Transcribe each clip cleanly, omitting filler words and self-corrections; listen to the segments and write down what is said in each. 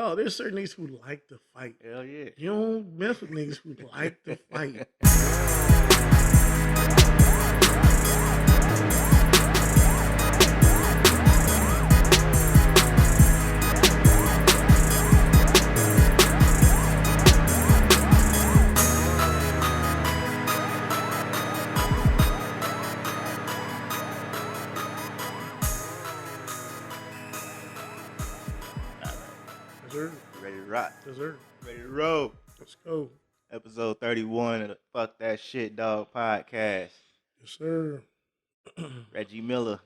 dog, there's certain niggas who like to fight. Hell yeah. You don't mess with niggas who like to fight. Ready to rock. Dessert. Ready to roll. Let's go. Episode 31 of the Fuck That Shit Dog podcast. Yes, sir. Reggie Miller.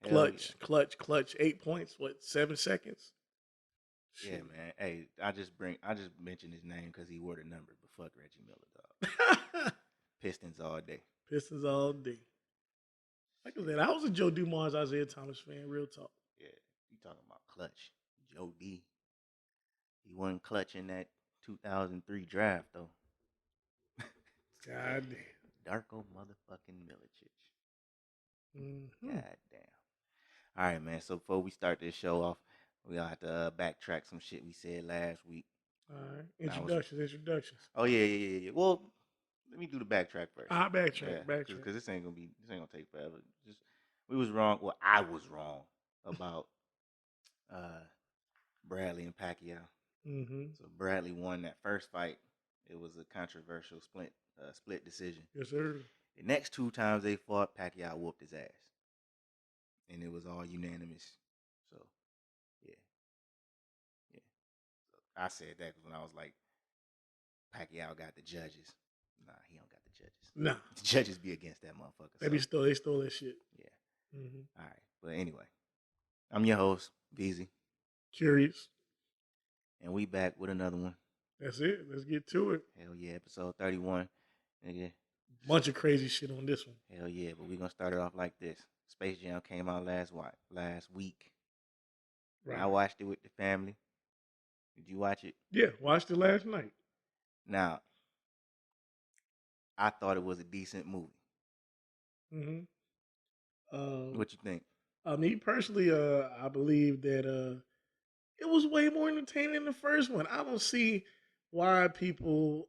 Clutch. 8 points. What? 7 seconds. Yeah, Shit. man. Hey, I just mentioned his name because he wore the number, but fuck Reggie Miller, dog. Pistons all day. Pistons all day. Like I said, I was a Joe Dumars, Isaiah Thomas fan. Real talk. Yeah, you talking about clutch. Joe D. He wasn't clutch in that 2003 draft, though. God damn. Darko motherfucking Milicic. Mm-hmm. God damn. All right, man. So before we start this show off, we gonna have to backtrack some shit we said last week. All right. Introductions. Oh yeah. Well, let me do the backtrack first. I'll backtrack. Because this ain't gonna take forever. We was wrong. Well, I was wrong about Bradley and Pacquiao. Mm-hmm. So Bradley won that first fight. It was a controversial split decision. Yes, sir. The next 2 times they fought, Pacquiao whooped his ass. And it was all unanimous. So, yeah. So I said that when I was like, Pacquiao got the judges. Nah, he don't got the judges. Nah. The judges be against that motherfucker. They stole that shit. Yeah. Mm-hmm. All right. But anyway, I'm your host, Veezy. Qurious. And we back with another one. That's it. Let's get to it. Hell yeah, episode 31. Nigga. Bunch of crazy shit on this one. Hell yeah, but we're going to start it off like this. Space Jam came out last week. Right. I watched it with the family. Did you watch it? Yeah, watched it last night. Now, I thought it was a decent movie. Mm-hmm. What you think? Me personally, I believe that it was way more entertaining than the first one. I don't see why people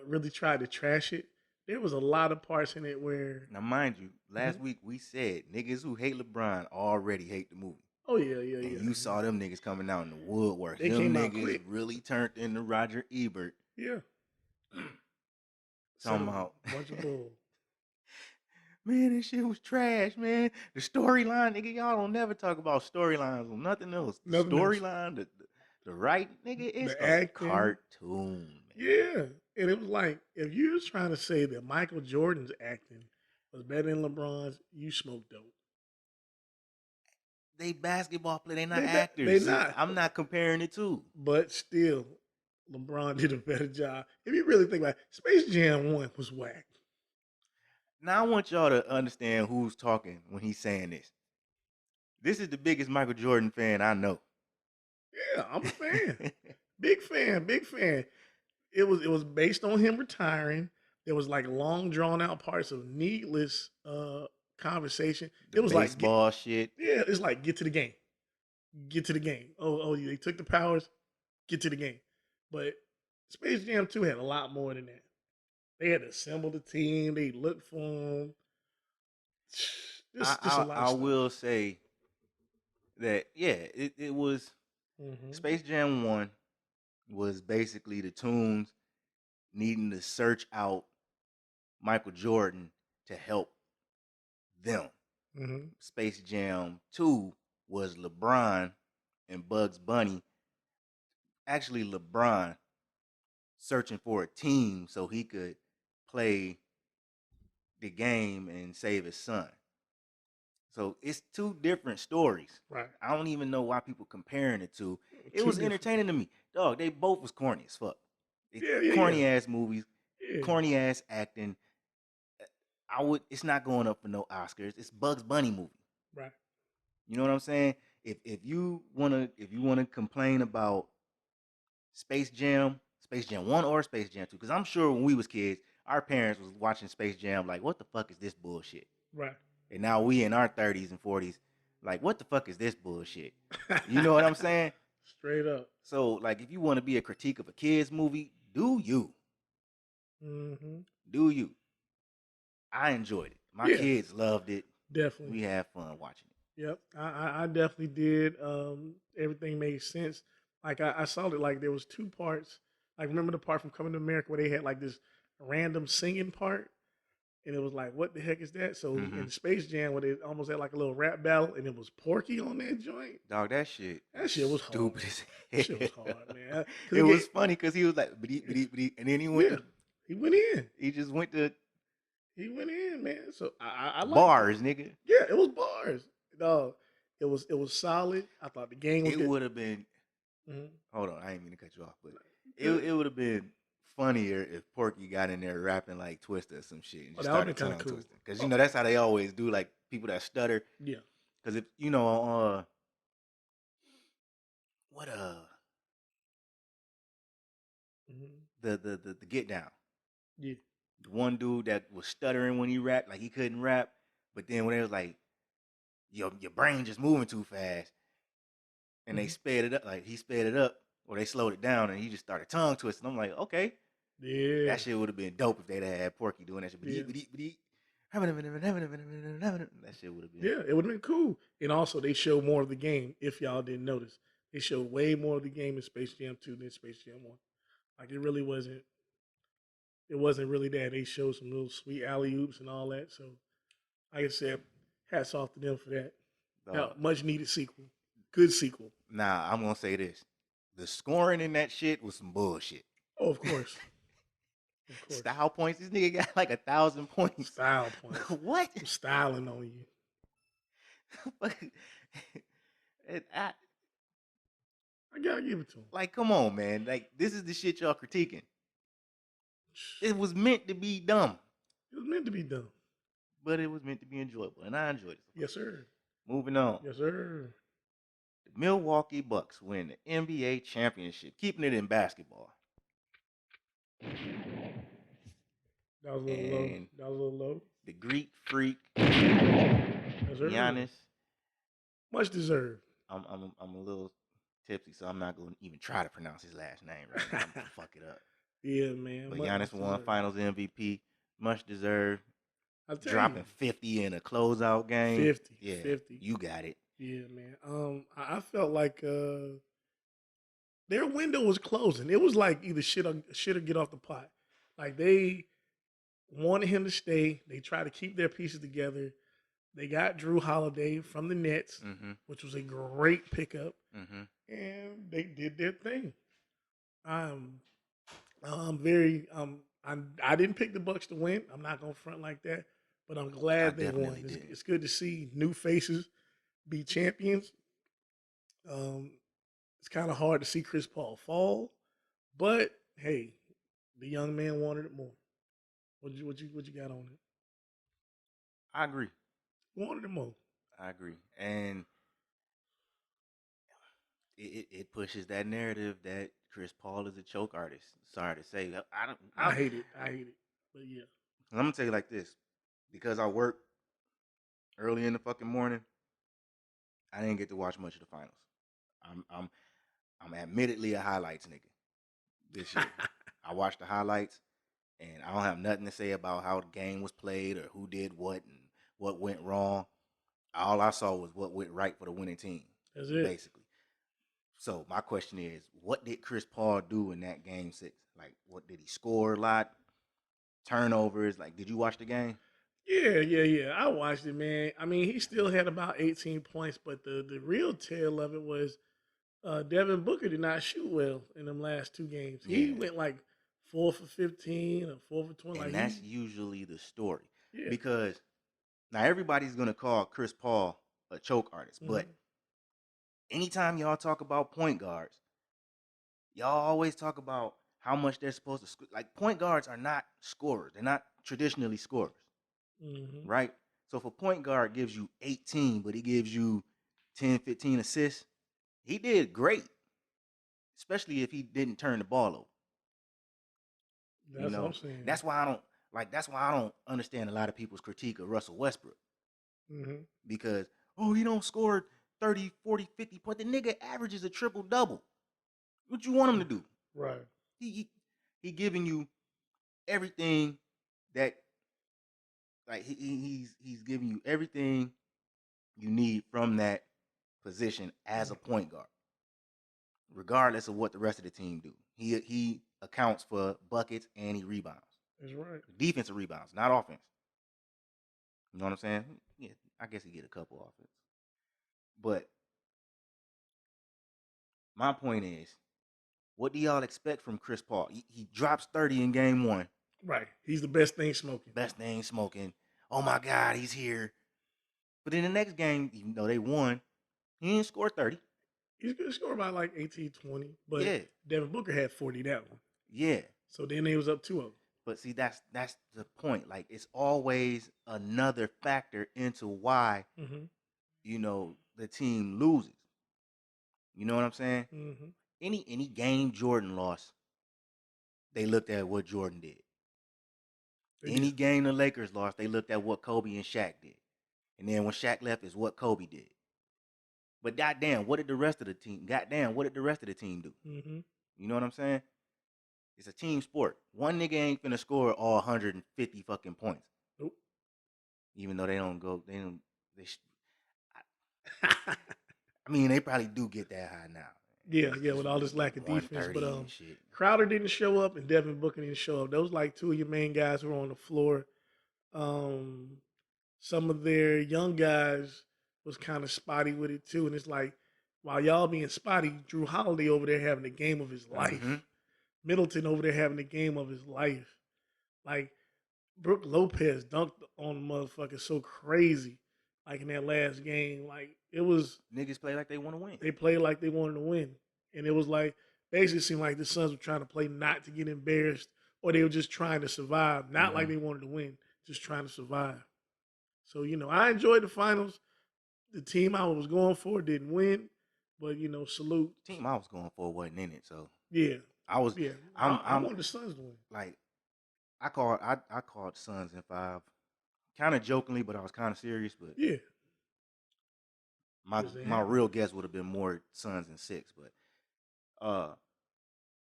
really tried to trash it. There was a lot of parts in it where... Now, mind you, last week we said niggas who hate LeBron already hate the movie. Oh, yeah. And you saw them niggas coming out in the woodwork. They them came out niggas quick. really turned into Roger Ebert. Yeah. Talking about... Bunch of bull. Man, this shit was trash, man. The storyline, nigga, y'all don't never talk about storylines or nothing else. The storyline, the right, nigga, it's The a acting. cartoon, man. Yeah. And it was like, if you was trying to say that Michael Jordan's acting was better than LeBron's, you smoked dope. They basketball play, they not actors. They not. I'm not comparing the two. But still, LeBron did a better job. If you really think about it, Space Jam 1 was whack. Now I want y'all to understand who's talking when he's saying this. This is the biggest Michael Jordan fan I know. Yeah, I'm a fan. Big fan. It was based on him retiring. There was like long drawn out parts of needless conversation. The it was baseball like shit. Yeah, it's like get to the game. Oh, they took the powers. Get to the game. But Space Jam 2 had a lot more than that. They had to assemble the team. They looked for him. I will say that, yeah, it was... Mm-hmm. Space Jam 1 was basically the Toons needing to search out Michael Jordan to help them. Mm-hmm. Space Jam 2 was LeBron and Bugs Bunny. Actually, LeBron searching for a team so he could play the game and save his son. So it's 2 different stories. Right. I don't even know why people comparing the 2. It was entertaining to me. Dog, they both was corny as fuck. Corny ass movies, corny ass acting. It's not going up for no Oscars. It's Bugs Bunny movie. Right. You know what I'm saying? If you wanna complain about Space Jam 1 or Space Jam 2, because I'm sure when we was kids, our parents was watching Space Jam like, what the fuck is this bullshit? Right. And now we in our 30s and 40s, Like, what the fuck is this bullshit? You know what I'm saying? Straight up. So, like, if you want to be a critique of a kid's movie, do you? Mm-hmm. Do you? I enjoyed it. My Yeah, kids loved it. definitely. We had fun watching it. Yep, I definitely did. Everything made sense. Like I saw it like there was two parts. Like remember the part from Coming to America where they had like this random singing part, and it was like, what the heck is that? So in the Space Jam, where they almost had like a little rap battle, and it was Porky on that joint. Dog, that shit Was hard. stupid as That shit was hard, man. It was funny because he was like, and then he went. Yeah, he went in. He just went to He went in, man. So I bars, nigga. Yeah, it was bars. Dog, it was solid. I thought the game was. It would have been. Mm-hmm. Hold on, I ain't mean to cut you off, but it would have been funnier if Porky got in there rapping like Twista or some shit and just started tongue twisting. Because you know that's how they always do, like people that stutter. Yeah. Because if you know, what the Get Down. Yeah. The one dude that was stuttering when he rapped, like he couldn't rap, but then when it was like, your brain just moving too fast, and they sped it up, like he sped it up, or they slowed it down, and he just started tongue twisting. I'm like, okay, yeah, that shit would have been dope if they'd had Porky doing that shit. That shit would have been. Yeah, it would have been cool. And also, they showed more of the game. If y'all didn't notice, they showed way more of the game in Space Jam 2 than Space Jam 1. Like it really wasn't. It wasn't really that. They showed some little sweet alley oops and all that. So, like I said, hats off to them for that. Much needed sequel. Good sequel. Nah, I'm gonna say this: the scoring in that shit was some bullshit. Oh, of course. Style points. This nigga got like 1,000 points. Style points. What? I'm styling on you. I gotta give it to him. Like, come on, man. Like, this is the shit y'all critiquing. It was meant to be dumb. It was meant to be dumb. But it was meant to be enjoyable, and I enjoyed it. Yes, sir. Moving on. Yes, sir. The Milwaukee Bucks win the NBA championship, keeping it in basketball. That was a little low. The Greek freak, Dianna. Much deserved. I'm a little tipsy, so I'm not going to even try to pronounce his last name right now. I'm going to fuck it up. Yeah, man. But Giannis won Finals MVP. Much deserved. Dropping 50 in a closeout game. 50. Yeah, 50. You got it. Yeah, man. I felt like their window was closing. It was like either shit or get off the pot. Like they wanted him to stay. They tried to keep their pieces together. They got Drew Holiday from the Nets, which was a great pickup, and they did their thing. I didn't pick the Bucks to win. I'm not gonna front like that, but I'm glad they won. It's good to see new faces be champions. It's kind of hard to see Chris Paul fall, but hey, the young man wanted it more. What you got on it? I agree. Wanted it more. I agree, and it pushes that narrative that Chris Paul is a choke artist. Sorry to say, I hate it. But yeah, I'm gonna tell you like this, because I work early in the fucking morning. I didn't get to watch much of the finals. I'm admittedly a highlights nigga this year. I watched the highlights, and I don't have nothing to say about how the game was played or who did what and what went wrong. All I saw was what went right for the winning team. That's it. Basically. So my question is, what did Chris Paul do in that game 6? Like, what did he score a lot? Turnovers? Like, did you watch the game? Yeah. I watched it, man. I mean, he still had about 18 points, but the real tale of it was Devin Booker did not shoot well in them last 2 games. Yeah. He went like 4 for 15 or 4 for 20. And that's usually the story. Yeah. Because now everybody's going to call Chris Paul a choke artist, but anytime y'all talk about point guards, y'all always talk about how much they're supposed to score. Like, point guards are not scorers. They're not traditionally scorers, right? So if a point guard gives you 18, but he gives you 10, 15 assists, he did great, especially if he didn't turn the ball over. That's what I'm saying. That's why I don't understand a lot of people's critique of Russell Westbrook. Because, oh, he don't score 30, 40, 50 points. The nigga averages a triple-double. What you want him to do? Right. He giving you everything that, like, he's giving you everything you need from that position as a point guard, regardless of what the rest of the team do. He accounts for buckets and he rebounds. That's right. Defensive rebounds, not offense. You know what I'm saying? Yeah, I guess he get a couple offense. But my point is, what do y'all expect from Chris Paul? He drops 30 in game 1. Right. He's the best thing smoking. Best thing smoking. Oh my God, he's here. But in the next game, even though they won, he didn't score 30. He's going to score by like 18, 20. But Yeah. Devin Booker had 40 that one. Yeah. So then they was up 2-0. But see, that's the point. Like, it's always another factor into why, you know, the team loses. You know what I'm saying? Any game Jordan lost, they looked at what Jordan did. Any game the Lakers lost, they looked at what Kobe and Shaq did. And then when Shaq left, is what Kobe did. But goddamn, what did the rest of the team? Goddamn, what did the rest of the team do? You know what I'm saying? It's a team sport. One nigga ain't finna score all 150 fucking points. Nope. Even though they don't go, I mean, they probably do get that high now. Yeah, with all this lack of defense. But Crowder didn't show up and Devin Booker didn't show up. Those like two of your main guys who were on the floor. Some of their young guys was kind of spotty with it too. And it's like, while y'all being spotty, Drew Holiday over there having the game of his life. Middleton over there having the game of his life. Like, Brook Lopez dunked on the motherfucker so crazy. Like in that last game, like it was niggas play like they want to win. They played like they wanted to win, and it was like basically seemed like the Suns were trying to play not to get embarrassed, or they were just trying to survive, not like they wanted to win, just trying to survive. So I enjoyed the finals. The team I was going for didn't win, but salute. The team I was going for wasn't in it, so yeah, I was. Yeah, I wanted the Suns to win. Like I called Suns in 5. Kind of jokingly, but I was kind of serious. But yeah, my real guess would have been more Suns in 6. But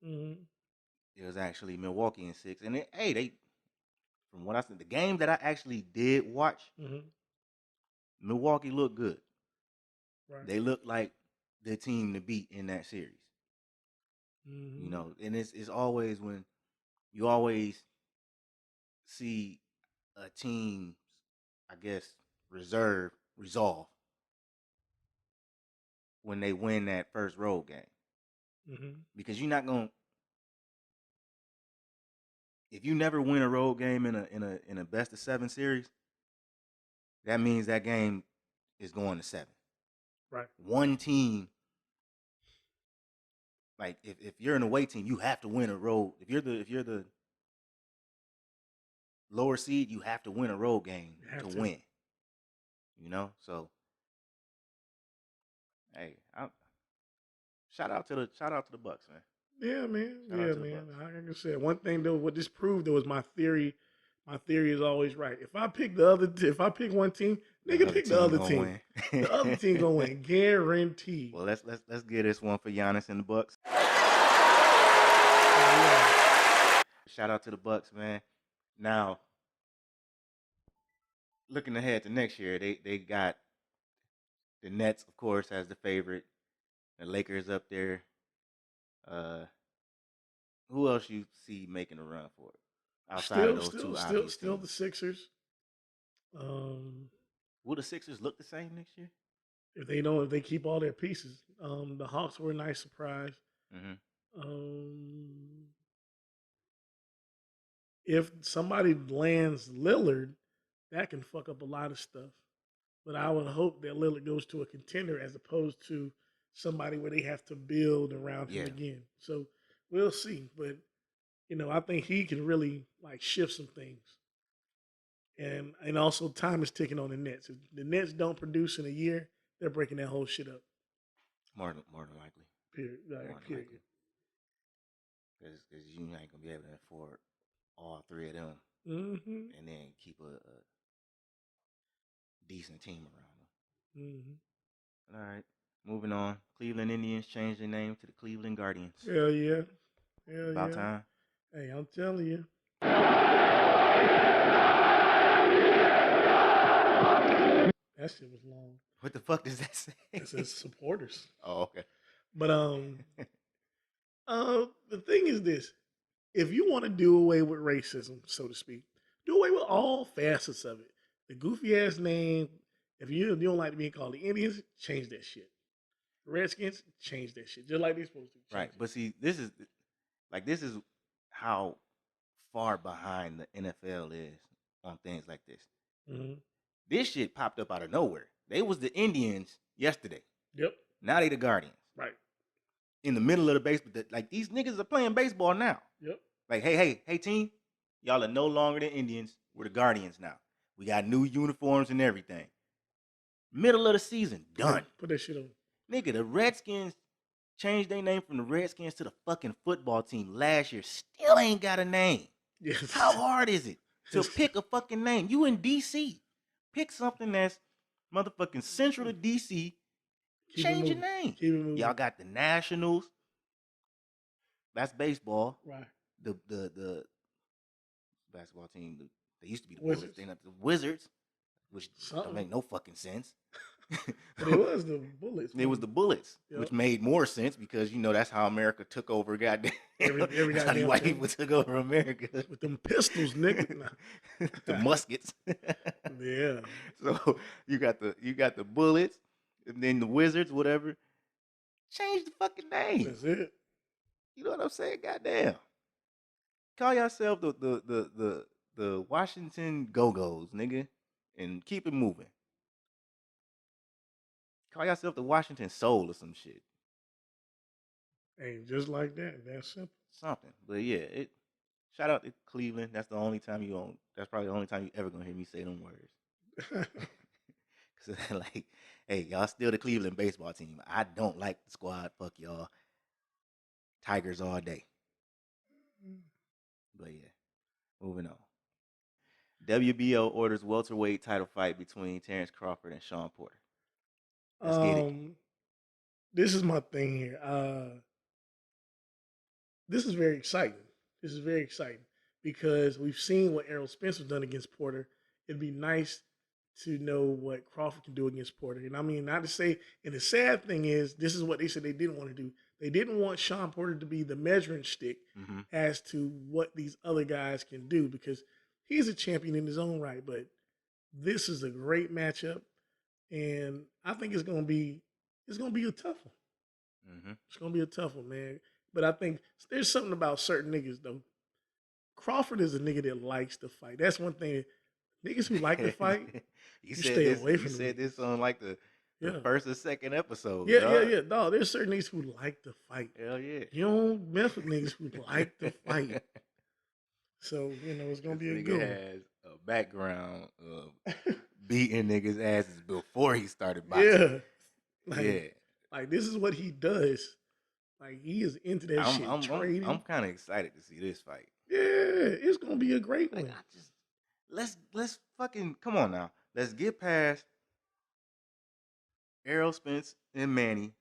it was actually Milwaukee in 6. And they from what I said, the game that I actually did watch, Milwaukee looked good. Right. They looked like the team to beat in that series. You know, and it's always when you always see a team's, I guess, resolve when they win that first road game. Because you're not gonna, if you never win a road game in a best of 7 series, that means that game is going to 7. Right. One team, like if you're an away team, you have to win a road. If you're the lower seed, you have to win a road game to win. You know, so hey, shout out to the Bucks, man. Yeah, man. Like I said, one thing though, what this proved though is my theory. My theory is always right. If I pick if I pick one team, nigga pick the other team. The other team gonna win, guaranteed. Well, let's get this one for Giannis and the Bucks. Shout out to the Bucks, man. Now, looking ahead to next year, they got the Nets, of course, as the favorite. The Lakers up there. Who else you see making a run for it? Outside of those two obvious still teams? The Sixers. Will the Sixers look the same next year? If they keep all their pieces. The Hawks were a nice surprise. If somebody lands Lillard, that can fuck up a lot of stuff. But I would hope that Lillard goes to a contender as opposed to somebody where they have to build around him again. So we'll see. But, I think he can really shift some things. And also time is ticking on the Nets. If the Nets don't produce in a year, they're breaking that whole shit up. More than likely. Period. Period. Because you ain't going to be able to afford all 3 of them and then keep a decent team around them. All right. Moving on. Cleveland Indians changed their name to the Cleveland Guardians. Hell yeah. Hell About yeah. time. Hey, I'm telling you. That shit was long. What the fuck does that say? It says supporters. Oh, okay. But the thing is this: if you want to do away with racism, so to speak, do away with all facets of it. The goofy ass name. If you don't like being called the Indians, change that shit. Redskins, change that shit. Just like they're supposed to. Right. But see, this is how far behind the NFL is on things like this. Mm-hmm. This shit popped up out of nowhere. They was the Indians yesterday. Yep. Now they the Guardians. Right. In the middle of the baseball, like these niggas are playing baseball now. Yep. Like, hey, team, y'all are no longer the Indians. We're the Guardians now. We got new uniforms and everything. Middle of the season, done. Put that shit on. Nigga, the Redskins changed their name from the Redskins to the fucking football team last year. Still ain't got a name. Yes. How hard is it to pick a fucking name? You in DC. Pick something that's motherfucking central to DC. Change your name. Y'all got the Nationals. That's baseball. Right. The basketball team, they used to be the Wizards. Bullets. They're not the Wizards, which don't make no fucking sense. But it was the Bullets. It was the Bullets, which made more sense because that's how America took over. Goddamn, every that's how white people took over America with them pistols, nigga. The muskets. Yeah. So you got the Bullets, and then the Wizards, whatever. Change the fucking name. That's it. You know what I'm saying? Goddamn. Call yourself the Washington Go-Go's, nigga, and keep it moving. Call yourself the Washington Soul or some shit. Ain't just like that. That's simple. Something. But yeah, shout out to Cleveland. That's the only time that's probably the only time you ever gonna hear me say them words. Cause like, hey, y'all still the Cleveland baseball team. I don't like the squad. Fuck y'all. Tigers all day. But yeah, moving on. WBO orders welterweight title fight between Terrence Crawford and Sean Porter. Let's get it. This is my thing here. This is very exciting. Because we've seen what Errol Spencer's done against Porter. It'd be nice to know what Crawford can do against Porter. And I mean, not to say, and the sad thing is, this is what they said they didn't want to do. They didn't want Sean Porter to be the measuring stick as to what these other guys can do, because he's a champion in his own right. But this is a great matchup, and I think it's gonna be a tough one. It's gonna be a tough one, man. But I think there's something about certain niggas though. Crawford is a nigga that likes to fight. That's one thing. Niggas who like to fight, you stay away from them. You said this on like the first or second episode. Yeah. Dog, there's certain niggas who like to fight. Hell yeah. You don't mess with niggas who like to fight. So, it's going to be a good one. Has a background of beating niggas' asses before he started boxing. Yeah. Like, this is what he does. Like, he is into that shit. Trading. I'm kind of excited to see this fight. Yeah, it's going to be a great one. Let's fucking, come on now. Let's get past Errol Spence and Manny,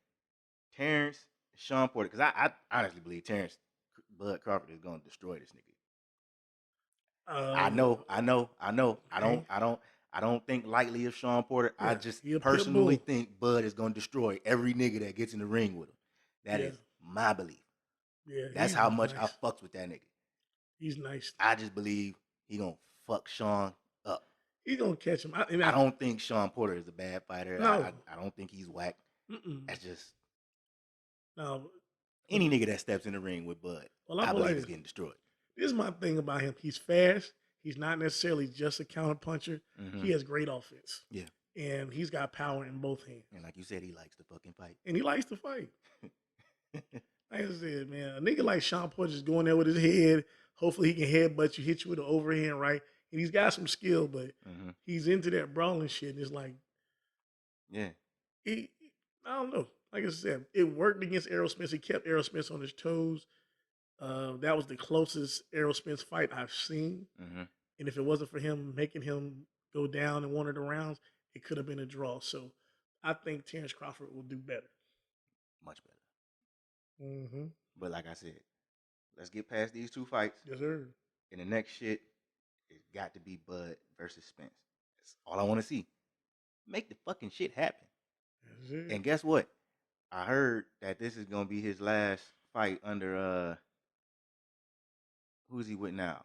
Terrence, Sean Porter. Because I honestly believe Terrence Bud Crawford is going to destroy this nigga. I know. I don't think lightly of Sean Porter. Yeah, I just personally think Bud is going to destroy every nigga that gets in the ring with him. That is my belief. Yeah, that's how much I fucks with that nigga. He's nice. I just believe he gonna fuck Sean up. He gonna catch him. I don't think Sean Porter is a bad fighter. No. I don't think he's whack. That's just no. Any nigga that steps in the ring with Bud, I believe he's getting destroyed. This is my thing about him. He's fast. He's not necessarily just a counter puncher. He has great offense. Yeah. And he's got power in both hands. And like you said, he likes to fucking fight. And he likes to fight. Like I said, man, a nigga like Sean Porter just going there with his head. Hopefully he can headbutt you, hit you with an overhand right. And he's got some skill, but he's into that brawling shit. And it's like, yeah. I don't know. Like I said, it worked against Errol Spence. He kept Errol Spence on his toes. That was the closest Errol Spence fight I've seen. And if it wasn't for him making him go down in one of the rounds, it could have been a draw. So I think Terrence Crawford will do better. Much better. Mm-hmm. But like I said, let's get past these 2 fights. Yes, sir. And the next shit, it's got to be Bud versus Spence. That's all I want to see. Make the fucking shit happen. That's it. And guess what? I heard that this is gonna be his last fight under who's he with now?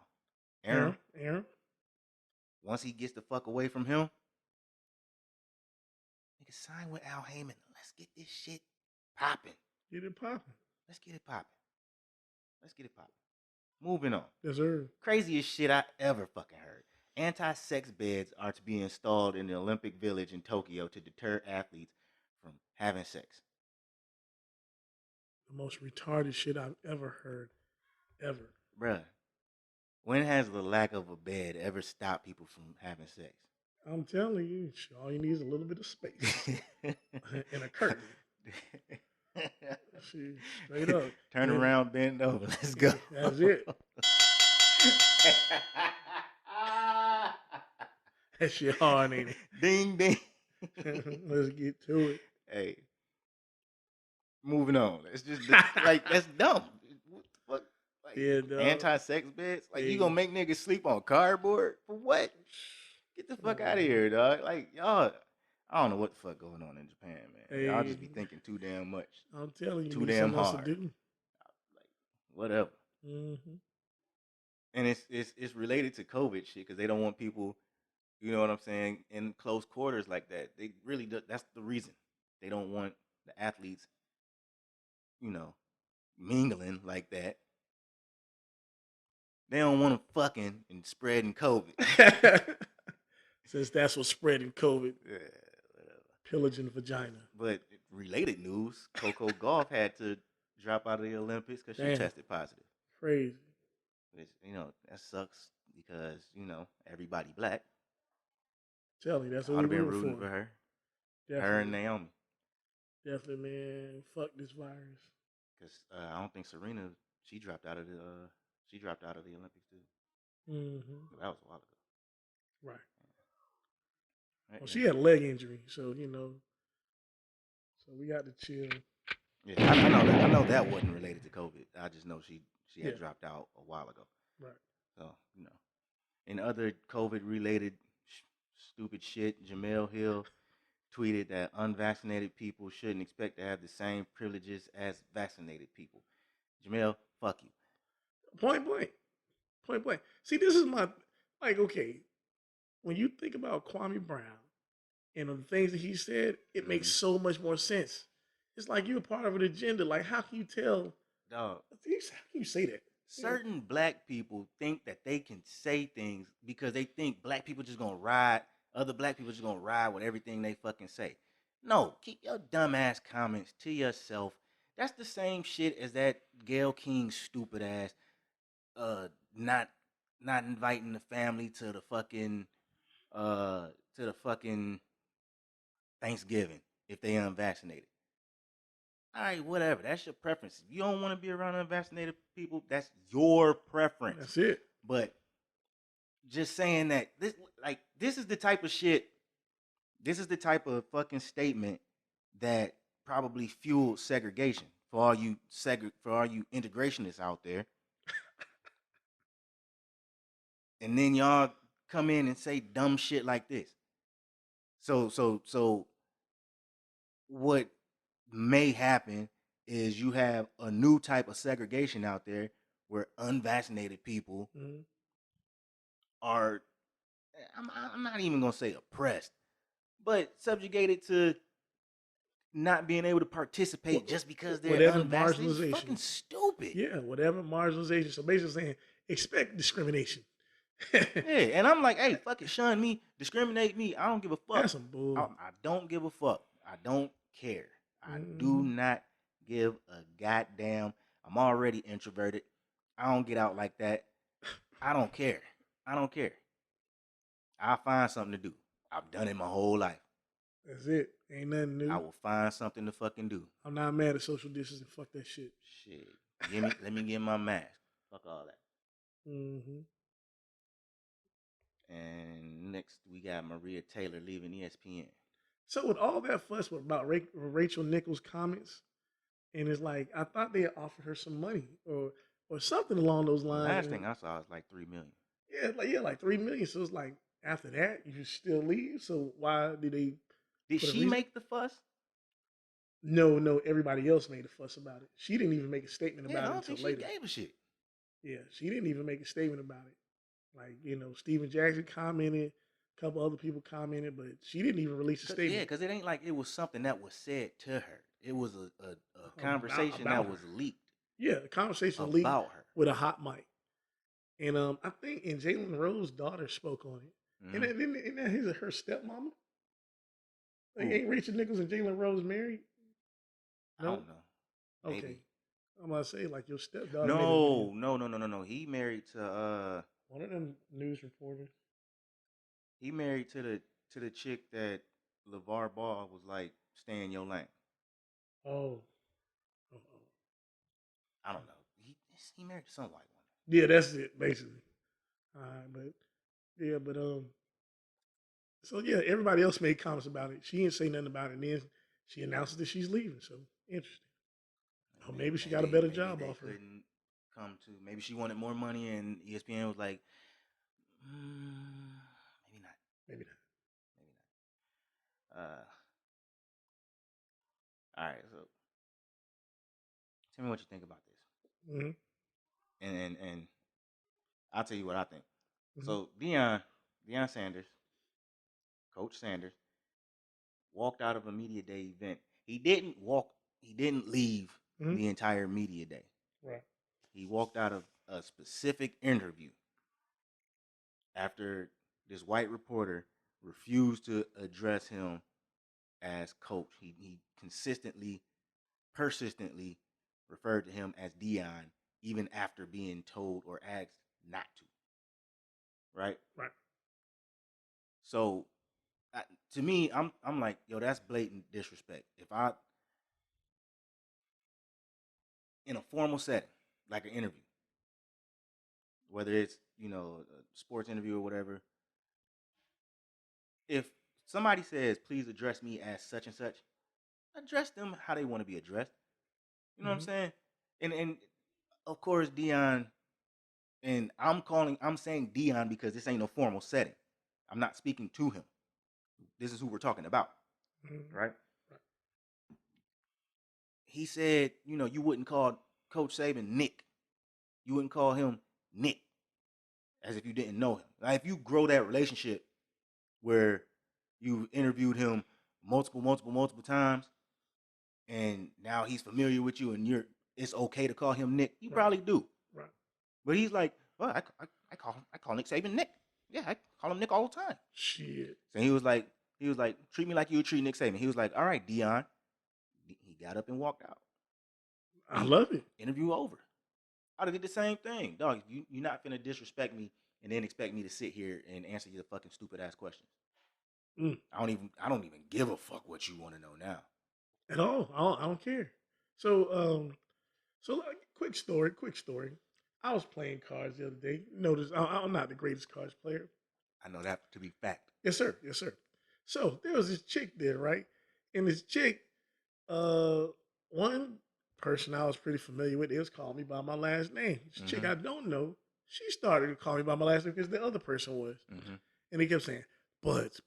Aaron. Once he gets the fuck away from him, nigga sign with Al Heyman. Let's get this shit popping. Get it popping. Let's get it popping. Moving on. Yes, sir. Craziest shit I ever fucking heard. Anti-sex beds are to be installed in the Olympic Village in Tokyo to deter athletes from having sex. The most retarded shit I've ever heard. Ever. Bruh, when has the lack of a bed ever stopped people from having sex? I'm telling you, all you need is a little bit of space and a curtain. Shit, straight up. Turn around, bend over. Let's go. That's it. That shit hard, ain't it? Ding, ding. Let's get to it. Hey. Moving on. It's just like that's dumb. What? Like, yeah, dog. Anti-sex beds? Like you gonna make niggas sleep on cardboard? For what? Get the fuck out of here, dog. Like y'all, I don't know what the fuck going on in Japan, man. Y'all just be thinking too damn much. I'm telling you, too damn hard. Else to do. Like whatever. Mm-hmm. And it's related to COVID shit because they don't want people, you know what I'm saying, in close quarters like that. They really do, that's the reason they don't want the athletes, you know, mingling like that. They don't want them fucking and spreading COVID. Since that's what's spreading COVID. Yeah, whatever. Pillaging vagina. But related news, Coco Golf had to drop out of the Olympics because she tested positive. Crazy. Which, you know, that sucks because, you know, everybody black. Tell me, that's what I'd have we're been rooting for her. Definitely. Her and Naomi. Definitely, man. Fuck this virus. Because I don't think Serena, she dropped out of the Olympics too. Mm-hmm. That was a while ago. Right. Well, she had a leg injury, so you know. So we got to chill. Yeah, I know that wasn't related to COVID. I just know she had dropped out a while ago. Right. So you know, in other COVID related stupid shit, Jemelle Hill tweeted that unvaccinated people shouldn't expect to have the same privileges as vaccinated people. Jemelle, fuck you. Point blank. See, this is my okay. When you think about Kwame Brown and the things that he said, it makes so much more sense. It's like you're a part of an agenda. Like, how can you tell? Dog. How can you say that? Certain black people think that they can say things because they think black people just gonna ride. Other black people just gonna ride with everything they fucking say. No, keep your dumbass comments to yourself. That's the same shit as that Gayle King stupid ass. Not inviting the family to the fucking Thanksgiving if they unvaccinated. All right, whatever. That's your preference. If you don't want to be around unvaccinated people, that's your preference. That's it. But just saying that this is the type of shit. This is the type of fucking statement that probably fueled segregation for all you integrationists out there. And then y'all come in and say dumb shit like this. So what may happen is you have a new type of segregation out there where unvaccinated people are, I'm not even going to say oppressed, but subjugated to not being able to participate just because they're unvaccinated. It's fucking stupid. Yeah, whatever marginalization. So basically saying, expect discrimination. Yeah, and I'm like, hey, fuck it, shun me, discriminate me. I don't give a fuck. That's some bull. I don't give a fuck. I don't care. I do not give a goddamn. I'm already introverted. I don't get out like that. I don't care. I'll find something to do. I've done it my whole life. That's it. Ain't nothing new. I will find something to fucking do. I'm not mad at social distancing. Fuck that shit. Let me get my mask. Fuck all that. Mm-hmm. And next we got Maria Taylor leaving ESPN. So with all that fuss about Rachel Nichols' comments, and it's like I thought they had offered her some money or something along those The lines. last And thing I saw was like 3 million. like 3 million. So it's like after that you still leave. So why did they Did put a she reason? make the fuss? No, everybody else made a fuss about it. She didn't even make a statement Yeah, I about it don't until think she later. gave a shit. Yeah, she didn't even make a statement about it. Like, Steven Jackson commented, a couple other people commented, but she didn't even release a statement. Because it ain't like it was something that was said to her. It was a conversation about that her. was leaked Yeah, a conversation leaked about her. with a hot mic. And I think and Jalen Rose's daughter spoke on it. Mm-hmm. And isn't that her stepmama? Like, Ooh. ain't Rachel Nichols and Jalen Rose married? No? I don't know. Maybe. Okay. I'm gonna say like your stepdaughter. No. He married to one of them news reporters. He married to the chick that LeVar Ball was like, stay in your lane. Oh. I don't know. He married to some white woman. Yeah, that's it, basically. But so yeah, everybody else made comments about it. She didn't say nothing about it. And then she announces that she's leaving. So interesting. Oh, maybe she got a better job offer. Couldn't come to. Maybe she wanted more money, and ESPN was like, maybe not. Maybe not. All right. So, tell me what you think about this. Mm-hmm. And I'll tell you what I think. Mm-hmm. So Deion Sanders, Coach Sanders, walked out of a media day event. He didn't leave the entire media day. Right. He walked out of a specific interview after this white reporter refused to address him as coach. He persistently referred to him as Deion, even after being told or asked not to. Right? Right. So, to me, I'm like, yo, that's blatant disrespect. If I, in a formal setting, like an interview, whether it's, a sports interview or whatever, if somebody says, please address me as such and such, address them how they want to be addressed. You know what I'm saying? And of course, Deion, and I'm saying Deion because this ain't no formal setting. I'm not speaking to him. This is who we're talking about, right? He said, you wouldn't call Coach Saban Nick. You wouldn't call him Nick as if you didn't know him. Now, if you grow that relationship where you interviewed him multiple times, and now he's familiar with you, and it's okay to call him Nick, you probably do. Right. But he's like, well, I call Nick Saban Nick. Yeah, I call him Nick all the time. Shit. So he was like, treat me like you would treat Nick Saban. He was like, all right, Deion. He got up and walked out. I love it. Interview over. I'd have did the same thing, dog. You're not finna disrespect me and then expect me to sit here and answer your fucking stupid ass questions. I don't even give a fuck what you want to know now. At all. I don't care. So quick story. I was playing cards the other day. Notice I'm not the greatest cards player. I know that to be fact. Yes, sir. So there was this chick there, right? And this chick, one person I was pretty familiar with, they was calling me by my last name. This chick I don't know, she started to call me by my last name because the other person was. And they kept saying, Buds.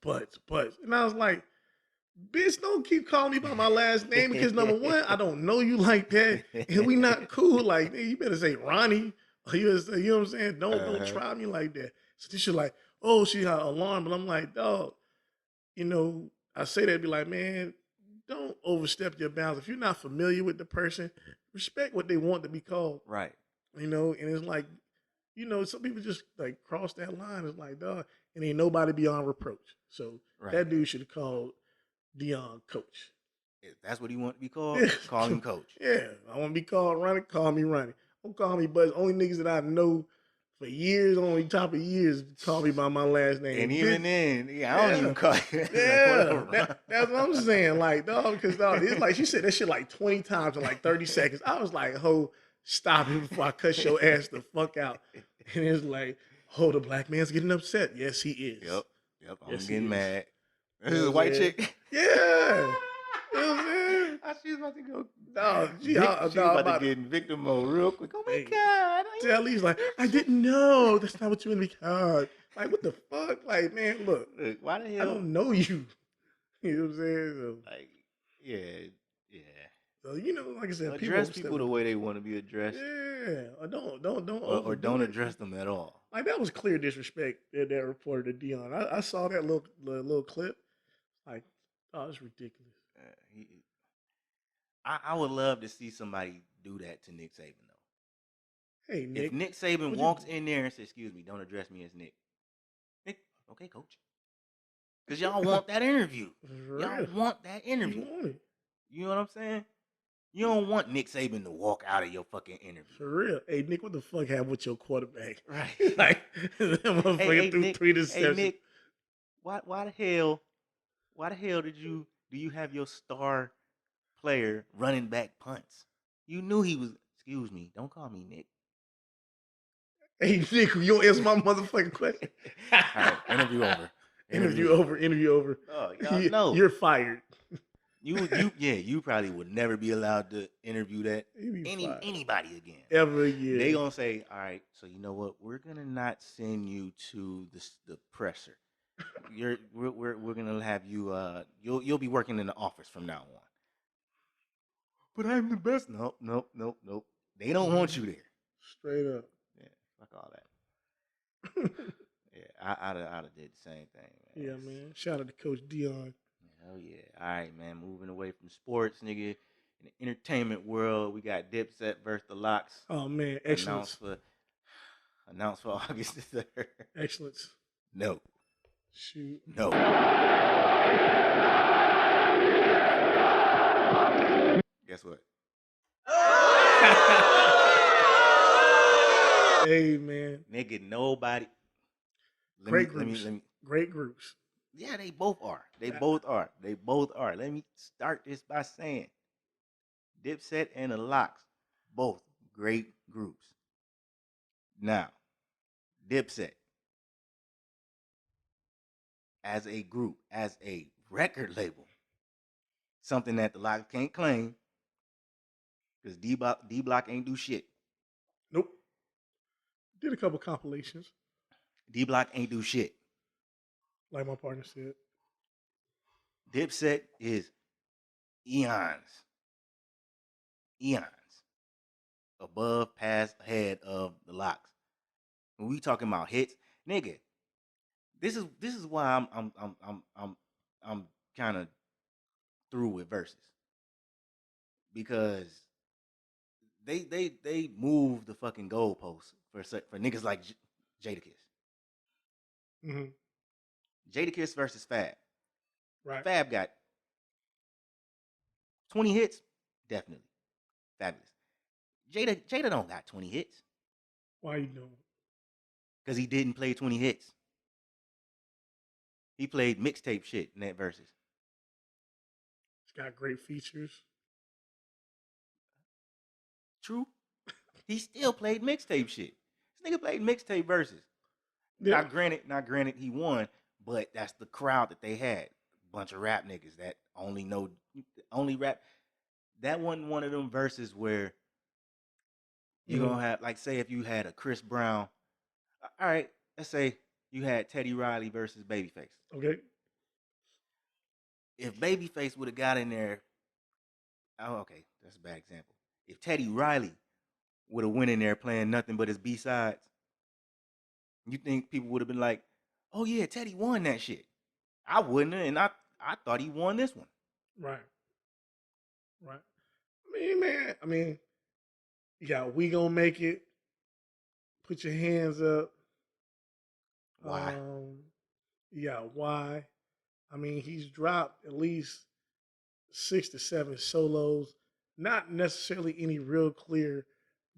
And I was like, bitch, don't keep calling me by my last name because number one, I don't know you like that. And we not cool. Like, you better say Ronnie. Or you know what I'm saying? Don't try me like that. So this shit like, oh, she got alarm. But I'm like, dog, I say that, be like, man, don't overstep your bounds. If you're not familiar with the person, respect what they want to be called. Right. And it's like, some people just like cross that line. It's like, dog, and ain't nobody beyond reproach. So that dude should have called Deion Coach. If that's what he want to be called, call him Coach. Yeah, I want to be called Ronnie, call me Ronnie. Don't call me Buzz. Only niggas that I know for years, only top of years, call me by my last name. And even then, I don't even call you. That's what I'm saying. Like, dog, because it's like she said that shit like 20 times in like 30 seconds. I was like, ho, stop it before I cuss your ass the fuck out. And it's like, oh, the black man's getting upset. Yes, he is. Yep. I'm getting mad. This is a white chick? Yeah. You know what I'm saying? She was about to go. No, She was about to get in victim mode real quick. Oh my God. Telly's like, I didn't know. That's not what you in the card. Like, what the fuck? Like, man, look. Why the hell? I don't know you. You know what I'm saying? So, like, yeah. So, you know, like I said, address people the way they want to be addressed. Yeah. Or don't address them at all. Like, that was clear disrespect that reported to Dion. I saw that little clip. Like, oh, it's ridiculous. I would love to see somebody do that to Nick Saban, though. Hey, Nick. If Nick Saban walks in there and says, excuse me, don't address me as Nick. Nick, okay, coach. Because y'all want that interview. Y'all want that interview. You want it. You know what I'm saying? You don't want Nick Saban to walk out of your fucking interview. For real. Hey, Nick, what the fuck happened with your quarterback? Right. Like, that motherfucker threw 3 interceptions. Hey, Nick, why the hell do you have your star player running back punts? You knew he was, excuse me, don't call me Nick. Hey, Nick, you don't answer my motherfucking question. All right, interview over. Interview over. Oh, y'all know. You're fired. You probably would never be allowed to interview that anybody again. Ever again. They gonna say, all right, so you know what? We're gonna not send you to the presser. We're gonna have you you'll be working in the office from now on. But I'm the best. Nope. They don't want you there. Straight up. Yeah, fuck all that. Yeah, I'd have did the same thing, man. Yeah, man. Shout out to Coach Dion. Hell yeah. All right, man. Moving away from sports, nigga. In the entertainment world, we got Dipset versus the Locks. Oh, man. Excellence. Announced for August the 3rd. Excellence. No. Shoot. No. Guess what? Hey, man. Nigga, nobody. Great groups. Yeah, they both are. They both are. Let me start this by saying Dipset and the Locks, both great groups. Now, Dipset, as a group, as a record label, something that the Locks can't claim, because D-Block ain't do shit. Nope. Did a couple compilations. D-Block ain't do shit. Like my partner said. Dipset is eons above, past, ahead of the Locks. When we talking about hits, nigga, this is why I'm kind of through with Verzuz, because they move the fucking goalposts for niggas like Jadakiss. Mm-hmm. Jadakiss versus Fab. Right. Fab got 20 hits, definitely. Fabulous. Jada don't got 20 hits. Why you doing? Because he didn't play 20 hits. He played mixtape shit in that Verzuz. It's got great features. True. He still played mixtape shit. This nigga played mixtape Verzuz. Yeah. Not granted he won, but that's the crowd that they had. Bunch of rap niggas that only rap. That wasn't one of them verses where you're gonna have, like, say if you had a Chris Brown. All right, let's say you had Teddy Riley versus Babyface. Okay. If Babyface would have got in there, okay, that's a bad example. If Teddy Riley would have went in there playing nothing but his B-sides, you think people would have been like, oh yeah, Teddy won that shit? I wouldn't have, and I thought he won this one. Right. I mean, you got We Gonna Make It. Put your hands up. Why? You got Why. I mean, he's dropped at least 6 to 7 solos. Not necessarily any real clear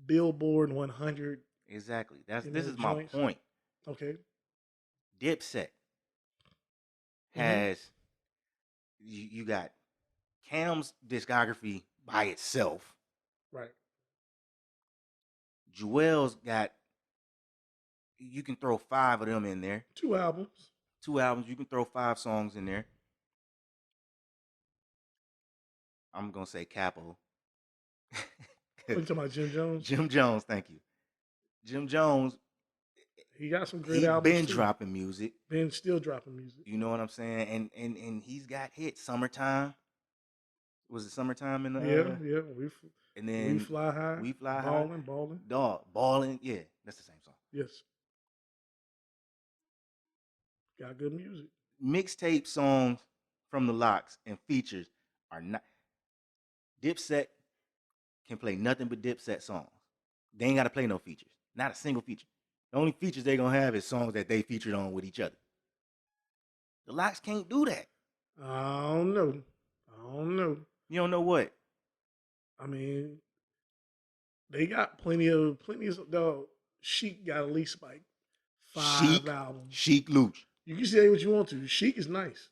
Billboard 100. Exactly. This is my point. Okay. Dipset has you got Cam's discography by itself. Right. Joel's got, you can throw 5 of them in there. 2 albums. You can throw 5 songs in there. I'm gonna say Capo. What you talking about, Jim Jones? Jim Jones, thank you. Jim Jones, He got some great he albums been too. dropping music. Been still dropping music. You know what I'm saying? And he's got hits. Summertime. Was it summertime in the Yeah. and then We Fly High. We Fly High. Balling. Dog. Balling. Yeah, that's the same song. Yes. Got good music. Mixtape songs from the Locks and features are not. Dipset can play nothing but Dipset songs. They ain't got to play no features. Not a single feature. The only features they gonna have is songs that they featured on with each other. The Locks can't do that. I don't know. You don't know what? I mean, they got plenty of dog. Sheik got at least like 5 albums. Sheik Luch. You can say what you want to. Sheik is nice.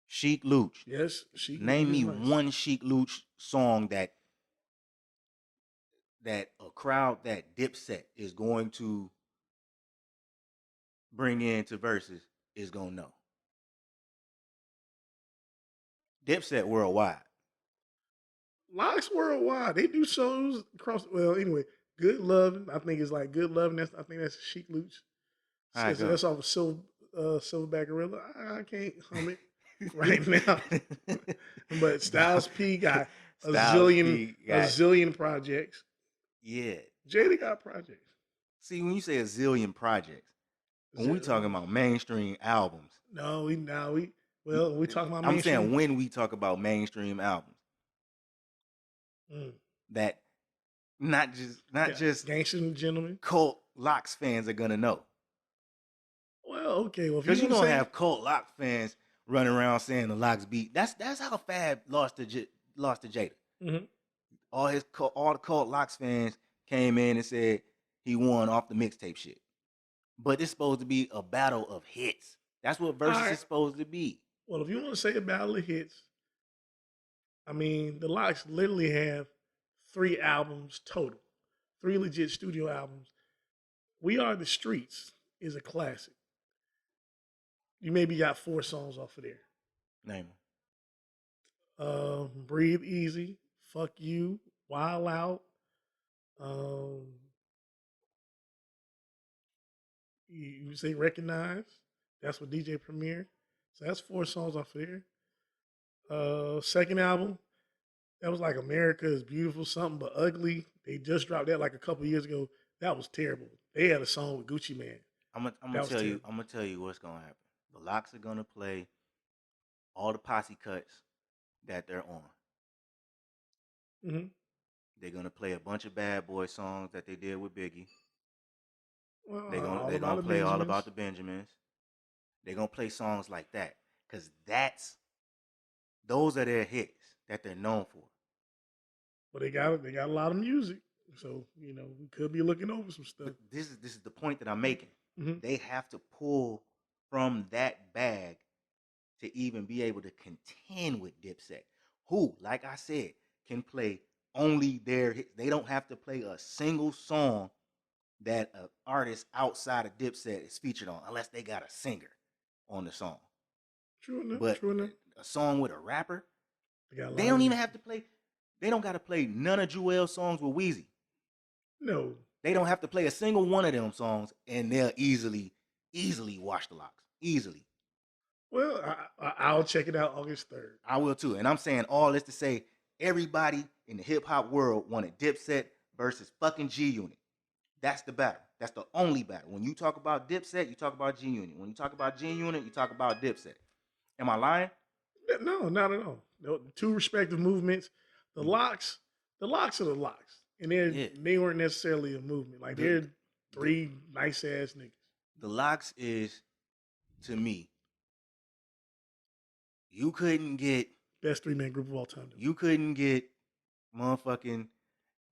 Sheik Luch. Yes, Sheik. Name me nice. one Sheik Luch song that a crowd that Dipset is going to bring into Verzuz is gonna know. Dipset worldwide. Locks worldwide. They do shows across. Well, anyway, Good Loving. I think it's like Good Loving. I think that's Sheik Luch. So that's off of Silverback Gorilla. I can't hum it right now. But Styles P got a zillion projects. Yeah. Jada got projects. See, when you say a zillion projects, when we talking about mainstream albums. No, we talking about mainstream. I'm saying when we talk about mainstream albums. That not just Gangsters and Gentlemen. Cult Locks fans are gonna know. Well, okay. Well, because you're gonna have Cult Lock fans running around saying the Locks beat. That's how Fab lost to Jada. Mm-hmm. All the Cult Locks fans came in and said he won off the mixtape shit. But it's supposed to be a battle of hits. That's what Verzuz is supposed to be. Well, if you want to say a battle of hits, I mean, the Locks literally have 3 albums total, 3 legit studio albums. We Are the Streets is a classic. You maybe got 4 songs off of there. Name them. Breathe Easy, Fuck You, Wild Out. You say Recognize. That's what DJ Premier. So that's 4 songs off of there. Second album, that was like America is Beautiful, Something But Ugly. They just dropped that like a couple years ago. That was terrible. They had a song with Gucci Man. I'm gonna tell you what's gonna happen. The Locks are gonna play all the posse cuts that they're on. Mm-hmm. They're gonna play a bunch of Bad Boy songs that they did with Biggie. Well, they're gonna play All About the Benjamins. They're gonna play songs like that because those are their hits that they're known for. But they got a lot of music, so we could be looking over some stuff. But this is the point that I'm making. Mm-hmm. They have to pull from that bag to even be able to contend with Dipset, who, like I said, can play only their hits. They don't have to play a single song that an artist outside of Dipset is featured on, unless they got a singer on the song. True enough. But a song with a rapper, they don't even have to play. They don't got to play none of Jewel's songs with Weezy. No. They don't have to play a single one of them songs, and they'll easily wash the Locks. Easily. Well, I'll check it out August 3rd. I will too. And I'm saying all this to say everybody in the hip-hop world wanted Dipset versus fucking G-Unit. That's the battle. That's the only battle. When you talk about Dipset, you talk about G-Unit. When you talk about G-Unit, you talk about Dipset. Am I lying? No, not at all. No, 2 respective movements. The Locks are the Locks. And they weren't necessarily a movement. Like, they're 3 nice-ass niggas. The Locks is, to me, you couldn't get... Best 3-man group of all time. You couldn't get motherfucking...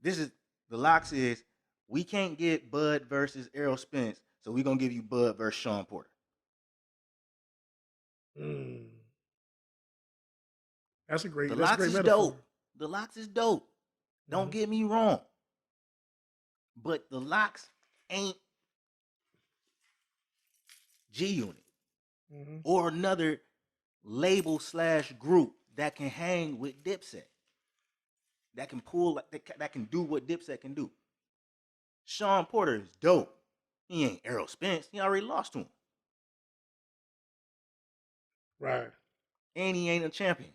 The Locks is, we can't get Bud versus Errol Spence, so we're going to give you Bud versus Sean Porter. That's a great metaphor. The Locks is dope. Don't get me wrong. But the Locks ain't G-Unit or another label / group that can hang with Dipset. that can pull, that can do what Dipset can do. Sean Porter is dope. He ain't Errol Spence. He already lost to him. Right. And he ain't a champion.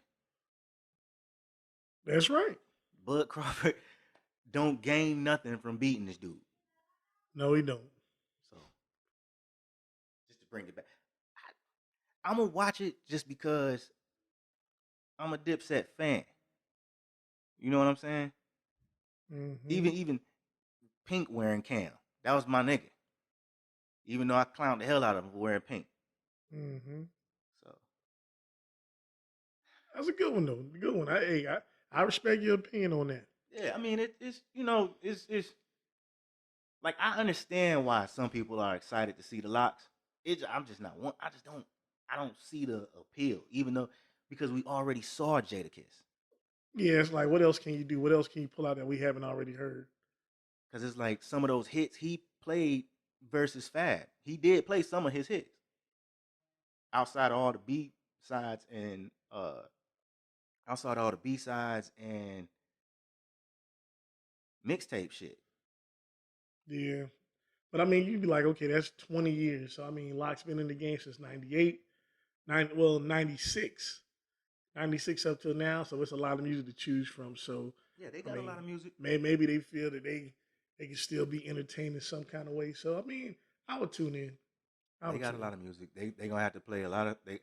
That's right. Bud Crawford don't gain nothing from beating this dude. No, he don't. So, just to bring it back, I'm going to watch it just because I'm a Dipset fan. You know what I'm saying? Mm-hmm. Even Pink wearing Cam. That was my nigga. Even though I clowned the hell out of him for wearing pink. Mm-hmm. So That's a good one though. A good one. I respect your opinion on that. yeah, I mean it's it's like I understand why some people are excited to see the locks. I'm just not one. I don't see the appeal, even though because we already saw Jadakiss. Yeah, it's like what else can you do? What else can you pull out that we haven't already heard? Because it's like some of those hits he played versus Fab. He did play some of his hits outside of all the B sides and mixtape shit. Yeah. But I mean, you'd be like, okay, that's 20 years. So I mean, Locke's been in the game since 98, 96. 96 up till now, so it's a lot of music to choose from. So Yeah, they got a lot of music. Maybe they feel that they can still be entertained in some kind of way. So I mean, I would tune in. They got a lot of music. They gonna have to play a lot of they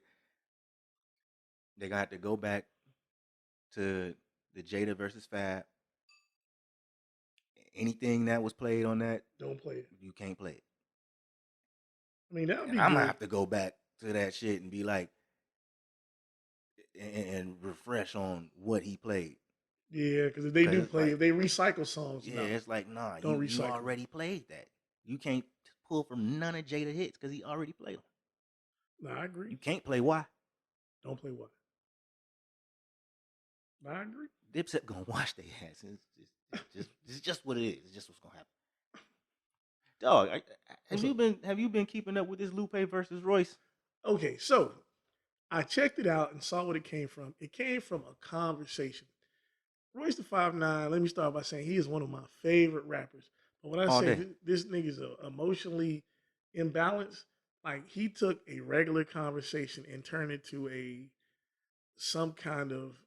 gonna have to go back to the Jada versus Fab. Anything that was played on that, don't play it. You can't play it. I mean, that would be I'm good. gonna have to go back to that shit and be like and refresh on what he played. Yeah, because if they do play, if they recycle songs, yeah, it's like nah, don't you already played that. You can't pull from none of Jada hits because he already played them. No, I agree. You can't play Why. Don't play Why. I agree. Dipset gonna wash their ass. It's just what it is. It's just what's gonna happen. Dog, have you been keeping up with this Lupe versus Royce? Okay, so I checked it out and saw what it came from. It came from a conversation. Royce the 5'9", let me start by saying he is one of my favorite rappers. But when I say this nigga's emotionally imbalanced, like he took a regular conversation and turned it to some kind of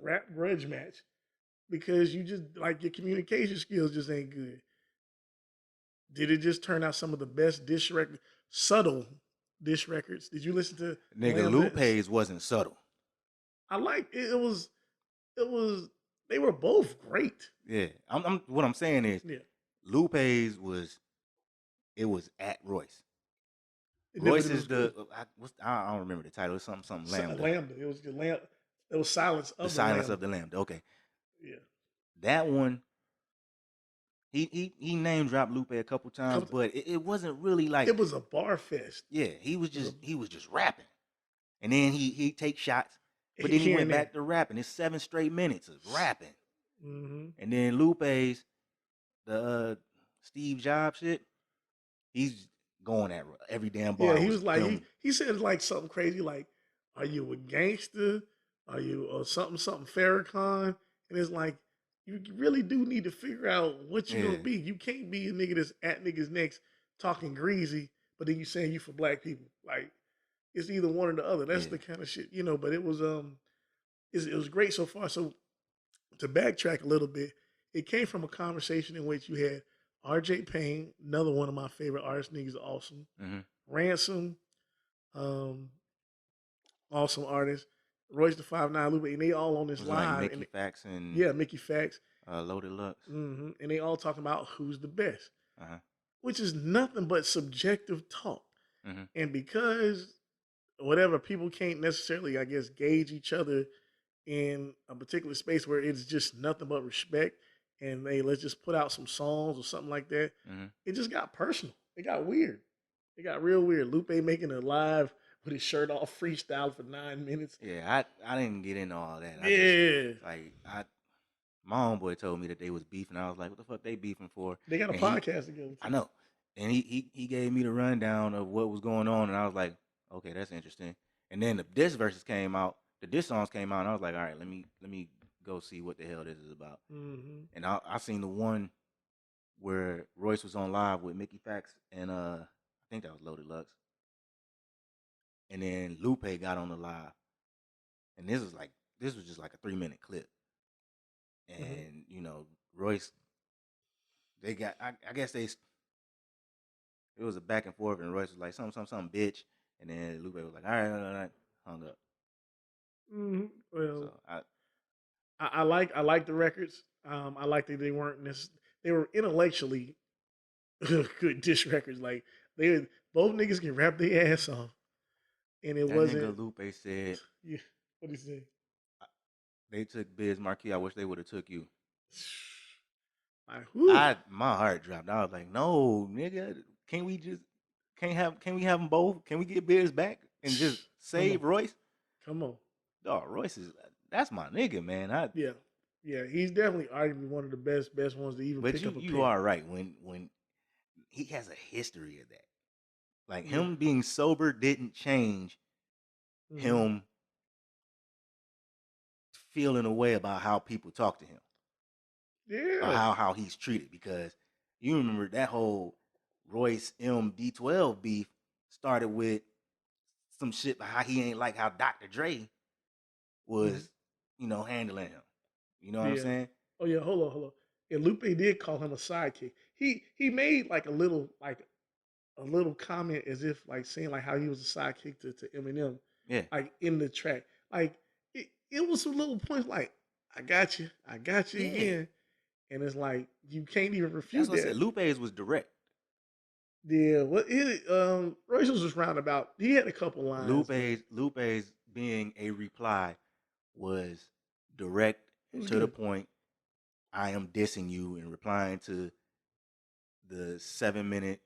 rap grudge match because you just like your communication skills just ain't good. Did it just turn out some of the best subtle diss records? Did you listen to Nigga Lupe's wasn't subtle. I like it. It was they were both great. Yeah. What I'm saying is Lupe's was at Royce. Royce is I don't remember the title. It's something Lambda. Lambda. It was the Lambda. It was Silence of the Silence of the Lambda. Okay. Yeah. That one. He name dropped Lupe a couple times, but it wasn't really like it was a bar fest. Yeah, he was just rapping, and then he take shots, but then he went back to rapping. It's 7 straight minutes of rapping, and then Lupe's the Steve Jobs shit. He's going at every damn bar. Yeah, he was like he said like something crazy like, "Are you a gangster? Are you something Farrakhan?" And it's like, you really do need to figure out what you're gonna be. You can't be a nigga that's at niggas' necks talking greasy, but then you saying you for black people. Like it's either one or the other. That's the kind of shit, But it was it was great so far. So to backtrack a little bit, it came from a conversation in which you had R.J. Payne, another one of my favorite artists. Niggas awesome. Ransom, awesome artist. Royce the 5'9", Lupe, and they all on this live. Like Mickey Fax and Mickey Fax, Loaded Lux, and they all talking about who's the best, which is nothing but subjective talk. And because whatever people can't necessarily, I guess, gauge each other in a particular space where it's just nothing but respect, and let's just put out some songs or something like that. It just got personal. It got weird. It got real weird. Lupe making a live with his shirt off freestyle for 9 minutes. Yeah, I didn't get into all that. My homeboy told me that they was beefing. I was like, what the fuck they beefing for? They got a podcast together. I know. And he gave me the rundown of what was going on, and I was like, okay, that's interesting. And then the diss verses came out, the diss songs came out, and I was like, all right, let me go see what the hell this is about. Mm-hmm. And I seen the one where Royce was on live with Mickey Fax and I think that was Loaded Lux. And then Lupe got on the live. And this was just like a 3-minute clip. And, you know, Royce, they got I guess it was a back and forth, and Royce was like, something, bitch. And then Lupe was like, all right, hung up. Mm-hmm. Well, so I like the records. I like that they weren't they were intellectually good diss records. Like both niggas can rap their ass off, and it that wasn't. nigga Lupe said, Yeah, what did he say? They took Biz Marquis. I wish they would have took you. Like, my heart dropped. I was like, no, nigga, can we have them both? Can we get Biz back and just save Royce? Come on. Dog, Royce that's my nigga, man. Yeah, he's definitely arguably one of the best ones to even pick up a pen. You are right. When he has a history of that. Like him being sober didn't change him feeling a way about how people talk to him. Yeah. Or how he's treated, because you remember that whole Royce D12 beef started with some shit about how he ain't like how Dr. Dre was, handling him. You know what I'm saying? Oh yeah, hold on. And Lupe did call him a sidekick. He made like a little comment as if like saying like how he was a sidekick to Eminem. Yeah. Like in the track. Like it was some little points like, I got you again. And it's like you can't even refute That's what I said. Lupe's was direct. Yeah, Royce was just roundabout. He had a couple lines. Lupe's being a reply was direct to the point. I am dissing you and replying to the 7-minute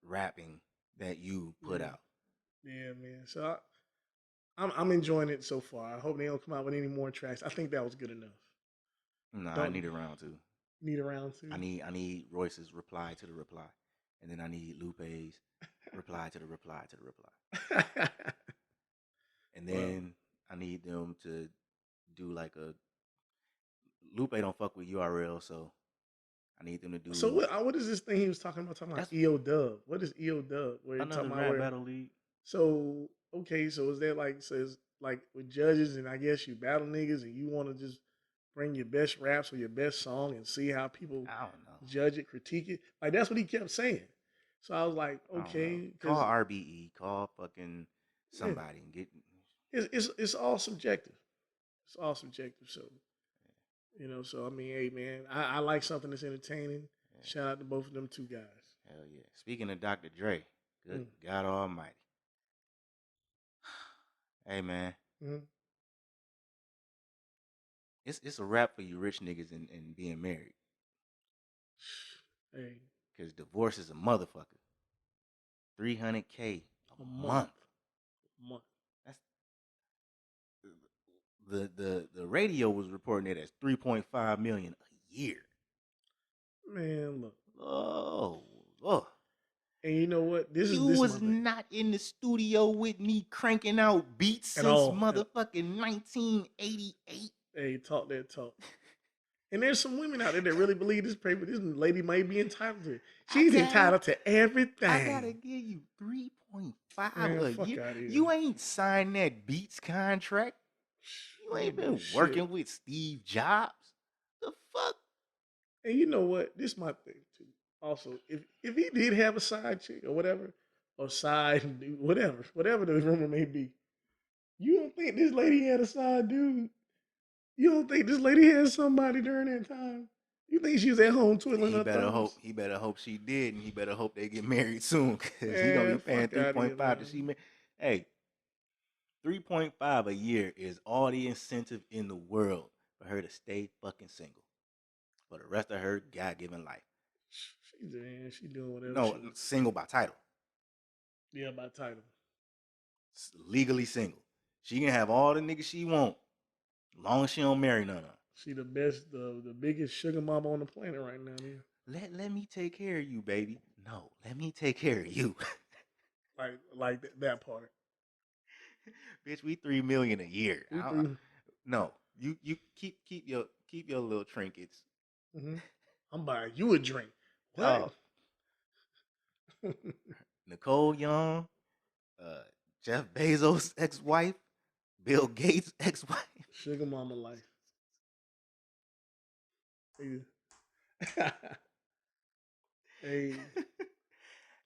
rapping that you put out. Yeah, man. So I'm enjoying it so far. I hope they don't come out with any more tracks. I think that was good enough. No, I need a round two. Need a round two? I need Royce's reply to the reply. And then I need Lupe's reply to the reply to the reply. And then I need them to do like a Lupe don't fuck with URL, so I need them to do. So what is this thing he was talking about? Talking about EO Dub. What is EO Dub? Where another rap battle league. So okay, so is that like says like with judges, and I guess you battle niggas and you want to just bring your best raps or your best song and see how people judge it, critique it? Like that's what he kept saying. So I was like, okay, call RBE, call fucking somebody and get. It's all subjective. It's all subjective. So. So I mean, hey man, I like something that's entertaining. Yeah. Shout out to both of them two guys. Hell yeah. Speaking of Dr. Dre, good God Almighty. Hey man. Mm-hmm. It's a wrap for you rich niggas and being married. Hey. Because divorce is a motherfucker. $300K a month. That's the radio was reporting it as $3.5 million a year. Man, look. Oh. And you know what? This was not in the studio with me cranking out beats since motherfucking 1988. Hey, talk that talk. And there's some women out there that really believe this paper. This lady might be entitled to it. She's entitled to everything. I gotta give you 3.5 a year. You ain't signed that Beats contract. You ain't been working with Steve Jobs. The fuck? And you know what? This is my thing too. Also, if he did have a side chick or whatever, or side dude, whatever the rumor may be, you don't think this lady had a side dude? You don't think this lady had somebody during that time? You think she was at home twiddling her thumbs? He better hope she did, and he better hope they get married soon, because he gonna be paying 3.5 to she married. Hey, 3.5 a year is all the incentive in the world for her to stay fucking single for the rest of her God-given life. She doing whatever. No, single by title. Yeah, by title. Legally single. She can have all the niggas she want, as long as she don't marry none of them. She the best, the biggest sugar mama on the planet right now. Yeah. Let me take care of you, baby. No, let me take care of you. like that part. Bitch, we $3 million a year. No, you keep your little trinkets. Mm-hmm. I'm buying you a drink. What? Oh, Nicole Young, Jeff Bezos' ex-wife, Bill Gates' ex-wife. Sugar mama life. Hey, hey,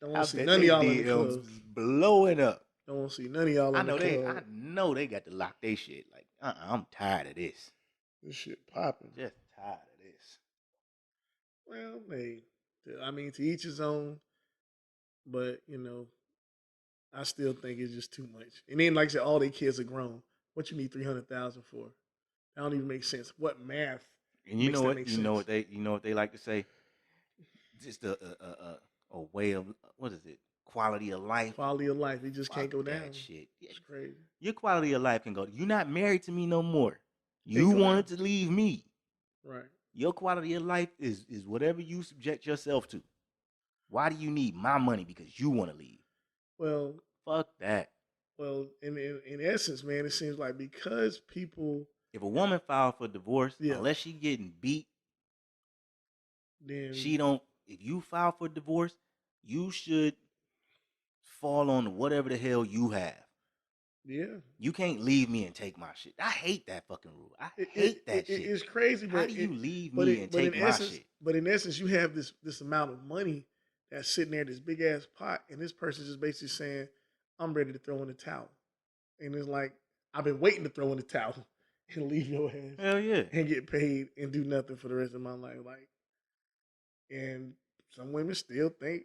don't I want to see bet none of they y'all in the DMs club. was blowing up. Don't want to see none of y'all in the I club. know they got to lock their shit. Like, I'm tired of this. This shit popping. Just tired of this. Well, hey, I mean, to each his own. But I still think it's just too much. And then, like I said, all their kids are grown. What you need 300,000 for? That don't even make sense. What math And you makes know that what? make sense? You know what they like to say. Just a way of what is it? Quality of life. Quality of life, it just Fuck can't go that down. shit. It's crazy. Your quality of life can go. You're not married to me no more. Can't You go down. wanted to leave me. Right. Your quality of life is whatever you subject yourself to. Why do you need my money because you want to leave? Well, Fuck that. well, in essence, man, it seems like because people, If a woman filed for divorce, yeah, unless she getting beat, then she don't. If you file for divorce, you should fall on whatever the hell you have. yeah, You can't leave me and take my shit. I hate that fucking rule. I hate that shit. it's crazy, How but do you leave but me and take my shit? in essence, you have this amount of money that's sitting there, this big ass pot, and this person's just basically saying, "I'm ready to throw in the towel," and it's like I've been waiting to throw in the towel and leave your ass Hell yeah. and get paid and do nothing for the rest of my life, like. And some women still think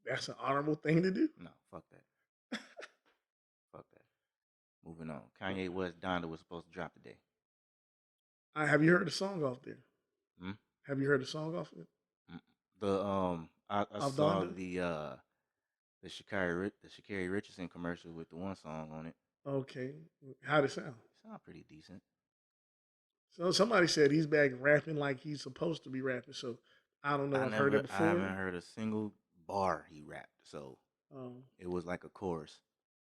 that's an honorable thing to do. No, fuck that. Fuck that. Moving on. Kanye West Donda was supposed to drop today. Have you heard the song off there? Hmm? Have you heard the song off it? I Off saw Donda? the Sha'Carri Richardson commercial with the one song on it. Okay. How'd it sound? It sounded pretty decent. So somebody said he's back rapping like he's supposed to be rapping. So I don't know. I've heard it I haven't before. heard a single bar he rapped. So it was like a chorus.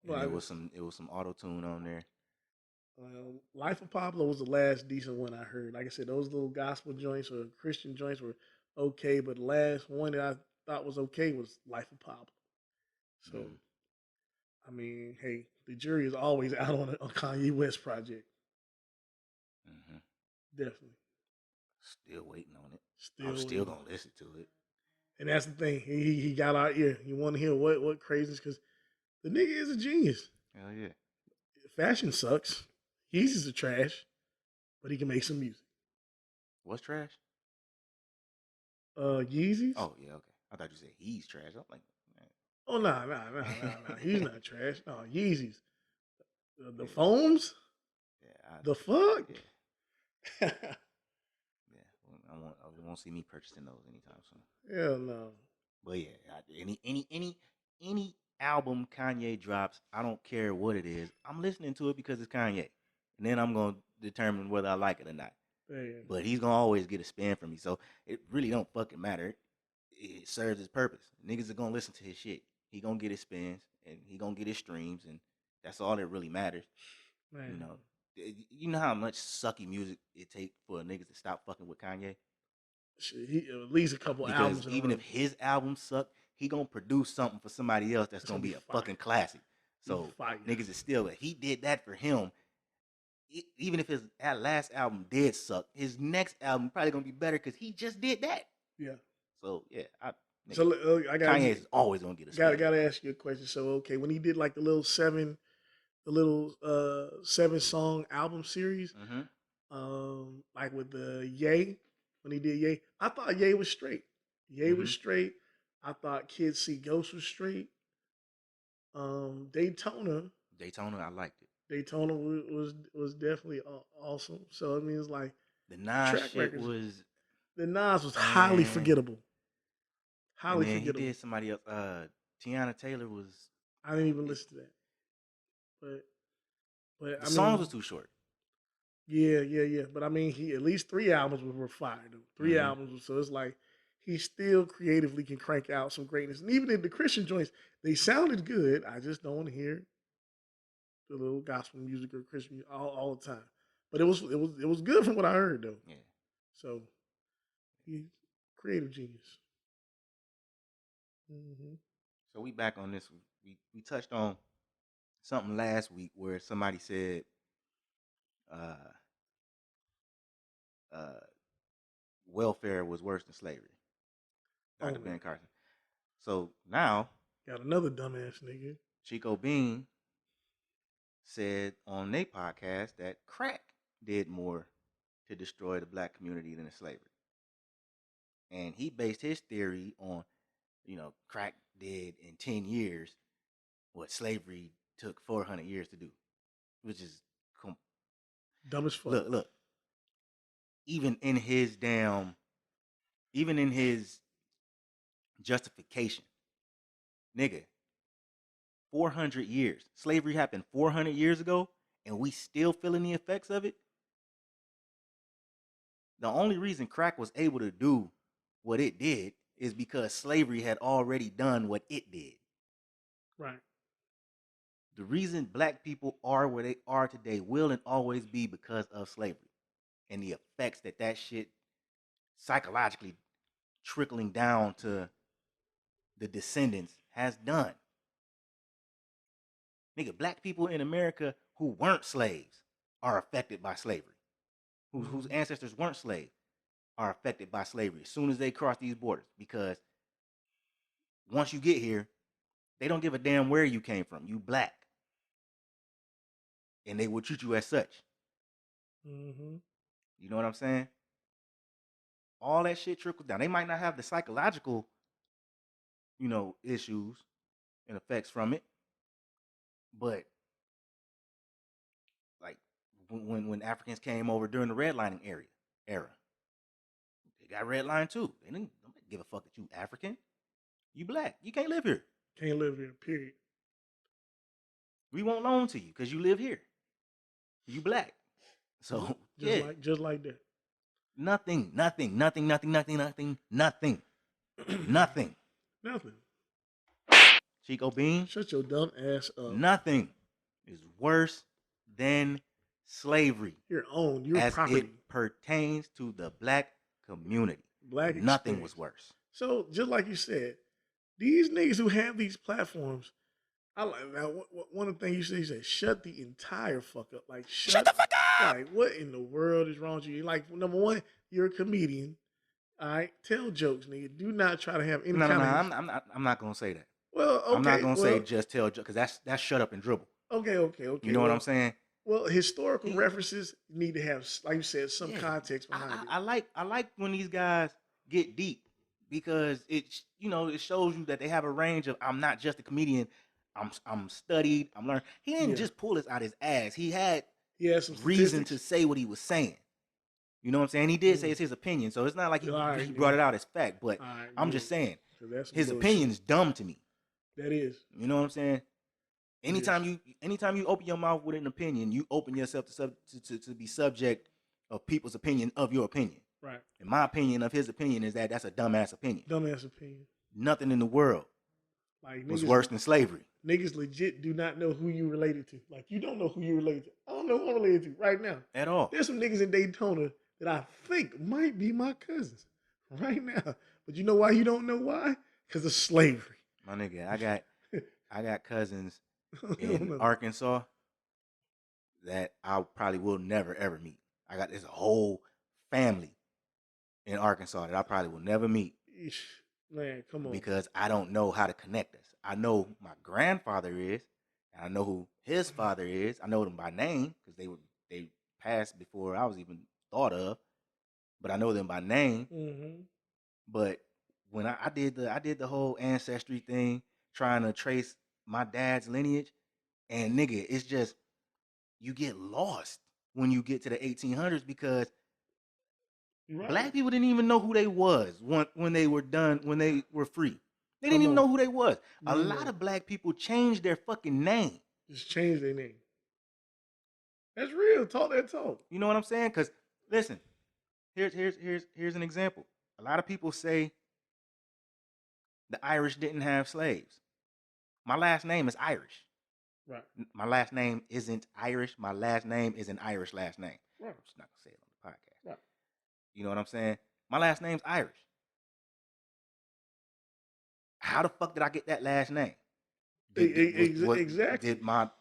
And Well, it was some auto tune on there. Life of Pablo was the last decent one I heard. Like I said, those little gospel joints or Christian joints were okay, but the last one that I thought was okay was Life of Pablo. So, I mean, hey, the jury is always out on a Kanye West project. Mm-hmm. Definitely. Still waiting on it. Still I'm still waiting. gonna listen to it. And that's the thing. He got our ear. You want to hear what craziness? Because the nigga is a genius. Hell yeah. Fashion sucks. Yeezys are trash, but he can make some music. What's trash? Yeezys? Oh yeah, okay. I thought you said he's trash. I'm like, man. Oh no. He's not trash. No, Yeezys. The Yeah. foams? Yeah. The fuck? Yeah. Yeah. I won't see me purchasing those anytime soon. Hell no. But yeah, any album Kanye drops, I don't care what it is. I'm listening to it because it's Kanye, and then I'm gonna determine whether I like it or not. Damn. But he's gonna always get a spin from me, so it really don't fucking matter. It serves its purpose. Niggas are gonna listen to his shit. He gonna get his spins and he gonna get his streams, and that's all that really matters. Man. You know how much sucky music it take for niggas to stop fucking with Kanye? Shit, he at least a couple Because albums in a even row. if his album suck, he gonna produce something for somebody else that's gonna be a fire. fucking classic. So niggas is still he did that for him. Even if his last album did suck, his next album probably gonna be better because he just did that. Yeah. So yeah, Kanye is always gonna get a spin. spin. Gotta ask you a question. So okay, when he did like the little seven song album series, like with the Ye, when he did Ye, I thought Ye was straight. Ye was straight. I thought Kids See Ghosts was straight. Daytona, I liked it. Daytona was definitely awesome. So I mean, it's like the Nas track shit records. was The Nas was highly forgettable. Highly forgettable. He did somebody else. Tiana Taylor was. I didn't even listen to that. But the songs was too short. Yeah. But I mean, he at least 3 albums were fire. Though. 3 albums, so it's like he still creatively can crank out some greatness. And even in the Christian joints, they sounded good. I just don't want to hear the little gospel music or Christian music all the time. But it was good from what I heard though. Yeah. So he's creative genius. Mm-hmm. So we back on this. We touched on something last week where somebody said uh, uh, welfare was worse than slavery. Dr. Ben Carson. So now got another dumbass nigga. Chico Beans said on their podcast that crack did more to destroy the black community than slavery. And he based his theory on, crack did in 10 years what slavery took 400 years to do, which is dumb as fuck. Look. Even in his justification, nigga, 400 years. Slavery happened 400 years ago, and we still feeling the effects of it. The only reason crack was able to do what it did is because slavery had already done what it did. Right. The reason black people are where they are today will and always be because of slavery and the effects that shit psychologically trickling down to the descendants has done. Nigga, black people in America who weren't slaves are affected by slavery. Whose ancestors weren't slaves are affected by slavery as soon as they cross these borders. Because once you get here, they don't give a damn where you came from. You black. And they will treat you as such. Mm-hmm. You know what I'm saying? All that shit trickles down. They might not have the psychological, issues and effects from it. But like when Africans came over during the redlining era, they got redlined too. They don't give a fuck that you African. You black. You can't live here. Can't live here, period. We won't loan to you because you live here. You black. So just like that. Nothing. Chico Beans. Shut your dumb ass up. Nothing is worse than slavery. Your as property. It pertains to the black community. Nothing was worse. So just like you said, these niggas who have these platforms, I like now. One of the things you said, shut the entire fuck up. Like shut the fuck up. Like what in the world is wrong with you? Like number one, you're a comedian. All right, tell jokes, nigga. Do not try to have any kind of. I'm not gonna say that. Well, okay. I'm not gonna say just tell jokes because that's shut up and dribble. Okay. You know what I'm saying? Well, historical references need to have, like you said, some context behind it. I like when these guys get deep because it shows you that they have a range of. I'm not just a comedian. I'm studied. I'm learned. He didn't just pull this out his ass. He had some reason to say what he was saying. You know what I'm saying? He did say it's his opinion, so it's not like he brought it out as fact. But I'm just saying his opinion is dumb to me. That is. You know what I'm saying? Anytime you open your mouth with an opinion, you open yourself to be subject of people's opinion of your opinion. Right. And my opinion of his opinion is that's a dumbass opinion. Dumbass opinion. Nothing in the world was worse than slavery. Niggas legit do not know who you related to. Like you don't know who you related to. I don't know who I'm related to right now. At all. There's some niggas in Daytona that I think might be my cousins right now. But you know why you don't know why? Because of slavery. My nigga, I got cousins in Arkansas that I probably will never ever meet. There's a whole family in Arkansas that I probably will never meet. Man, come on. Because I don't know how to connect us. I know who my grandfather is, and I know who his father is. I know them by name because they passed before I was even thought of. But I know them by name. Mm-hmm. But when I did the whole ancestry thing, trying to trace my dad's lineage, and nigga, it's just you get lost when you get to the 1800s because black people didn't even know who they was when they were free. They didn't even know who they was. A lot of black people changed their fucking name. Just changed their name. That's real. Talk that talk. You know what I'm saying? Because listen, here's an example. A lot of people say the Irish didn't have slaves. My last name is Irish. Right. My last name isn't Irish. My last name is an Irish last name. Right. I'm just not gonna say it on the podcast. Right. You know what I'm saying? My last name's Irish. How the fuck did I get that last name? Exactly.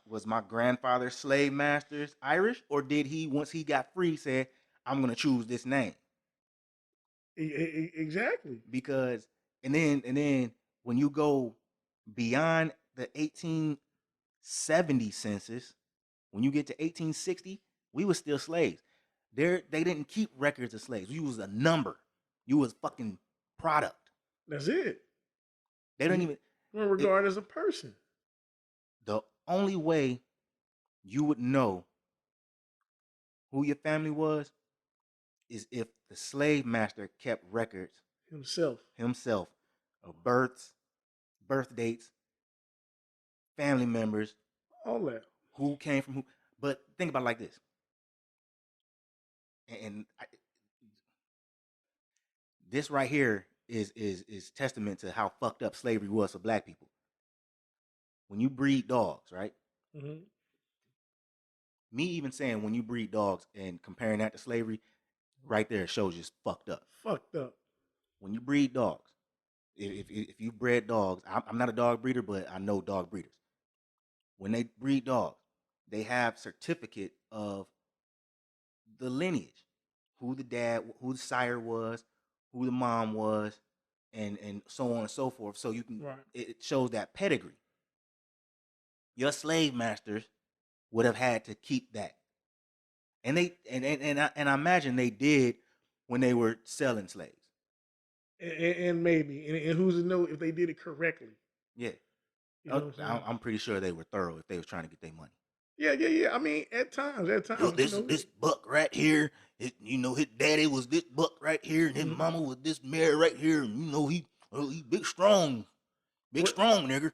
Was my grandfather's slave masters Irish, or did he, once he got free, say, I'm gonna choose this name? Exactly. Because and then when you go beyond the 1870 census, when you get to 1860, we were still slaves. They didn't keep records of slaves. You was a number. You was fucking product. That's it. They don't even we're regarded as a person. The only way you would know who your family was is if the slave master kept records himself of births, birth dates, family members, all that, who came from who. But think about it like this, this right here is testament to how fucked up slavery was for black people. When you breed dogs, right? Mm-hmm. Me even saying when you breed dogs and comparing that to slavery, right there shows you it's fucked up. Fucked up. When you breed dogs, if you bred dogs, I'm not a dog breeder, but I know dog breeders. When they breed dogs, they have certificate of the lineage, who the dad, who the sire was, who the mom was, and so on and so forth. So you can, right. It shows that pedigree. Your slave masters would have had to keep that, and I imagine they did when they were selling slaves. And maybe, and who's to know if they did it correctly? Yeah, you know I'm pretty sure they were thorough if they was trying to get their money. Yeah. I mean, at times. Look, this buck right here, his daddy was this buck right here, and his mm-hmm. mama was this mare right here, and he big strong nigger.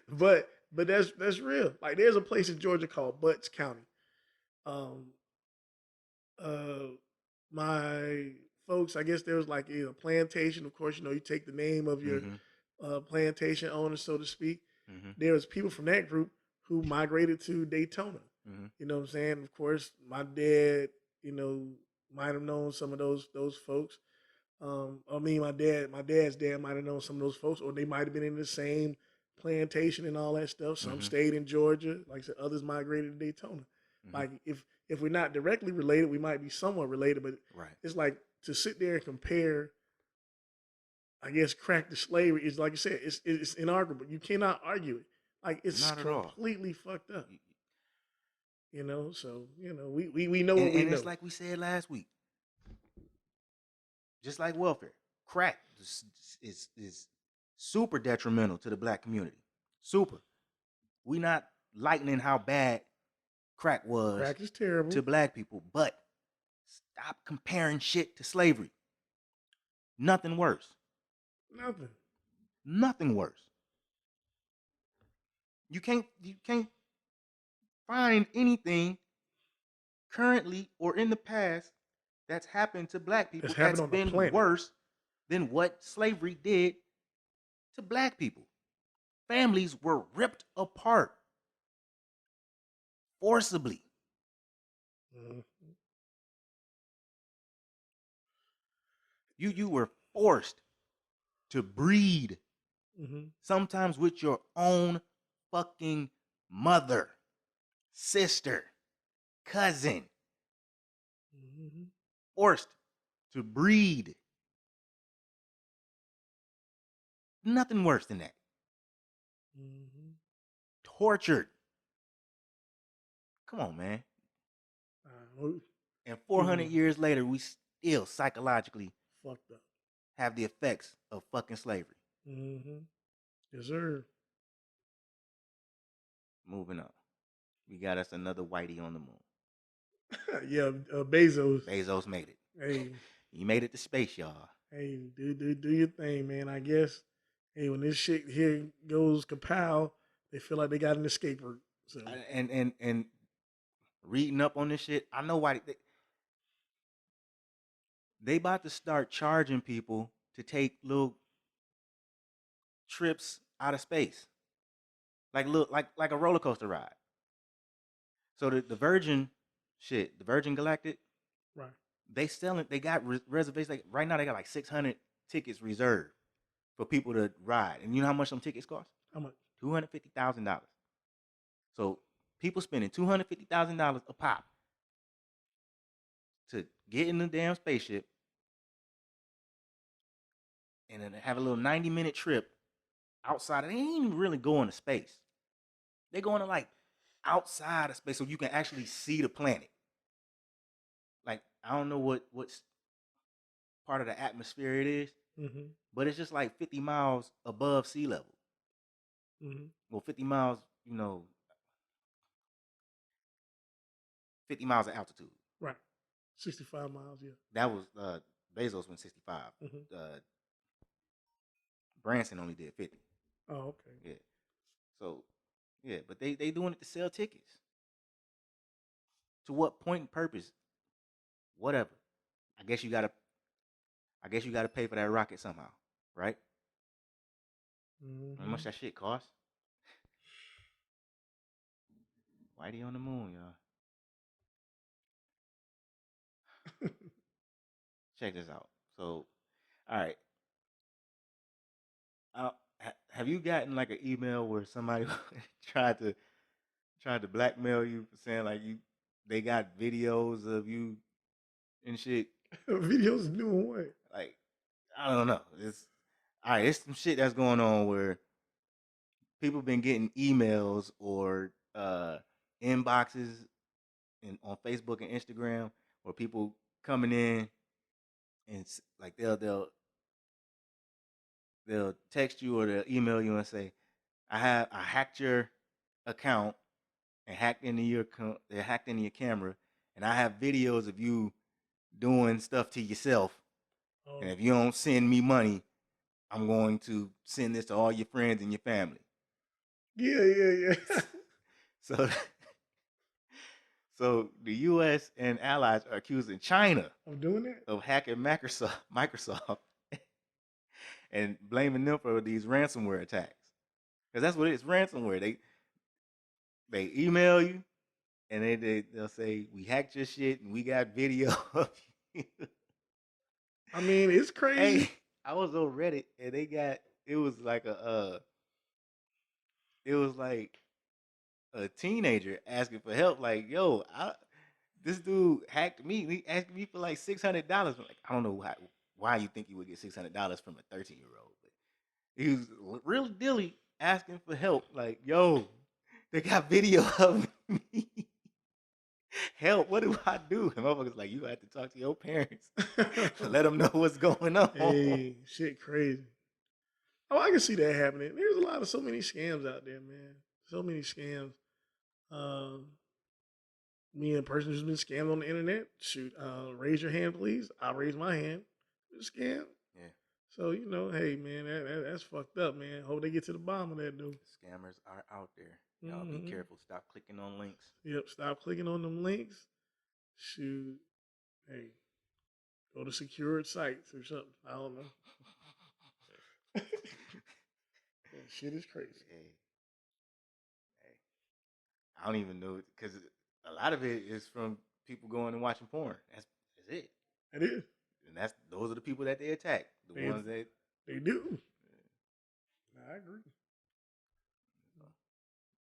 but that's real. Like, there's a place in Georgia called Butts County. My folks, I guess there was like a plantation. Of course, you take the name of your plantation owner, so to speak. Mm-hmm. There was people from that group who migrated to Daytona. Mm-hmm. You know what I'm saying? Of course, my dad, might have known some of those folks. My dad's dad might have known some of those folks, or they might have been in the same plantation and all that stuff. Some stayed in Georgia, like I said, others migrated to Daytona. Mm-hmm. Like, if we're not directly related, we might be somewhat related, but it's like to sit there and compare, I guess, crack to slavery is, like you said, it's inarguable. You cannot argue it. Like, it's completely fucked up. So we know what we know. And it's like we said last week. Just like welfare, crack is super detrimental to the black community. Super. We not lightening how bad crack was. Crack is terrible to black people, but stop comparing shit to slavery. Nothing worse. Nothing worse. You can't find anything currently or in the past that's happened to black people that's been worse than what slavery did to black people. Families were ripped apart forcibly. Mm-hmm. You were forced to breed, sometimes with your own fucking mother, sister, cousin. Forced to breed. Nothing worse than that. Tortured. Come on, man. And 400 years later, we still psychologically fucked up, have the effects of fucking slavery. Yes, sir. Moving on. We got us another whitey on the moon. Yeah, Bezos. Bezos made it. Hey. He made it to space, y'all. Hey, do your thing, man. I guess, hey, when this shit here goes kapow, they feel like they got an escape route. So. And reading up on this shit, I know why they about to start charging people to take little trips out of space, like a roller coaster ride. So the Virgin shit, the Virgin Galactic, Right. they got reservations. Like right now, they got like 600 tickets reserved for people to ride. And you know how much them tickets cost? How much? $250,000. So people spending $250,000 a pop to get in the damn spaceship and then have a little 90-minute trip outside. They ain't even really going to space. They're going to like outside of space so you can actually see the planet. Like, I don't know what's part of the atmosphere it is, but it's just like 50 miles above sea level. Well, 50 miles, 50 miles of altitude. Right. 65 miles, yeah. That was Bezos went 65. Branson only did 50. Oh, okay. Yeah. So, yeah, but they doing it to sell tickets. To what point and purpose? Whatever. I guess you gotta pay for that rocket somehow, right? How much that shit cost? Whitey on the moon, y'all. Check this out. So, all right. Have you gotten like an email where somebody tried to blackmail you for saying like they got videos of you and shit? Videos doing what? Like, I don't know. It's all right. It's some shit that's going on where people been getting emails or inboxes on Facebook and Instagram, or people coming in and like they'll text you or they'll email you and say, I hacked your account and hacked into your camera, and I have videos of you doing stuff to yourself. And if you don't send me money, I'm going to send this to all your friends and your family. Yeah. So the U.S. and allies are accusing China of doing that, of hacking Microsoft and blaming them for these ransomware attacks. Because that's what it is, ransomware. They email you and they'll say, we hacked your shit and we got video of you. I mean, it's crazy. Hey, I was on Reddit and it was like a teenager asking for help. Like, yo, this dude hacked me. He asked me for like $600. I'm like, I don't know why you think you would get $600 from a 13-year-old. But he was real dilly asking for help. Like, yo, they got video of me. Help, what do I do? And motherfuckers like, you have to talk to your parents to let them know what's going on. Hey, shit crazy. Oh, I can see that happening. There's so many scams out there, man. So many scams. Me and a person who's been scammed on the internet, shoot, raise your hand, please. I'll raise my hand. It's a scam. Yeah. So, hey, man, that's fucked up, man. Hope they get to the bottom of that, dude. Scammers are out there. Y'all be careful. Stop clicking on links. Yep, stop clicking on them links. Shoot. Hey, go to secured sites or something. I don't know. That shit is crazy. Hey. I don't even know, because a lot of it is from people going and watching porn. That's it. It is. And those are the people that they attack. Ones that they do. Yeah. I agree.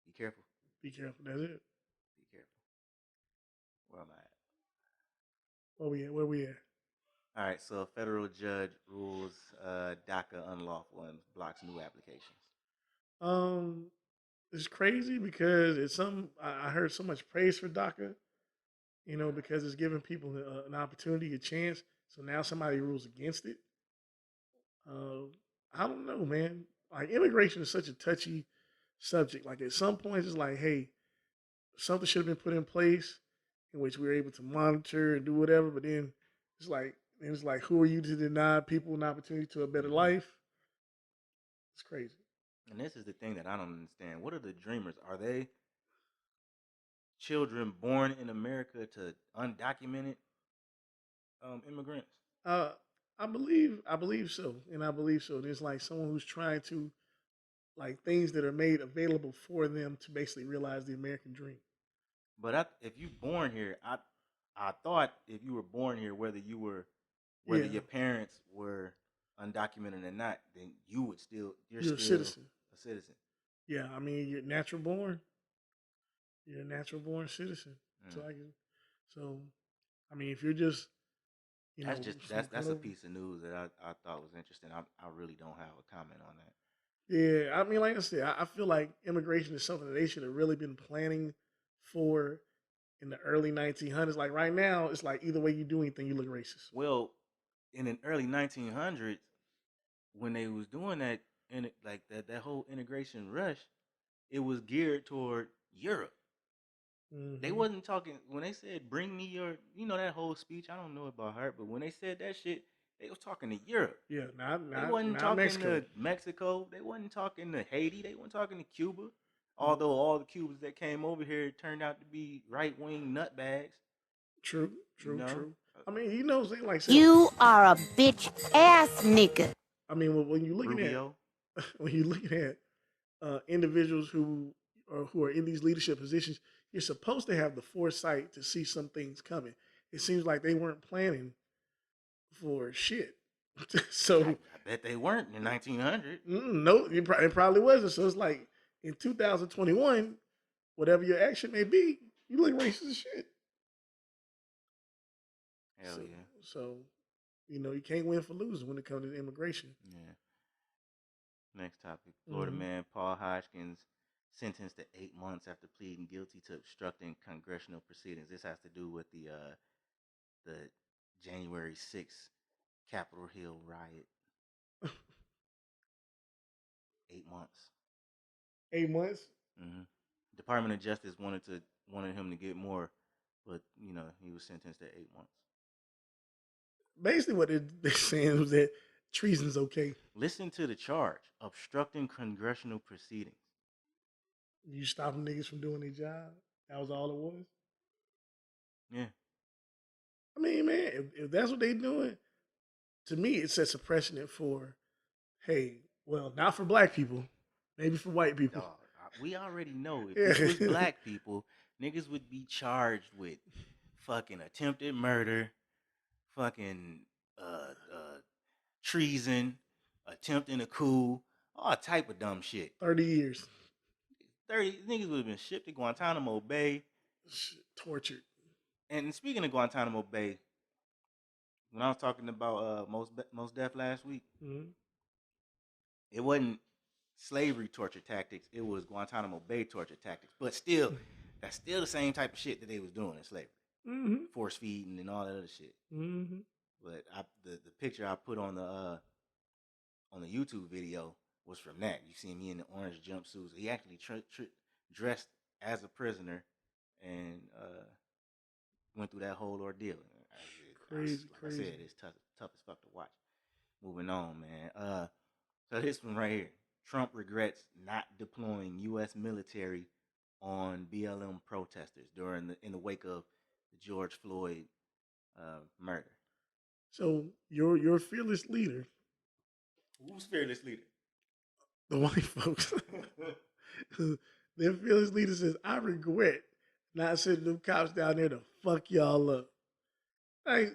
Be careful. Be careful. That's it. Be careful. Where am I at? Where we at? All right. So a federal judge rules DACA unlawful and blocks new applications. It's crazy because I heard so much praise for DACA, because it's giving people an opportunity, a chance. So now somebody rules against it. I don't know, man. Like, immigration is such a touchy subject. Like, at some points, it's like, hey, something should have been put in place in which we were able to monitor and do whatever. But then it's like, who are you to deny people an opportunity to a better life? It's crazy. And this is the thing that I don't understand. What are the dreamers? Are they children born in America to undocumented immigrants? I believe so, and I believe so. There's like someone who's trying to, like, things that are made available for them to basically realize the American dream. But if you born here, I thought if you were born here, whether your parents were undocumented or not, then you're You're a still citizen. a citizen. Yeah, I mean, you're natural born. You're a natural born citizen. Mm. So I mean, if you're just, That's a piece of news that I thought was interesting. I really don't have a comment on that. Yeah, I mean, like I said, I feel like immigration is something that they should have really been planning for in the early 1900s. Like right now, it's like either way you do anything, you look racist. Well, in the early 1900s, when they was doing that, like that whole integration rush, it was geared toward Europe. Mm-hmm. They wasn't talking when they said bring me your, that whole speech. I don't know about heart, but when they said that shit, they was talking to Europe. Yeah, They wasn't not talking Mexico. to Mexico. They wasn't talking to Haiti. They weren't talking to Cuba. Although all the Cubans that came over here turned out to be right wing nutbags. True. I mean, like you are a bitch ass nigga. I mean, when you're looking Rubio. at individuals who are in these leadership positions, you're supposed to have the foresight to see some things coming. It seems like they weren't planning for shit. So I bet they weren't in 1900. No, it probably wasn't. So it's like in 2021, whatever your action may be, you look racist as shit. Hell yeah. So, you can't win for losing when it comes to immigration. Yeah. Next topic. Florida man Paul Hodgkins sentenced to 8 months after pleading guilty to obstructing congressional proceedings. This has to do with the January 6th Capitol Hill riot. 8 months. 8 months? Mm-hmm. Department of Justice wanted him to get more, but he was sentenced to 8 months. Basically, what they're saying was that treason's okay. Listen to the charge: obstructing congressional proceedings. You stopping niggas from doing their job. That was all it was. Yeah. I mean, man, if that's what they doing, to me, it sets a precedent for, hey, well, not for black people, maybe for white people. Dog, we already know if it was black people, niggas would be charged with fucking attempted murder, fucking treason, attempting a coup, all type of dumb shit. 30 years. 30 niggas would have been shipped to Guantanamo Bay. Tortured. And speaking of Guantanamo Bay, when I was talking about Most Def last week, it wasn't slavery torture tactics. It was Guantanamo Bay torture tactics. But still, that's still the same type of shit that they was doing in slavery. Force feeding and all that other shit. But the picture I put on the YouTube video was from that. You see me in the orange jumpsuits. He actually dressed as a prisoner and went through that whole ordeal. Crazy. I said, it's tough as fuck to watch. Moving on, man. So this one right here. Trump regrets not deploying U.S. military on BLM protesters in the wake of the George Floyd murder. So your fearless leader. Who's fearless leader? The white folks. Their fearless leader says, I regret not sending them cops down there to fuck y'all up. Like,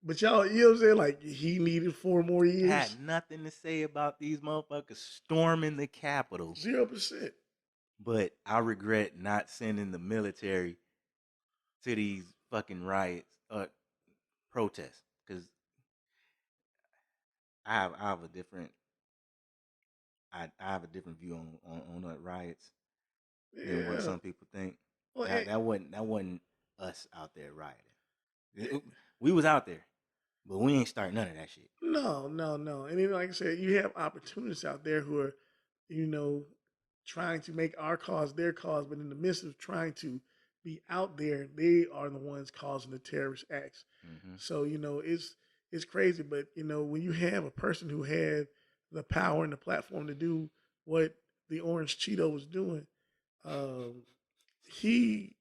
but y'all, you know what I'm saying? Like, he needed 4 more years. Had nothing to say about these motherfuckers storming the Capitol. 0%. But I regret not sending the military to these fucking riots, protests, because I have a different view on the riots than what some people think. Well, that wasn't us out there rioting. We was out there, but we ain't start none of that shit. No. And then, like I said, you have opportunists out there who are, trying to make our cause their cause, but in the midst of trying to be out there, they are the ones causing the terrorist acts. So, it's crazy. But, when you have a person who had the power and the platform to do what the Orange Cheeto was doing, he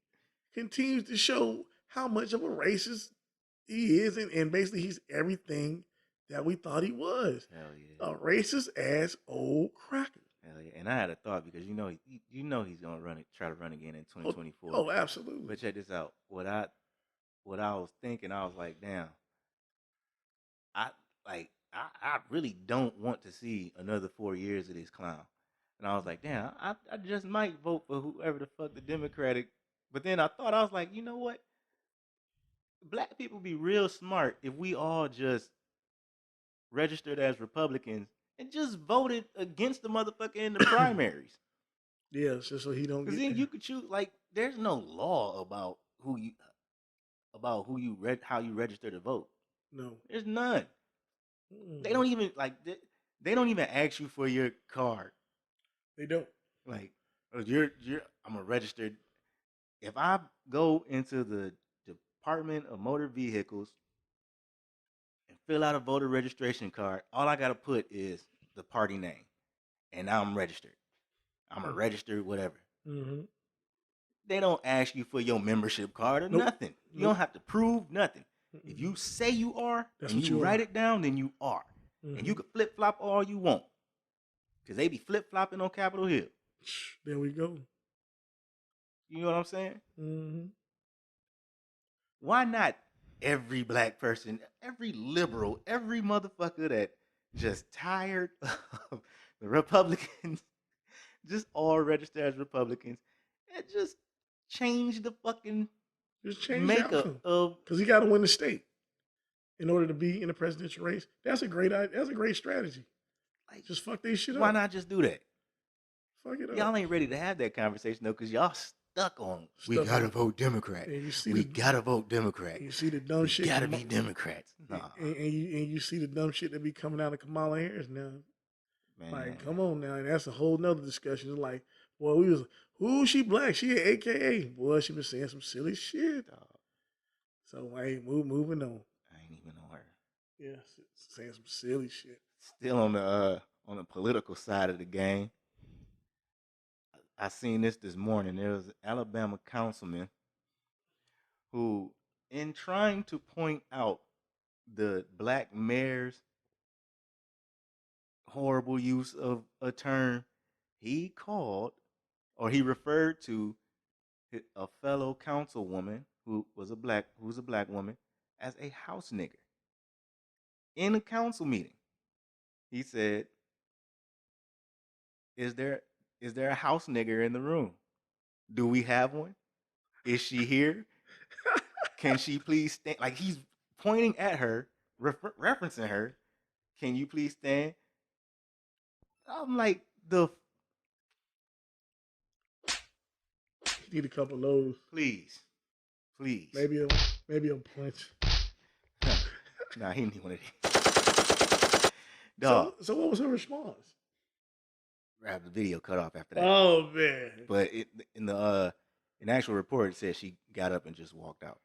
continues to show how much of a racist he is, and basically he's everything that we thought he was. Hell yeah. A racist ass old cracker. Hell yeah. And I had a thought because you know he's gonna try to run again in 2024. Oh, absolutely. But check this out. What I was thinking, I was like, damn, I really don't want to see another 4 years of this clown. And I was like, damn, I just might vote for whoever the fuck the Democratic. But then I was like, you know what? Black people be real smart if we all just registered as Republicans and just voted against the motherfucker in the primaries. Yeah, just so he don't get. Because then you could choose. Like, there's no law about how you register to vote. No, there's none. They don't even they don't even ask you for your card. They don't. Like, I'm a registered. If I go into the Department of Motor Vehicles and fill out a voter registration card, all I gotta put is the party name, and now I'm registered. I'm a registered whatever. Mm-hmm. They don't ask you for your membership card or nothing. You don't have to prove nothing. If you say you are, and you write it down, then you are. Mm-hmm. And you can flip-flop all you want. Because they be flip-flopping on Capitol Hill. There we go. You know what I'm saying? Mm-hmm. Why not every black person, every liberal, every motherfucker that just tired of the Republicans, just all register as Republicans, and just change the fucking makeup of, because he got to win the state in order to be in the presidential race. That's a great idea. That's a great strategy. Like, just fuck this shit up. Why not just do that? Fuck it up. Y'all ain't ready to have that conversation though, because y'all stuck on we gotta vote Democrat. We gotta vote Democrat. You see the dumb shit. Gotta be Democrats. Nah. And you see the dumb shit that be coming out of Kamala Harris now. Man. Like, come on now. And that's a whole nother discussion. It's like, boy, who she black? She an AKA. Boy, she been saying some silly shit. So, hey, moving on. I ain't even know her. Yeah, saying some silly shit. Still on the political side of the game. I seen this morning. There was an Alabama councilman who, in trying to point out the black mayor's horrible use of a term, he referred to a fellow councilwoman who's a black woman as a house nigger. In a council meeting, he said, Is there a house nigger in the room? Do we have one? Is she here? Can she please stand? Like, he's pointing at her, referencing her. Can you please stand? I'm like, you need a couple of those. Please. Maybe a punch. Nah, he need one of these. Dog. So what was her response? Have the video cut off after that. Oh man! But in the actual report, it said she got up and just walked out.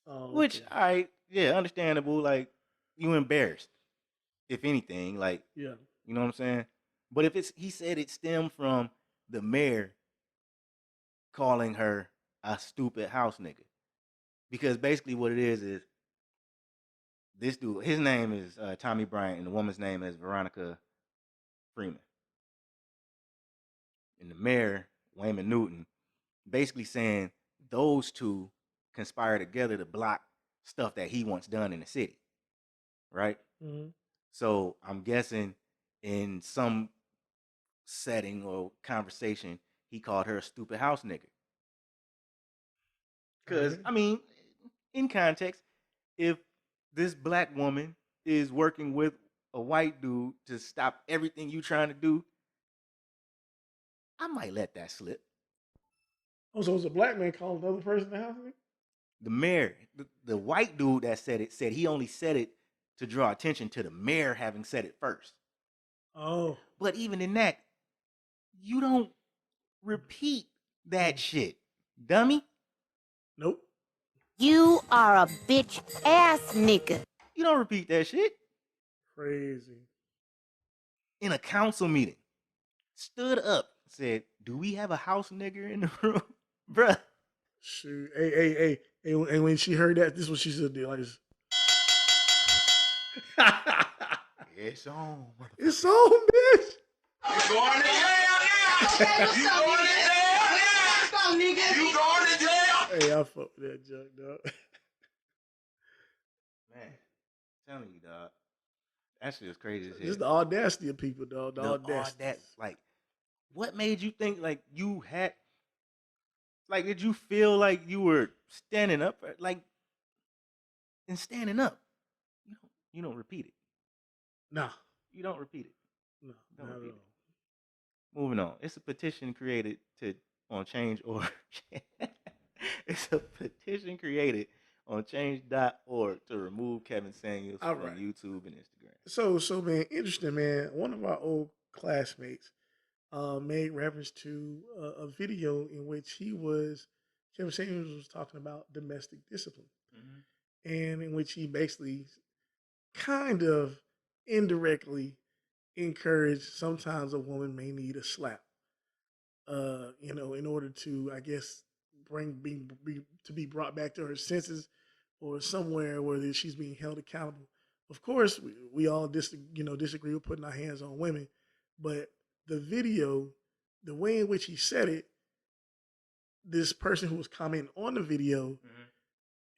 Oh, okay. Which, understandable. Like, you embarrassed, if anything. Like, yeah, you know what I'm saying. But if he said it stemmed from the mayor calling her a stupid house nigga, because basically what it is this dude. His name is Tommy Bryant, and the woman's name is Veronica Freeman. And the mayor, Wayman Newton, basically saying those two conspire together to block stuff that he wants done in the city, right? Mm-hmm. So I'm guessing in some setting or conversation, he called her a stupid house nigger. Because, I mean, in context, if this black woman is working with a white dude to stop everything you trying to do, I might let that slip. Oh, so it's a black man calling the other person the house nigga? The mayor, the white dude that said it, said he only said it to draw attention to the mayor having said it first. Oh. But even in that, you don't repeat that shit, dummy. Nope. You are a bitch ass nigga. You don't repeat that shit. Crazy. In a council meeting, stood up, said, "Do we have a house nigger in the room?" Bruh. Shoot. Hey. And when she heard that, this is what she said. Like, it's on. It's on, bitch. You're going to hell, You going to jail? You going to jail? Hey, I fuck with that joke, dog. Man, telling you, dog. That shit was crazy as hell. Just the audacity of people, dog. The audacity. Like, what made you think like you had? Like, did you feel like you were standing up? Like, in standing up, you don't repeat it. No. You don't repeat it. No, Don't not at repeat all. Moving on. It's a petition created on change.org. It's a petition created on change.org to remove Kevin Samuels from YouTube and Instagram. So man, interesting, man. One of our old classmates made reference to a video in which Kevin Samuels was talking about domestic discipline, and in which he basically kind of indirectly encouraged sometimes a woman may need a slap, in order to, I guess, be brought back to her senses or somewhere where she's being held accountable. Of course, we all disagree with putting our hands on women, but the video, the way in which he said it, this person who was commenting on the video,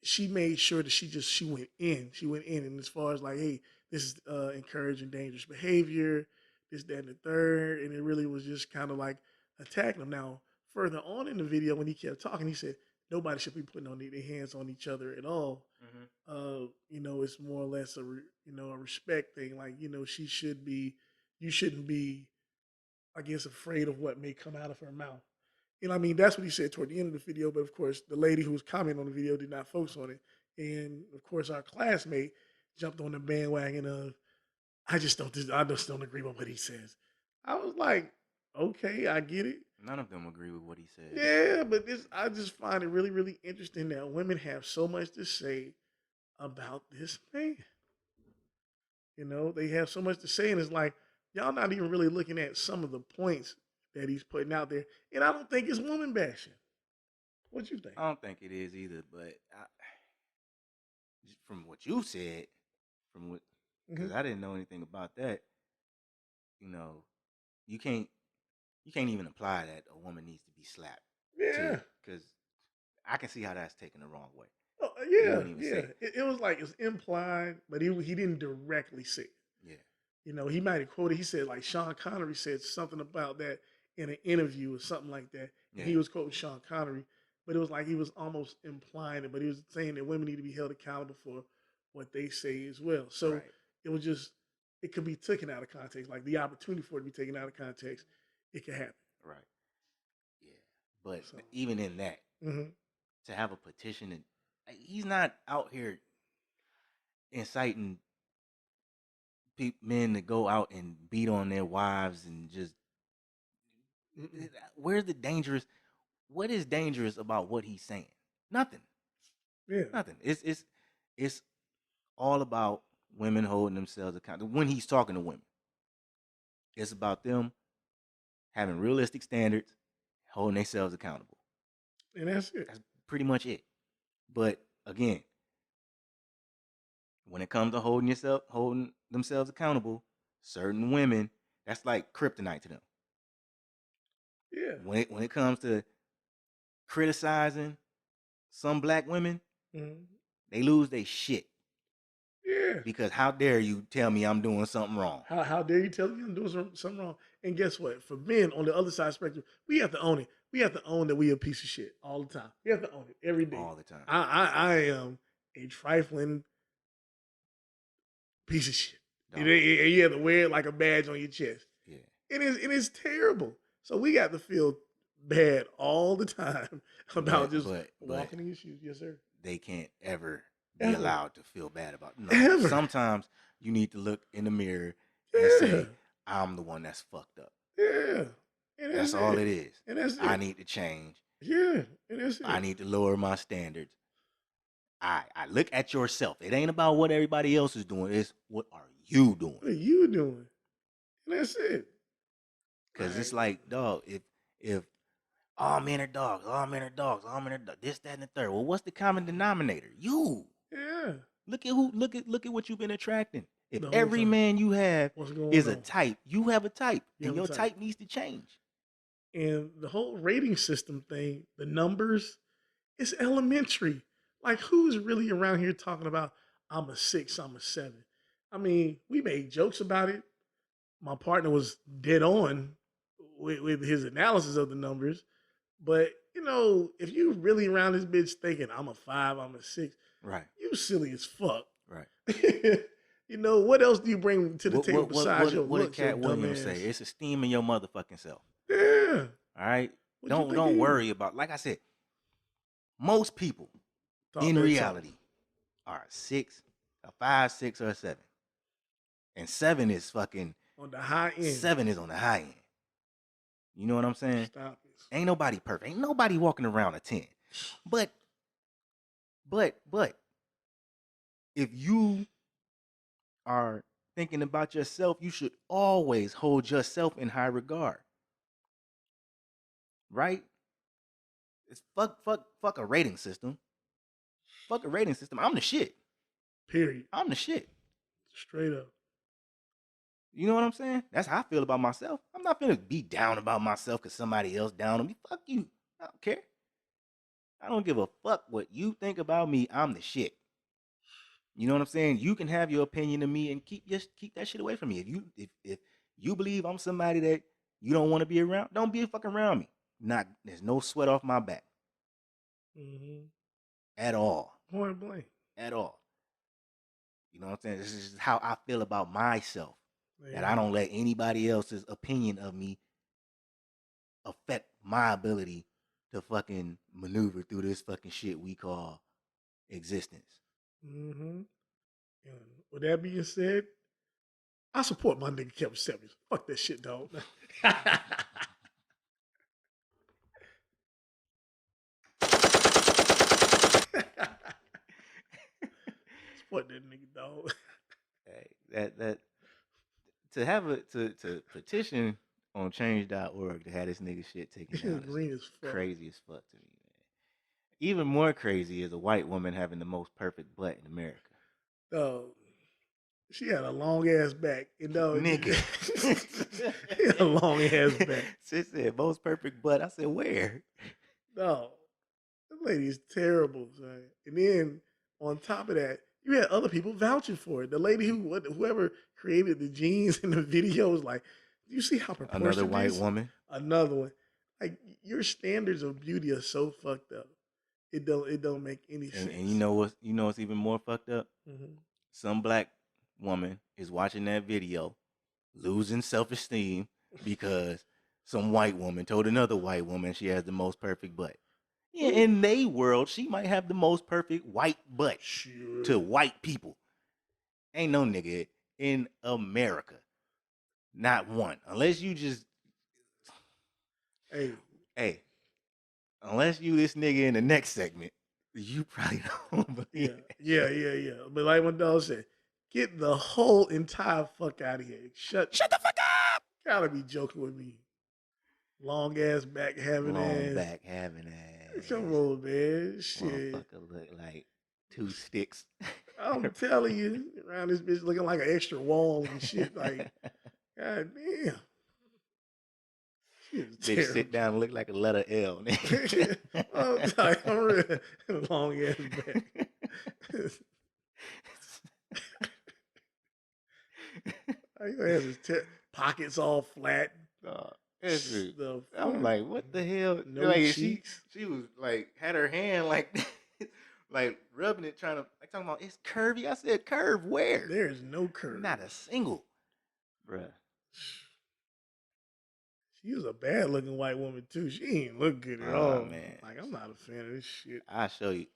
she made sure that she went in. She went in, and as far as like, hey, this is encouraging dangerous behavior, this, that, and the third, and it really was just kind of like attacking him. Now, further on in the video, when he kept talking, he said nobody should be putting their hands on each other at all. It's more or less a respect thing. Like, you shouldn't be, I guess, afraid of what may come out of her mouth. I mean, that's what he said toward the end of the video. But of course, the lady who was commenting on the video did not focus on it. And of course, our classmate jumped on the bandwagon of, I just don't agree with what he says. I was like, okay, I get it. None of them agree with what he said. Yeah, but I just find it really, really interesting that women have so much to say about this man. They have so much to say, and it's like, y'all not even really looking at some of the points that he's putting out there. And I don't think it's woman bashing. What you think? I don't think it is either, but from what you said, because I didn't know anything about that, you can't even apply that a woman needs to be slapped. Yeah. Because I can see how that's taken the wrong way. Oh, yeah, yeah. It was like it's implied, but he didn't directly say it. Yeah. He might have quoted, he said, like, Sean Connery said something about that in an interview or something like that. And he was quoting Sean Connery, but it was like he was almost implying it, but he was saying that women need to be held accountable for what they say as well. So it was just, it could be taken out of context. Like the opportunity for it to be taken out of context, it could happen. Right. Yeah. But even in that, to have a petition, and he's not out here inciting men to go out and beat on their wives and just, where's the dangerous? What is dangerous about what he's saying? Nothing. Yeah. Nothing. It's all about women holding themselves accountable. When he's talking to women, it's about them having realistic standards, holding themselves accountable. And that's it. That's pretty much it. But again, when it comes to holding themselves accountable, certain women, that's like kryptonite to them. Yeah. When it comes to criticizing some black women, they lose their shit. Yeah. Because how dare you tell me I'm doing something wrong? How dare you tell me I'm doing something wrong? And guess what? For men on the other side of the spectrum, we have to own it. We have to own that we a piece of shit all the time. We have to own it every day. All the time. I am a trifling piece of shit. And you have to wear it like a badge on your chest. Yeah. It is terrible. So we got to feel bad all the time about walking in your shoes. Yes, sir. They can't ever be allowed to feel bad about it. No. Ever. Sometimes you need to look in the mirror and say, I'm the one that's fucked up. Yeah. That's all it is. And that's it. I need to change. Yeah. And that's it. I need to lower my standards. I look at yourself. It ain't about what everybody else is doing. It's what are you doing? What are you doing? And that's it. Because it's like, dog, if all men are dogs, all men are dogs, all men are dogs, this, that, and the third. Well, what's the common denominator? You. Yeah. Look at what you've been attracting. If every man you have is a type, you have a type. And your type needs to change. And the whole rating system thing, the numbers, it's elementary. Like, who's really around here talking about, I'm a 6, I'm a 7? I mean, we made jokes about it. My partner was dead on with his analysis of the numbers. But, if you really around this bitch thinking, I'm a 5, I'm a 6, Right. you silly as fuck. Right. What else do you bring to the table besides your what did looks, your Cat dumb Williams ass? say? It's esteem in your motherfucking self. Yeah. All right. What you think Don't it worry is? about. Like I said, most people Talk in that reality are 6, a 5, 6, or a 7, and 7 is fucking on the high end. 7 is on the high end. You know what I'm saying? Stop it. Ain't nobody perfect. Ain't nobody walking around a 10. But if you are thinking about yourself, you should always hold yourself in high regard. Right? It's fuck a rating system. Fuck a rating system. I'm the shit. Period. I'm the shit. Straight up. You know what I'm saying? That's how I feel about myself. I'm not gonna be down about myself because somebody else down on me. Fuck you. I don't care. I don't give a fuck what you think about me. I'm the shit. You know what I'm saying? You can have your opinion of me and keep that shit away from me. If you believe I'm somebody that you don't want to be around, don't be fucking around me. There's no sweat off my back. Mm-hmm. At all. Point blank. At all. You know what I'm saying? This is how I feel about myself. Yeah. That I don't let anybody else's opinion of me affect my ability to fucking maneuver through this fucking shit we call existence. Mm-hmm. And with that being said, I support my nigga Kevin Samuels. Fuck that shit, dog. Support that nigga, dog. Hey, that to petition on change.org to have this nigga shit taken down Green is as fuck. crazy as fuck to me, man. Even more crazy is a white woman having the most perfect butt in America. Dog. She had a long ass back. Nigga. She had a long ass back. She said most perfect butt. I said, where? No. That lady's terrible, son. And then on top of that, you had other people vouching for it. The lady whoever created the jeans in the video was like, do you see how proportionate Another white woman. Another one. Like, your standards of beauty are so fucked up. It don't make any sense. And you know what's even more fucked up? Mm-hmm. Some black woman is watching that video, losing self-esteem because some white woman told another white woman she has the most perfect butt. Yeah, in their world, she might have the most perfect white butt to white people. Ain't no nigga in America. Not one. Unless you just... Hey. Unless you this nigga in the next segment, you probably don't believe it. Yeah. But like what Dog said, get the whole entire fuck out of here. Shut the fuck up. Gotta be joking with me. Long ass back having ass. Come on, man. Shit. Motherfucker look like 2 sticks. I'm telling you, around this bitch looking like an extra wall and shit. Like, god damn. Bitch sit down and look like a letter L. I'm sorry, I'm really long ass back. He has his pockets all flat. I'm like, what the hell? No like cheeks. She was like, had her hand like like rubbing it, trying to like talking about it's curvy. I said, curve where? There's no curve. Not a single, bruh. She was a bad looking white woman too. She ain't look good at all, man. Like, I'm not a fan of this shit. I'll show you.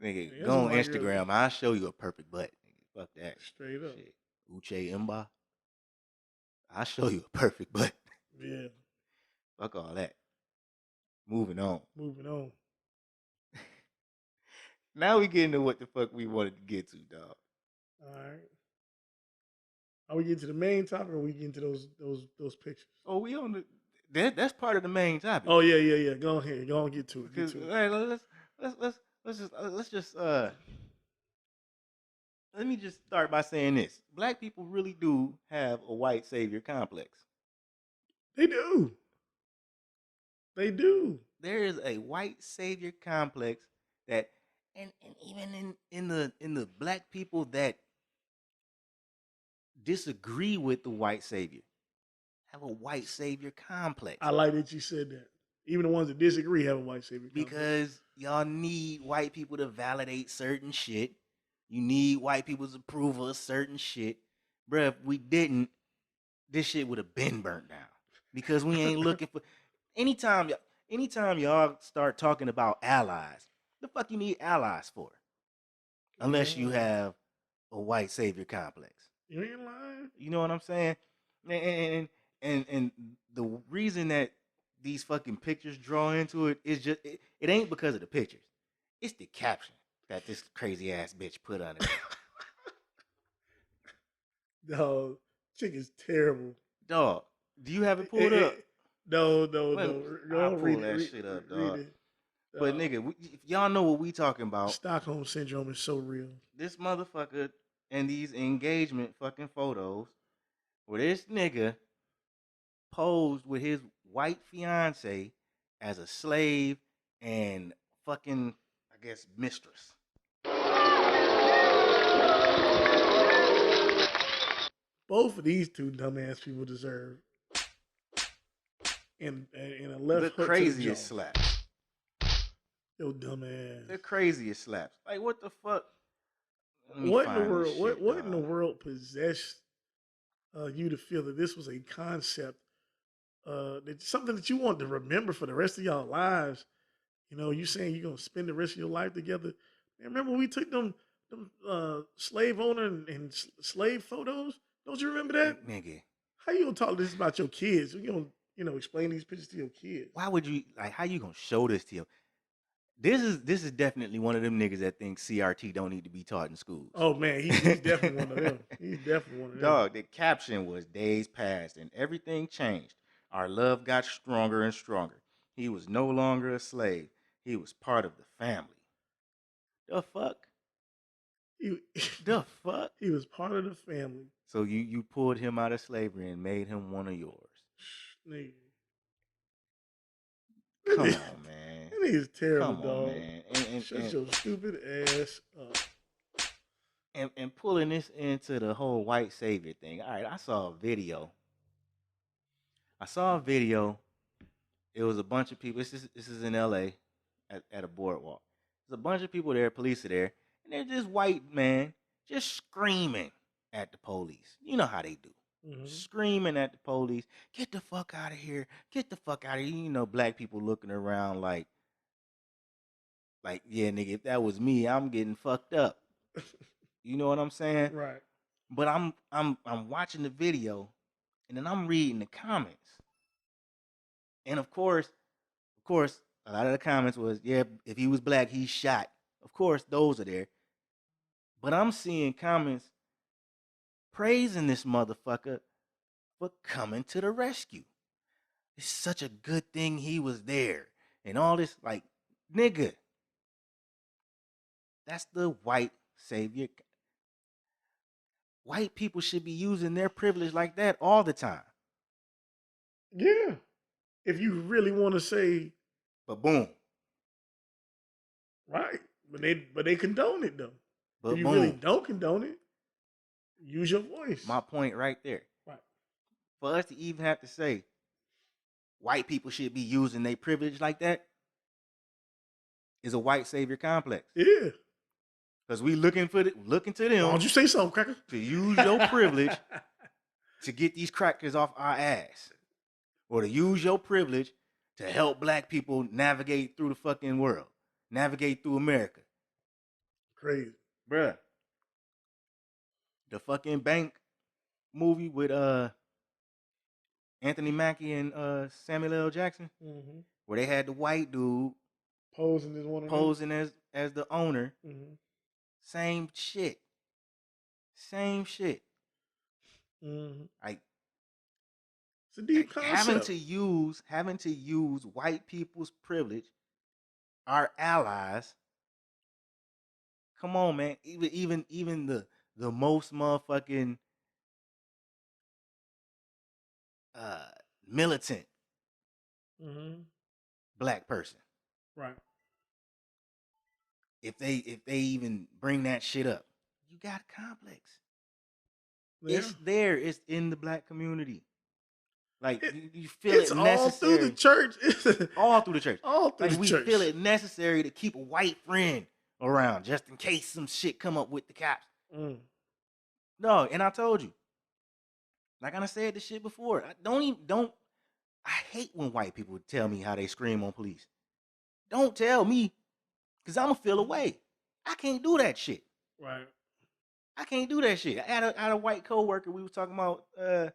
Nigga, go on Instagram. I'll show you a perfect butt. Nigga. Fuck that. Straight up. Shit. Uche Mba. I'll show you a perfect butt. Yeah. Fuck all that. Moving on. Now we get into what the fuck we wanted to get to, dog. All right. Are we getting to the main topic, or are we getting to those pictures? Oh, we on the that's part of the main topic. Oh yeah. Go ahead. Go on, get to it. Let's just let me just start by saying this. Black people really do have a white savior complex. They do. They do. There is a white savior complex that, and even in the black people that disagree with the white savior have a white savior complex. I like that you said that. Even the ones that disagree have a white savior complex. Because y'all need white people to validate certain shit. You need white people's approval of certain shit. Bruh, if we didn't, this shit would have been burnt down. Because we ain't looking for anytime y'all start talking about allies, the fuck you need allies for? Unless you have a white savior complex. You ain't lying. You know what I'm saying? And the reason that these fucking pictures draw into it is just it ain't because of the pictures. It's the caption that this crazy ass bitch put on it. Dog, chick is terrible. Dog, do you have it pulled up? No. I'll pull that shit up, dog. But nigga, if y'all know what we talking about. Stockholm syndrome is so real. This motherfucker and these engagement fucking photos where this nigga posed with his white fiance as a slave and fucking, I guess, mistress. Both of these two dumbass people deserve and a left the hook craziest to the jaw. slaps. Yo, dumbass. The craziest slaps. Like, what the fuck? What in the world? What in the world possessed you to feel that this was a concept, that something that you want to remember for the rest of y'all lives? You know, you saying you're gonna spend the rest of your life together. Man, remember we took them slave owner and slave photos? Don't you remember that? Nigga. How you gonna talk this about your kids? You gonna explain these pictures to your kids? Why would you how you gonna show this to your? This is definitely one of them niggas that thinks CRT don't need to be taught in schools. Oh man, he's definitely one of them. He's definitely one of them. Dog, the caption was days passed and everything changed. Our love got stronger and stronger. He was no longer a slave. He was part of the family. The fuck? The fuck? He was part of the family. So you pulled him out of slavery and made him one of yours. Nigga. Come on, man. That nigga's terrible, Come dog. on, man. Shut your stupid ass up. And pulling this into the whole white savior thing. All right, I saw a video. It was a bunch of people. This is in LA at a boardwalk. There's a bunch of people there, police are there, and there's this white man just screaming at the police. You know how they do. Mm-hmm. Screaming at the police, get the fuck out of here, get the fuck out of here. You know, black people looking around like, yeah, nigga, if that was me, I'm getting fucked up. You know what I'm saying? Right. But I'm watching the video, and then I'm reading the comments. And of course, a lot of the comments was, yeah, if he was black, he's shot. Of course, those are there. But I'm seeing comments praising this motherfucker for coming to the rescue. It's such a good thing he was there. And all this, like, nigga. That's the white savior. White people should be using their privilege like that all the time. Yeah. If you really want to say, but boom. Right. But they condone it though. But if you boom. really don't condone it, use your voice. My point right there. Right. For us to even have to say white people should be using their privilege like that is a white savior complex. Yeah. Because we looking to them. Why don't you say something, cracker? To use your privilege to get these crackers off our ass. Or to use your privilege to help black people navigate through the fucking world. Navigate through America. Crazy. Bruh. The fucking bank movie with Anthony Mackie and Samuel L. Jackson. Mm-hmm. Where they had the white dude posing as the owner. Mm-hmm. Same shit. Mm-hmm. Like, it's a deep concept. Having to use white people's privilege, our allies. Come on, man. Even the most motherfucking militant black person. Right. If they even bring that shit up, you got a complex. Yeah. It's there. It's in the black community. Like you feel It's it all through the necessary. church. All through the church. All through Like the we church. feel it necessary to keep a white friend around just in case some shit come up with the cops. No, and I told you. Like I said this shit before. I hate when white people tell me how they scream on police. Don't tell me, because I'm going to feel away. I can't do that shit. Right. I can't do that shit. I had a white coworker. We was talking about the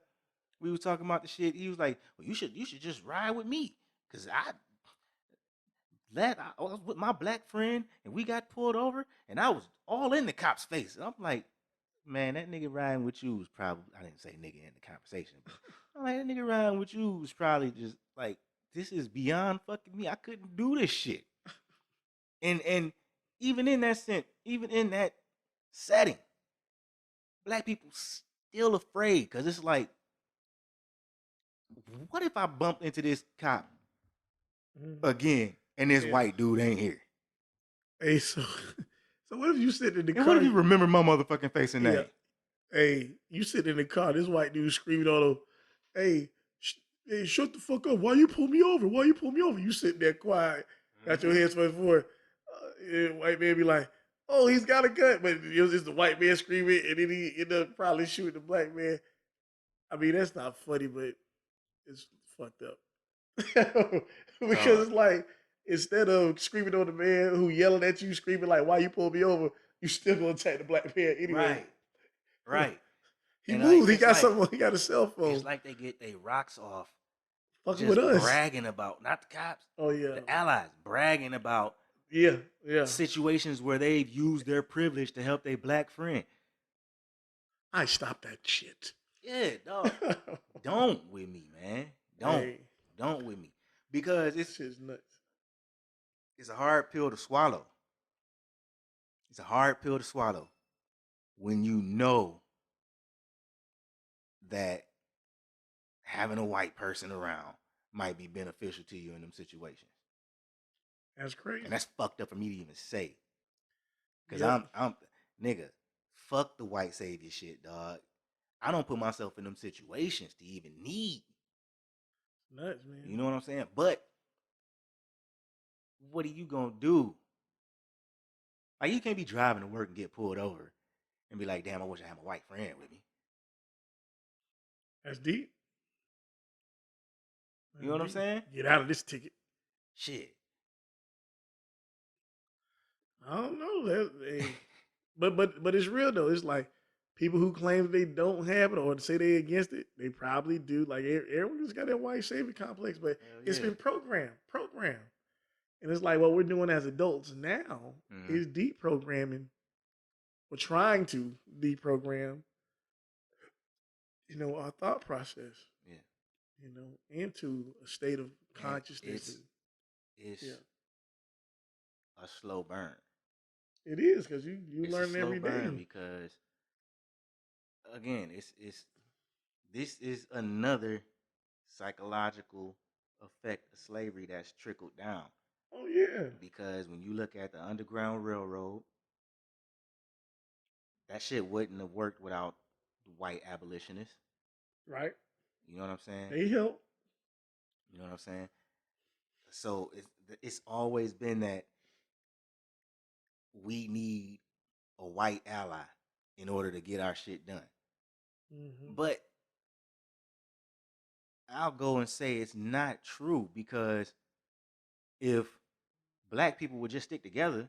shit. He was like, well, you should just ride with me. Because I was with my black friend and we got pulled over and I was all in the cop's face. And I'm like, man, that nigga riding with you was probably, I didn't say nigga in the conversation, but I'm like, that nigga riding with you was probably just like, this is beyond fucking me. I couldn't do this shit. And even in that sense, even in that setting, black people still afraid because it's like, what if I bump into this cop again and this white dude ain't here? Hey, so what if you sit in the car? What if you remember my motherfucking face and name? Hey, you sit in the car, this white dude screaming on him, hey, shut the fuck up. Why you pull me over? Why you pull me over? You sitting there quiet, got your hands forward. White man be like, oh, he's got a gun. But it was just the white man screaming, and then he ended up probably shooting the black man. I mean, that's not funny, but it's fucked up. Because it's like, instead of screaming on the man who yelling at you, screaming like, why you pull me over, you still gonna attack the black man anyway. Right. He moved. He got something. He got a cell phone. It's like they get their rocks off. Fucking just with us. Bragging about, not the cops. Oh, yeah. The allies. Bragging about situations where they've used their privilege to help their black friend. I stopped that shit. Yeah, dog. Don't with me, man. Don't with me. Because it's shit's nuts. It's a hard pill to swallow. It's a hard pill to swallow when you know that having a white person around might be beneficial to you in them situations. That's crazy. And that's fucked up for me to even say. Because I'm nigga, fuck the white savior shit, dog. I don't put myself in them situations to even need. Nuts, man. You know what I'm saying? But what are you gonna do? Like, you can't be driving to work and get pulled over and be like, damn, I wish I had my white friend with me. That's deep. You know what I'm saying? Get out of this ticket. Shit. I don't know. But it's real though. It's like people who claim they don't have it or say they against it, they probably do. Like everyone just got that white savior complex, but it's been programmed. And it's like what we're doing as adults now is deprogramming. We're trying to deprogram, our thought process. Yeah. Into a state of consciousness. It's a slow burn. It is, because you learn every day. Because again, this is another psychological effect of slavery that's trickled down. Oh yeah. Because when you look at the Underground Railroad, that shit wouldn't have worked without the white abolitionists. Right. You know what I'm saying? They help. You know what I'm saying? So it's always been that we need a white ally in order to get our shit done. But I'll go and say it's not true, because if black people would just stick together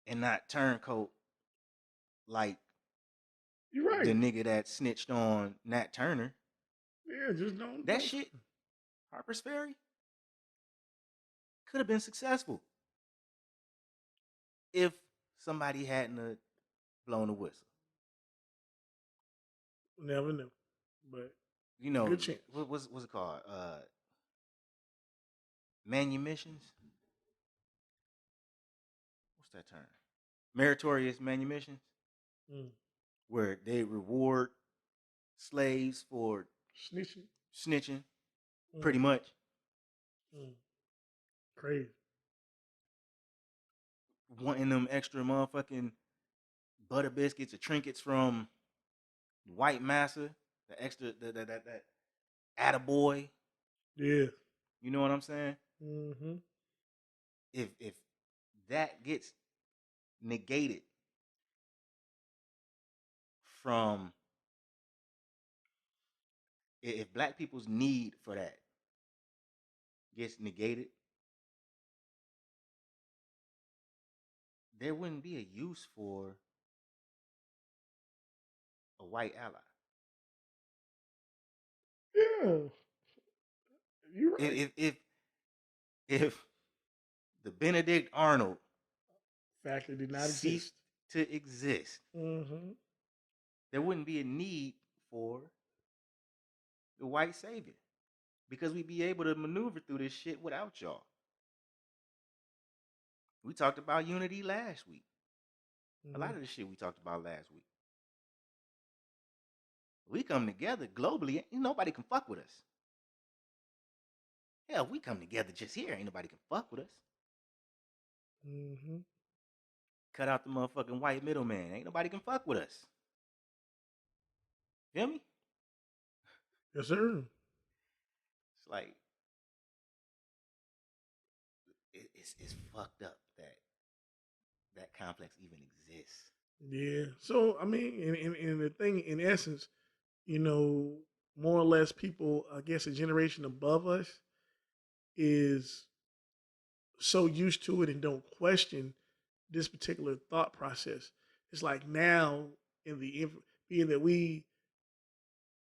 and not turncoat like you're right, the nigga that snitched on Nat Turner. Yeah, just don't. That shit, Harper's Ferry, could have been successful if somebody hadn't blown the whistle. Never knew, but good chance. What's it called? Manumissions. What's that term? Meritorious manumissions, where they reward slaves for snitching, pretty much. Crazy. Wanting them extra motherfucking butter biscuits or trinkets from white massa, the extra that attaboy. Yeah. You know what I'm saying? Mm-hmm. If that gets negated from, if black people's need for that gets negated, there wouldn't be a use for a white ally. Yeah. You're right. If the Benedict Arnold Factor did not ceased exist. to exist, Mm-hmm. there wouldn't be a need for the white savior, because we'd be able to maneuver through this shit without y'all. We talked about unity last week. Mm-hmm. A lot of the shit we talked about last week. We come together globally, ain't nobody can fuck with us. Hell, if we come together just here, ain't nobody can fuck with us. Mm-hmm. Cut out the motherfucking white middleman. Ain't nobody can fuck with us. Feel me? Yes, sir. It's like, it's fucked up that complex even exists. Yeah. So I mean, in the thing, in essence, you know, more or less, people, I guess, a generation above us is so used to it and don't question this particular thought process. It's like now, in the being that we,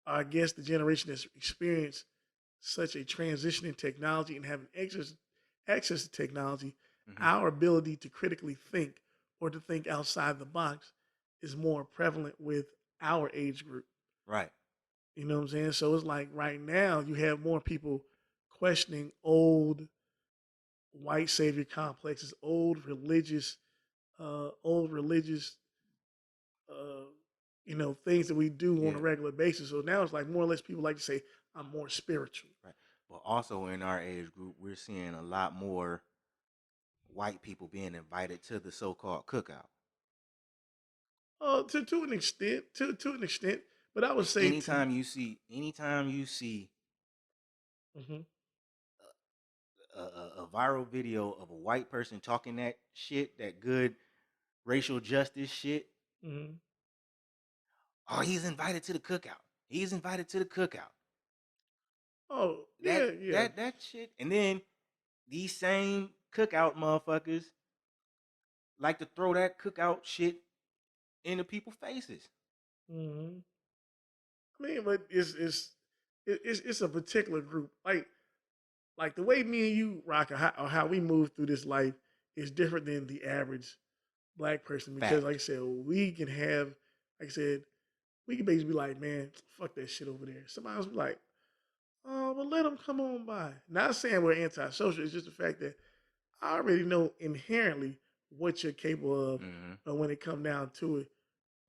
I guess, the generation that's experienced such a transition in technology and having access to technology, our ability to critically think or to think outside the box is more prevalent with our age group. Right. You know what I'm saying? So it's like right now you have more people questioning old white savior complexes, old religious, uh, things that we do on a regular basis. So now it's like more or less people like to say, I'm more spiritual. Right. But also in our age group, we're seeing a lot more white people being invited to the so-called cookout. To an extent, but I would say anytime you see mm-hmm. a viral video of a white person talking that shit, that good racial justice shit, Mm-hmm. oh, he's invited to the cookout. He's invited to the cookout. Oh, yeah. That shit. And then these same cookout motherfuckers like to throw that cookout shit into people's faces. Mm-hmm. I mean, but it's a particular group. Like the way me and you rock, or how we move through this life is different than the average black person. Because, like I said, we can have, like I said, we can basically be like, man, fuck that shit over there. Somebody else be like, oh, well, let them come on by. Not saying we're antisocial. It's just the fact that I already know inherently what you're capable of, but when it come down to it,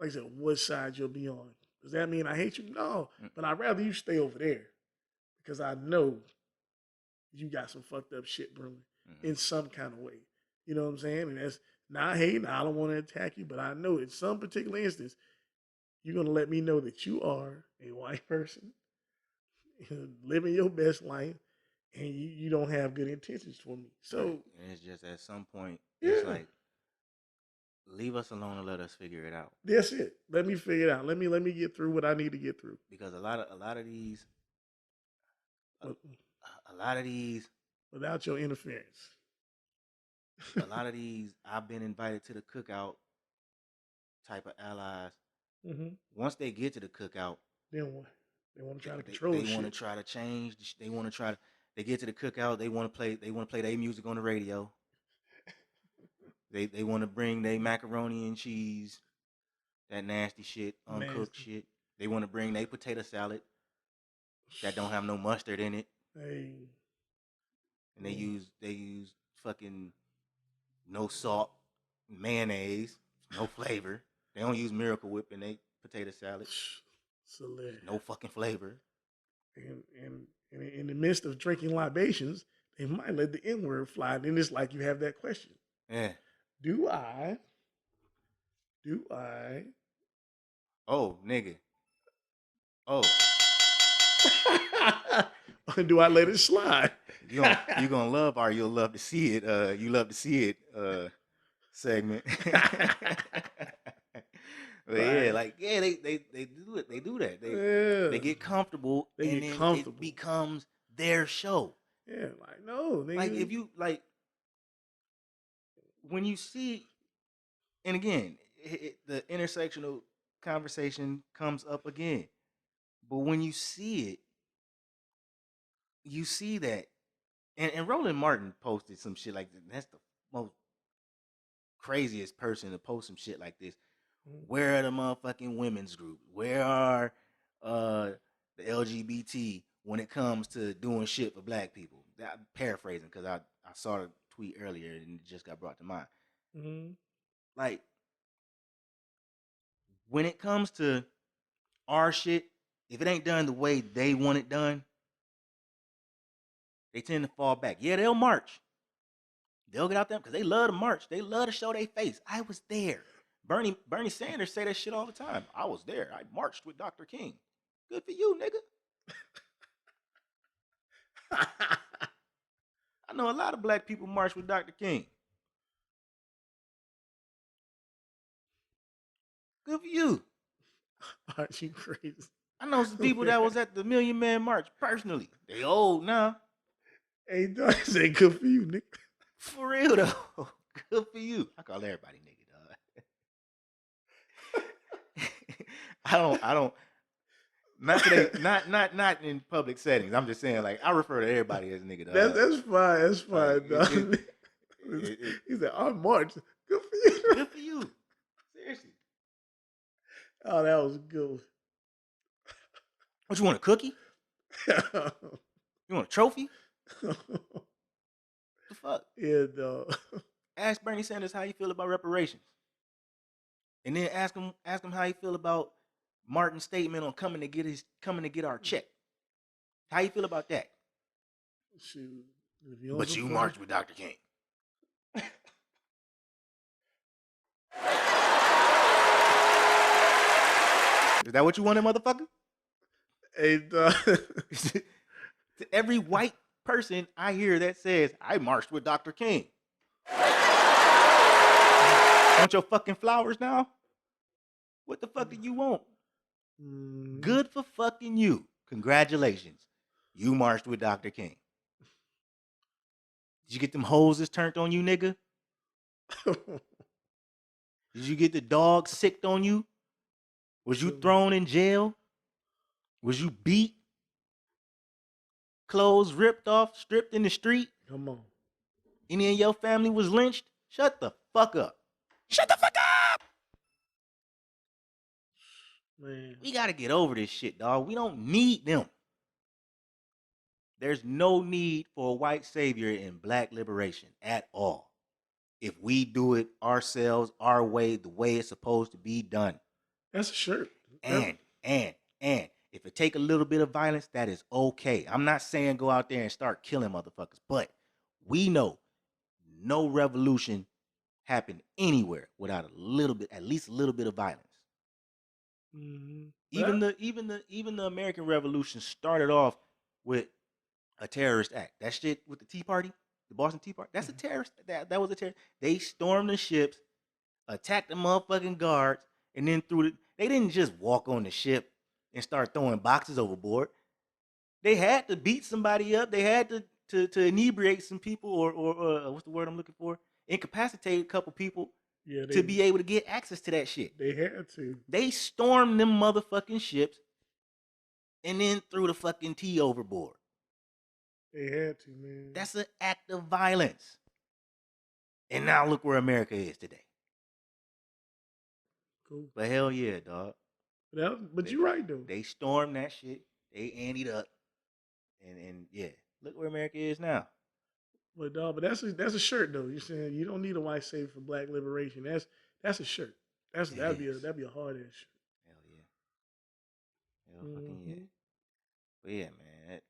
like I said, what side you'll be on. Does that mean I hate you? No, but I'd rather you stay over there because I know you got some fucked up shit brewing in some kind of way. You know what I'm saying? And that's not hating. I don't want to attack you, but I know in some particular instance, you're going to let me know that you are a white person living your best life and you don't have good intentions for me. So right. And it's just at some point, it's like, leave us alone and let us figure it out. That's it. Let me figure it out. Let me get through what I need to get through. Because a lot of these without your interference. A lot of these, I've been invited to the cookout type of allies. Mm-hmm. Once they get to the cookout, then what? They want to try to control. They want to try to change. They want to try to. They get to the cookout. They want to play. They want to play their music on the radio. They want to bring their macaroni and cheese, that nasty shit, uncooked shit. They want to bring their potato salad that don't have no mustard in it. Hey. And they use fucking no salt, mayonnaise, no flavor. They don't use Miracle Whip in their potato salad. No fucking flavor. And in the midst of drinking libations, they might let the N word fly. And then it's like you have that question: Yeah. Do I? Do I? Oh, nigga. Oh, Or do I let it slide? you gonna love or you'll love to see it. You love to see it. Segment. But yeah, Right. like they do it. They do that. They Yeah. get comfortable, They and get then comfortable. it becomes their show. Yeah, like no, nigga. Like if you like when you see, and again, the intersectional conversation comes up again. But when you see it, you see that, and Roland Martin posted some shit like that. That's the most craziest person to post some shit like this. Where are the motherfucking women's group? Where are the LGBT when it comes to doing shit for black people? I'm paraphrasing because I saw the tweet earlier and it just got brought to mind. Mm-hmm. Like, when it comes to our shit, if it ain't done the way they want it done, they tend to fall back. Yeah, they'll march. They'll get out there because they love to march. They love to show their face. I was there. Bernie Sanders say that shit all the time. I was there. I marched with Dr. King. Good for you, nigga. I know a lot of black people march with Dr. King. Good for you. Aren't you crazy? I know some people that was at the Million Man March personally. They old now. Hey, dog, say good for you, nigga. For real though. Good for you. I call everybody nigga, dog. I don't not today, not in public settings. I'm just saying, like, I refer to everybody as nigga, dog. That's fine. That's fine, dog. He said, "I'm March. Good for you. Good for you. Seriously. Oh, that was good. What, you want, a cookie? You want a trophy? The fuck? Yeah, dog. Ask Bernie Sanders how you feel about reparations. And then ask him how you feel about Martin's statement on coming to get our check. How you feel about that? Shoot. But you marched with Dr. King. Is that what you wanted, motherfucker? Hey, dog. To every white person I hear that says, I marched with Dr. King. Want your fucking flowers now? What the fuck do you want? Good for fucking you. Congratulations. You marched with Dr. King. Did you get them hoses turned on you, nigga? Did you get the dog sicked on you? Was you thrown in jail? Was you beat? Clothes ripped off, stripped in the street? Come on. Any of your family was lynched? Shut the fuck up. Shut the fuck up! Man. We gotta get over this shit, dog. We don't need them. There's no need for a white savior in black liberation at all. If we do it ourselves, our way, the way it's supposed to be done. That's a shirt. And if it take a little bit of violence, that is okay. I'm not saying go out there and start killing motherfuckers, but we know no revolution happened anywhere without at least a little bit of violence. Mm-hmm. Even the American Revolution started off with a terrorist act. That shit with the Tea Party, the Boston Tea Party, that's a terrorist. That was a terrorist. They stormed the ships, attacked the motherfucking guards, and then they didn't just walk on the ship and start throwing boxes overboard. They had to beat somebody up. They had to inebriate some people, or what's the word I'm looking for? Incapacitate a couple people to be able to get access to that shit. They had to. They stormed them motherfucking ships and then threw the fucking tea overboard. They had to, man. That's an act of violence. And now look where America is today. Cool. But hell yeah, dog. But you're right, though. They stormed that shit. They anteed up. And yeah, look where America is now. But that's a shirt, though. You're saying you don't need a white savior for black liberation. That's a shirt. That'd be a hard ass shirt. Hell yeah. Hell fucking yeah. But yeah, man.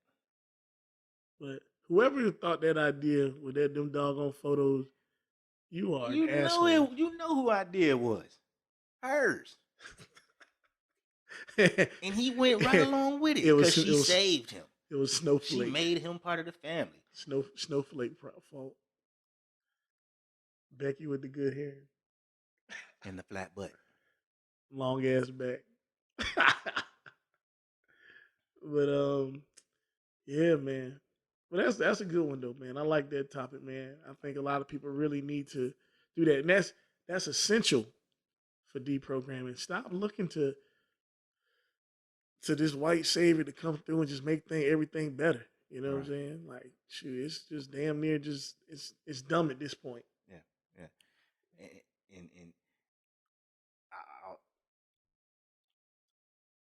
But Whoever thought that idea with them doggone photos, you are You an know asshole. it. You know who idea was. Hers. And he went right along with it because she saved him. It was Snowflake. She made him part of the family. Snowflake fault. Becky with the good hair. And the flat butt. Long ass back. But yeah, man. But that's a good one though, man. I like that topic, man. I think a lot of people really need to do that. And that's essential for deprogramming. Stop looking to this white savior to come through and just make everything better. You know what I'm saying? Like, shoot, it's just damn near just it's dumb at this point. Yeah. And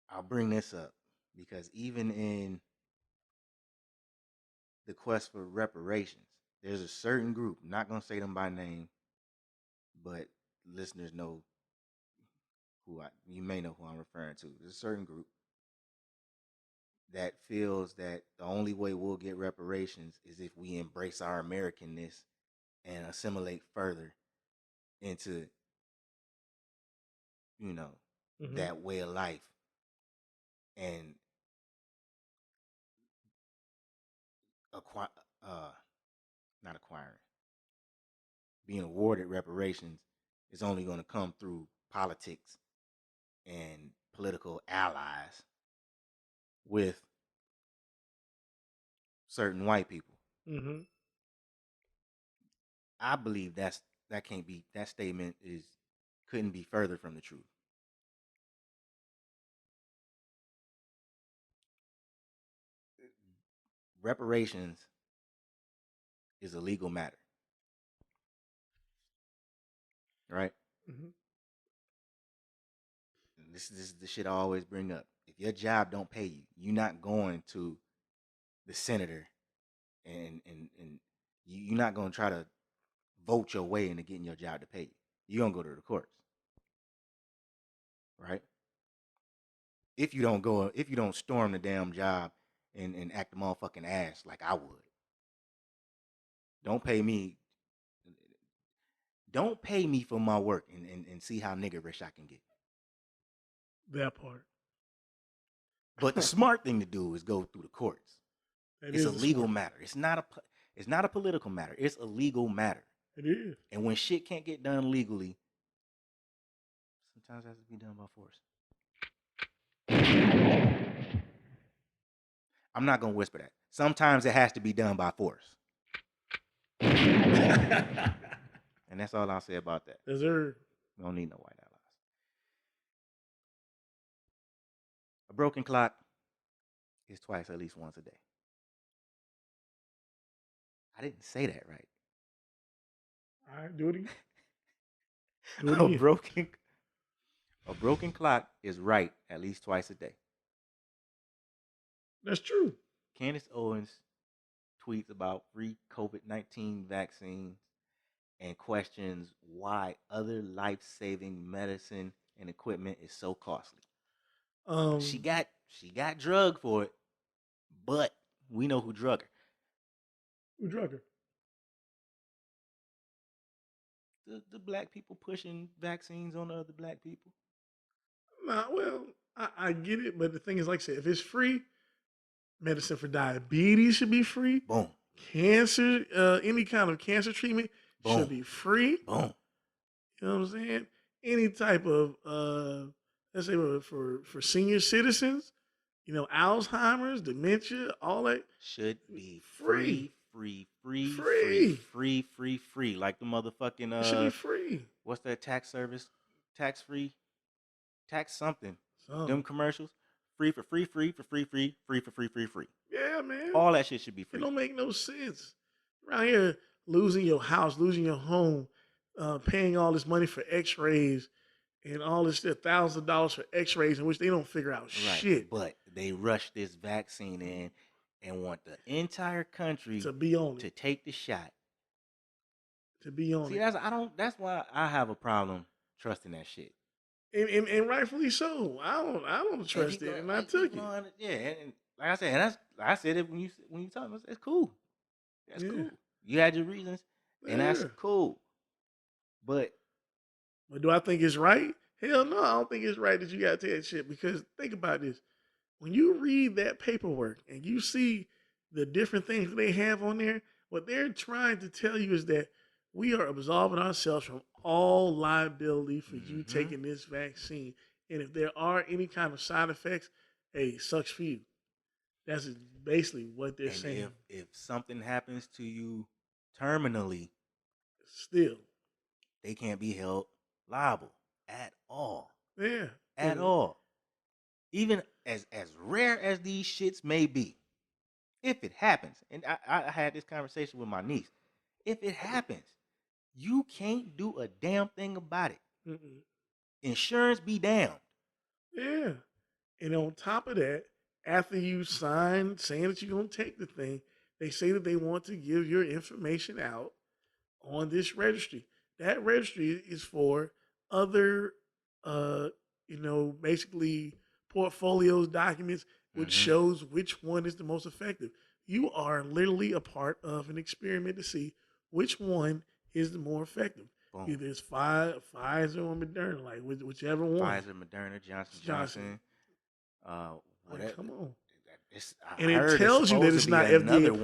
I'll bring this up because even in the quest for reparations, there's a certain group, I'm not going to say them by name, but listeners know you may know who I'm referring to. There's a certain group that feels that the only way we'll get reparations is if we embrace our Americanness and assimilate further into, that way of life. And being awarded reparations is only going to come through politics and political allies with certain white people. Mm-hmm. I believe that statement couldn't be further from the truth. Reparations is a legal matter, right? Mm-hmm. This is the shit I always bring up. If your job don't pay you, you're not going to the senator and you're not going to try to vote your way into getting your job to pay you. You're going to go to the courts, right? If you don't storm the damn job and act a motherfucking ass like I would. Don't pay me for my work and see how niggerish I can get. That part. But the smart thing to do is go through the courts. It's a legal matter. It's not a political matter. It's a legal matter. It is. And when shit can't get done legally, sometimes it has to be done by force. I'm not going to whisper that. Sometimes it has to be done by force. And that's all I'll say about that. Yes, sir. We don't need no white allies. A broken clock is twice at least once a day. I didn't say that right. All right, do it again. A broken clock is right at least twice a day. That's true. Candace Owens tweets about free COVID-19 vaccines and questions why other life-saving medicine and equipment is so costly. She got drugged for it, but we know who drug her. Who drug her? The black people pushing vaccines on the other black people. Nah, well, I get it, but the thing is, like I said, if it's free, medicine for diabetes should be free. Boom. Cancer, any kind of cancer treatment should be free. Boom. You know what I'm saying? Any type of, let's say for senior citizens, Alzheimer's, dementia, all that should be free. Free. Like the motherfucking it should be free. What's that tax service? Tax free? Tax something. Them commercials. Free. Yeah, man. All that shit should be free. It don't make no sense. Around here, losing your house, losing your home, paying all this money for x-rays and all this shit, $1,000 for x-rays in which they don't figure out shit. But they rush this vaccine in and want the entire country to be on to take the shot. To be on it. That's why I have a problem trusting that shit. And rightfully so. I don't trust it, and I took it. Yeah, and like I said, I said it when you told me, it's cool. That's cool. You had your reasons, and that's cool. But do I think it's right? Hell no, I don't think it's right that you got to take that shit, because think about this. When you read that paperwork and you see the different things they have on there, what they're trying to tell you is that we are absolving ourselves from all liability for you taking this vaccine. And if there are any kind of side effects, hey, sucks for you. That's basically what they're saying. If something happens to you terminally, still, they can't be held liable at all. Yeah. At all. Even as rare as these shits may be, if it happens, and I had this conversation with my niece, if it happens, you can't do a damn thing about it. Insurance be damned. Yeah. And on top of that, after you sign saying that you're going to take the thing, they say that they want to give your information out on this registry. That registry is for other, basically portfolios, documents, which shows which one is the most effective. You are literally a part of an experiment to see which one is the more effective. Boom. Either it's Pfizer or Moderna, like whichever one. Pfizer, Moderna, Johnson. Like, come on. And it tells you that it's not FDA another approved.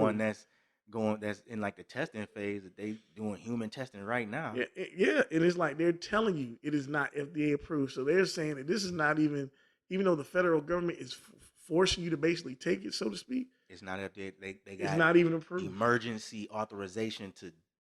One that's in like the testing phase, that they doing human testing right now. Yeah, and it's like they're telling you it is not FDA approved. So they're saying that this is not even though the federal government is forcing you to basically take it, so to speak. It's not FDA. They got it's not even approved. Emergency authorization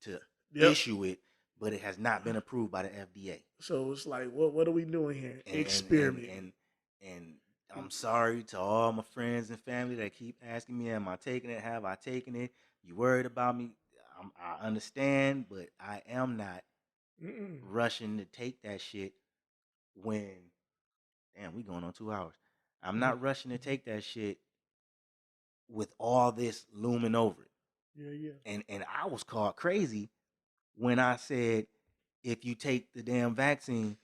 to issue it, but it has not been approved by the FDA. So it's like, what are we doing here? Experiment. And I'm sorry to all my friends and family that keep asking me, am I taking it? Have I taken it? You worried about me? I understand, but I am not rushing to take that shit when, damn, we going on 2 hours. I'm not rushing to take that shit with all this looming over it. Yeah. And I was called crazy when I said, if you take the damn vaccine,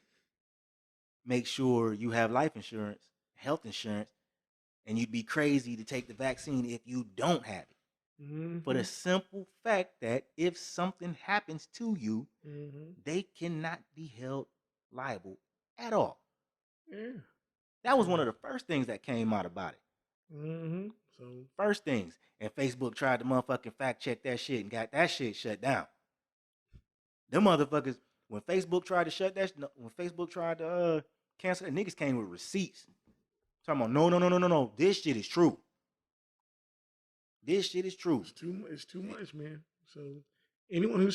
make sure you have life insurance, health insurance, and you'd be crazy to take the vaccine if you don't have it. For the simple fact that if something happens to you, they cannot be held liable at all. Yeah. That was one of the first things that came out about it. So first things. And Facebook tried to motherfucking fact check that shit and got that shit shut down. Them motherfuckers, when Facebook tried to cancel that, niggas came with receipts. Talking about no. This shit is true. This shit is true. It's too much, man. So anyone who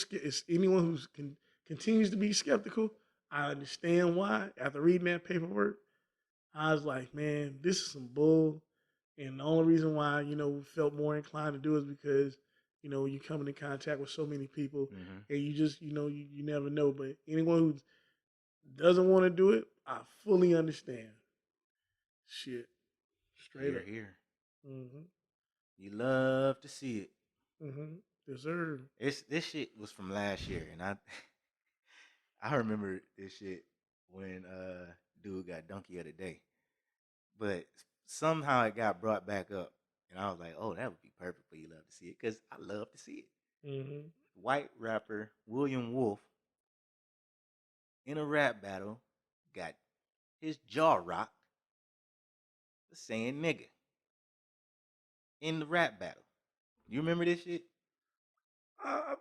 continues to be skeptical, I understand why. After reading that paperwork, I was like, man, this is some bull. And the only reason why, we felt more inclined to do it is because, you come into contact with so many people and you just, you never know. But anyone who doesn't want to do it, I fully understand. Shit. Straight up. Here. You love to see it. Yes, sir. This shit was from last year, and I remember this shit when dude got donkey of the day. But somehow it got brought back up, and I was like, oh, that would be perfect for You Love to See It, because I love to see it. White rapper William Wolf, in a rap battle, got his jaw rocked for saying nigga in the rap battle. You remember this shit? I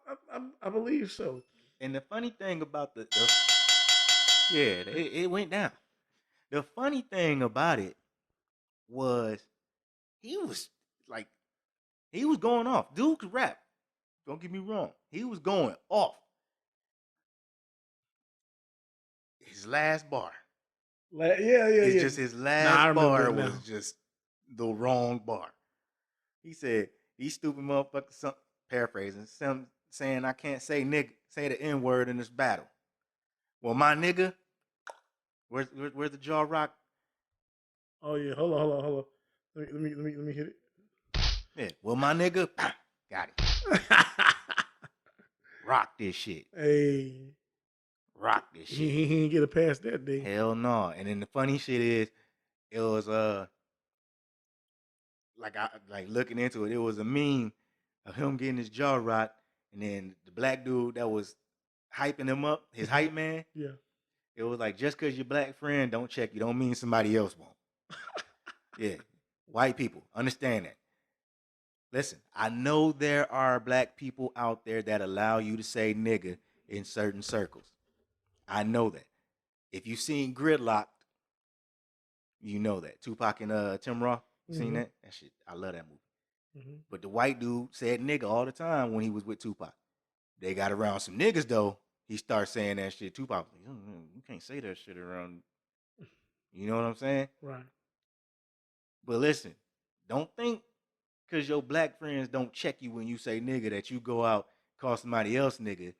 believe so. And the funny thing about it went down. The funny thing about it was he was going off. Dude could rap. Don't get me wrong. He was going off. His last bar. It's just his last bar was just the wrong bar. He said, these stupid motherfuckers, paraphrasing, saying I can't say nigga, say the N-word in this battle. Well, my nigga, where's the jaw rock? Oh yeah, hold on. Let me hit it. Yeah, well, my nigga, got it. Rock this shit. Hey. Rock this shit. He didn't get a pass that day. Hell no. And then the funny shit is, it was like looking into it, it was a meme of him getting his jaw rocked, and then the black dude that was hyping him up, his hype man. Yeah. It was like, just because your black friend don't check you, don't mean somebody else won't. Yeah. White people, understand that. Listen, I know there are black people out there that allow you to say nigga in certain circles. I know that. If you've seen Gridlocked, you know that. Tupac and Tim Roth, you seen that? That shit, I love that movie. But the white dude said nigga all the time when he was with Tupac. They got around some niggas, though. He starts saying that shit. Tupac, you can't say that shit around. You know what I'm saying? Right. But listen, don't think because your black friends don't check you when you say nigga that you go out call somebody else nigga.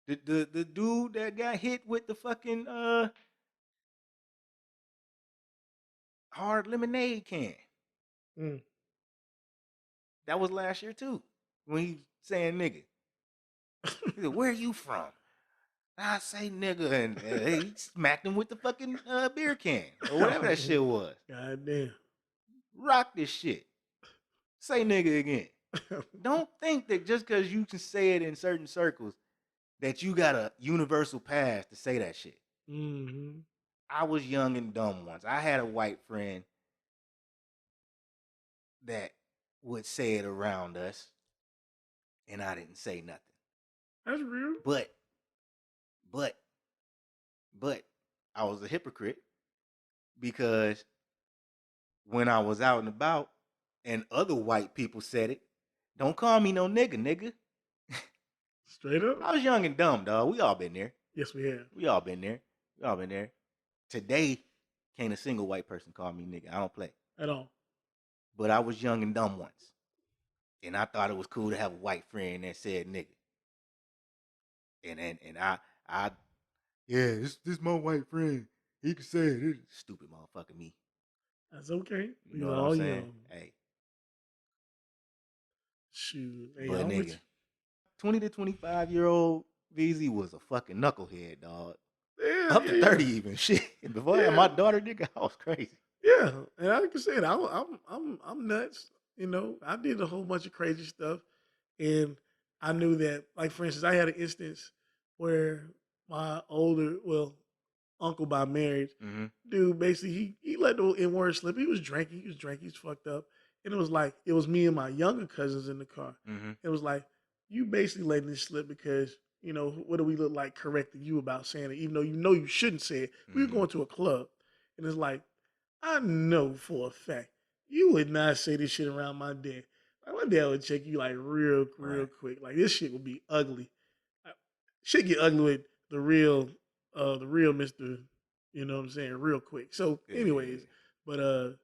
The dude that got hit with the fucking hard lemonade can. That was last year too. When he saying nigga. He said, where are you from? I say nigga, and he smacked him with the fucking beer can or whatever that shit was. God damn. Rock this shit. Say nigga again. Don't think that just because you can say it in certain circles that you got a universal pass to say that shit. I was young and dumb once. I had a white friend that would say it around us, and I didn't say nothing. That's real. But I was a hypocrite because when I was out and about and other white people said it, don't call me no nigga. Straight up. I was young and dumb, dog. We all been there. Yes, we have. We all been there. Today, can't a single white person call me nigga. I don't play. At all. But I was young and dumb once. And I thought it was cool to have a white friend that said nigga. And I yeah, this my white friend. He can say it. Stupid motherfucker me. That's okay. You know what I'm saying? Young. Hey. Shoot. Hey, But nigga, 20 to 25-year-old Veezy was a fucking knucklehead, dog. Yeah, Up to 30 even. Shit. Before I had my daughter, nigga, I was crazy. Yeah. And like I said, I'm nuts. You know, I did a whole bunch of crazy stuff. And I knew that, like, for instance, I had an instance where my uncle by marriage, dude, basically, he let the N-word slip. He was drinking. He's fucked up. And it was like, it was me and my younger cousins in the car. It was like, you basically letting this slip because, you know, what do we look like correcting you about saying it, even though you know you shouldn't say it. We were going to a club. And it's like, I know for a fact, you would not say this shit around my dad. Like, my dad would check you like real quick. Like, this shit would be ugly. Shit get ugly with the real Mr. You know what I'm saying, real quick. So, anyways, but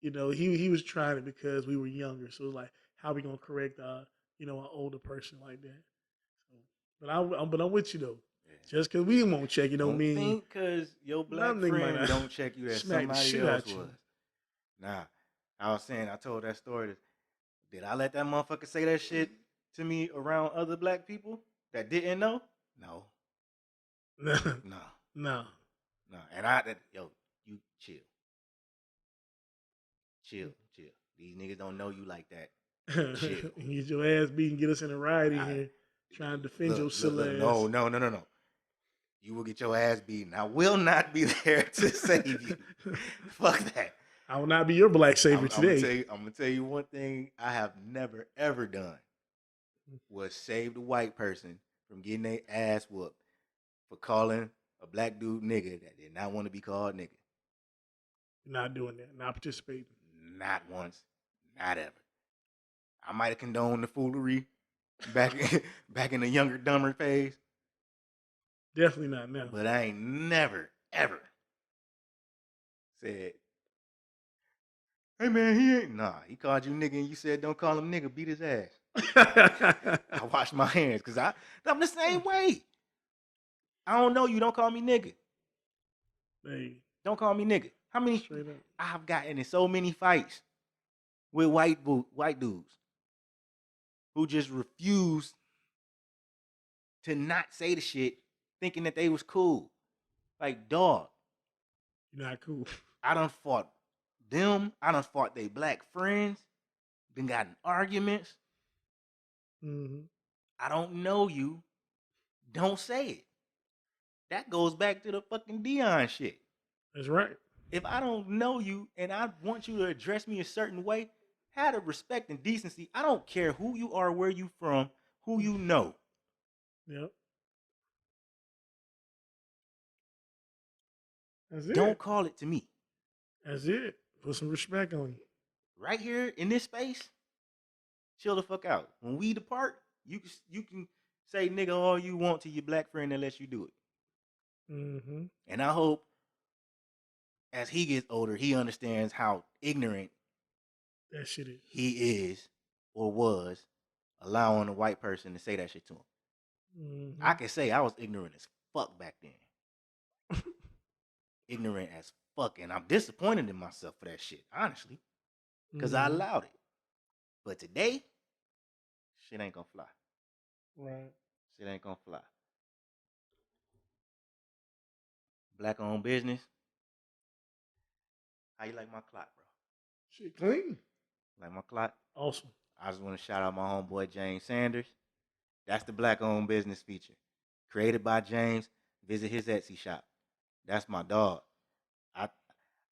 you know, he was trying it because we were younger. So it was like, how we gonna correct you know, an older person like that? So, but I'm with you though. Just because we won't check you don't mean think because your black friend don't check you that somebody else was. Nah, I was saying, I told that story. Did I let that motherfucker say that shit to me around other black people that didn't know? No. No. And you chill. Chill. These niggas don't know you like that. Chill. Get your ass beat and get us in a riot in here trying to defend your silly ass. No. You will get your ass beaten. I will not be there to save you. Fuck that. I will not be your black savior today. I'm gonna tell you one thing I have never ever done was save the white person from getting their ass whooped for calling a black dude nigga that did not want to be called nigga. Not doing that. Not participating. Not once. Not ever. I might have condoned the foolery back in the younger, dumber phase. Definitely not now. But I ain't never, ever said, hey man, he ain't. Nah, he called you nigga and you said don't call him nigga, beat his ass. I wash my hands because I'm the same way. I don't know you, don't call me nigga. Hey. Don't call me nigga. How many? I've gotten in so many fights with white dudes who just refuse to not say the shit thinking that they was cool. Like, dog. You're not cool. I done fought them. I done fought they black friends. Been gotten arguments. Mm-hmm. I don't know you. Don't say it. That goes back to the fucking Dion shit. That's right. If I don't know you and I want you to address me a certain way, have the respect and decency. I don't care who you are, where you from, who you know. Yep. That's it. Don't call it to me. That's it. Put some respect on you. Right here in this space, chill the fuck out. When we depart, you can say nigga all you want to your black friend that lets you do it. Mm-hmm. And I hope as he gets older, he understands how ignorant That shit is. he is or was allowing a white person to say that shit to him. Mm-hmm. I can say I was ignorant as fuck back then. Ignorant as fuck. And I'm disappointed in myself for that shit, honestly. Because I allowed it. But today, shit ain't gonna fly. Right. Shit ain't gonna fly. Black owned business. How you like my clock, bro? Shit clean. Like my clock? Awesome. I just want to shout out my homeboy James Sanders. That's the black owned business feature. Created by James. Visit his Etsy shop. That's my dog.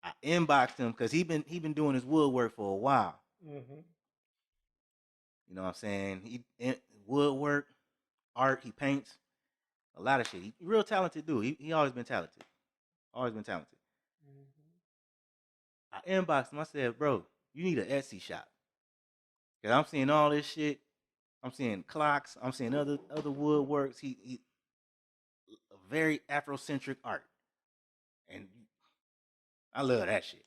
I inboxed him because he been doing his woodwork for a while. Mm-hmm. You know what I'm saying? Woodwork, art, he paints, a lot of shit. He real talented dude. He always been talented. Always been talented. Mm-hmm. I inboxed him. I said, bro, you need an Etsy shop. Because I'm seeing all this shit. I'm seeing clocks. I'm seeing other woodworks. He a very Afrocentric art. And I love that shit.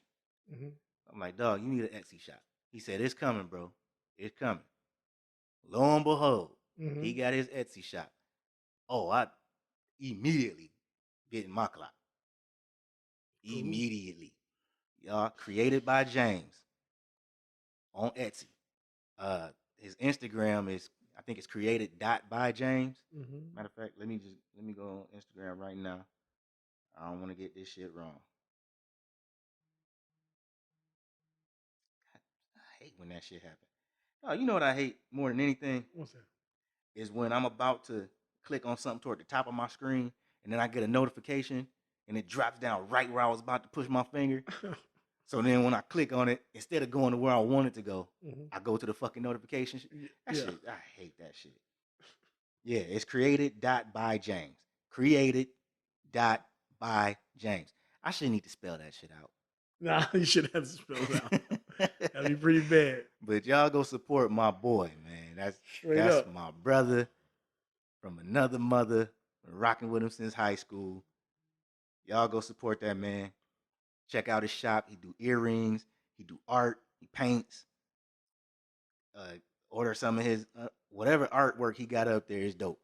Mm-hmm. I'm like, dog, you need an Etsy shop. He said, it's coming, bro. It's coming. Lo and behold, he got his Etsy shop. Oh, I immediately get in my clock. Cool. Immediately. Y'all, created by James on Etsy. His Instagram is, I think it's created.byJames. Mm-hmm. Matter of fact, let me go on Instagram right now. I don't want to get this shit wrong. I hate when that shit happens. Oh, you know what I hate more than anything? What's that? Is when I'm about to click on something toward the top of my screen, and then I get a notification, and it drops down right where I was about to push my finger. So then when I click on it, instead of going to where I want it to go, I go to the fucking notification. That shit, I hate that shit. Yeah, it's created.byJames. Created.byJames. I shouldn't need to spell that shit out. Nah, you shouldn't have to spell it out. That'd be pretty bad. But y'all go support my boy, man. That's my brother from another mother. Been rocking with him since high school. Y'all go support that man. Check out his shop. He do earrings. He do art. He paints. Order some of his whatever artwork he got up there is dope.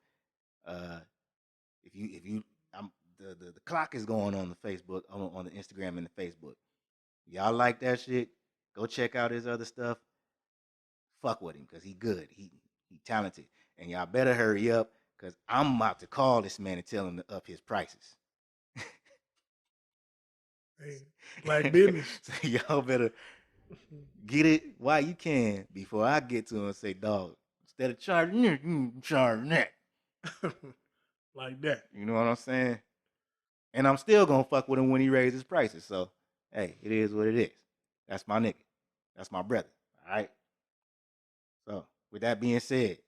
If you, the clock is going on the Facebook, on the Instagram and the Facebook. Y'all like that shit? Go check out his other stuff. Fuck with him because he good. He talented. And y'all better hurry up because I'm about to call this man and tell him to up his prices. Hey, black business. So y'all better get it while you can before I get to him and say, dog, instead of charging this, you charge that. Like that. You know what I'm saying? And I'm still going to fuck with him when he raises prices. So, hey, it is what it is. That's my nigga. That's my brother. All right? So, with that being said,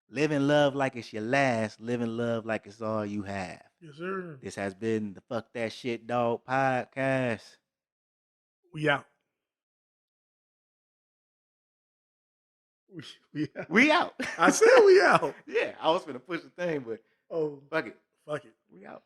live in love like it's your last. Live in love like it's all you have. Yes, sir. This has been the Fuck That Shit Dog podcast. We out. We out. I said we out. Yeah, I was finna push the thing, but fuck it. We out.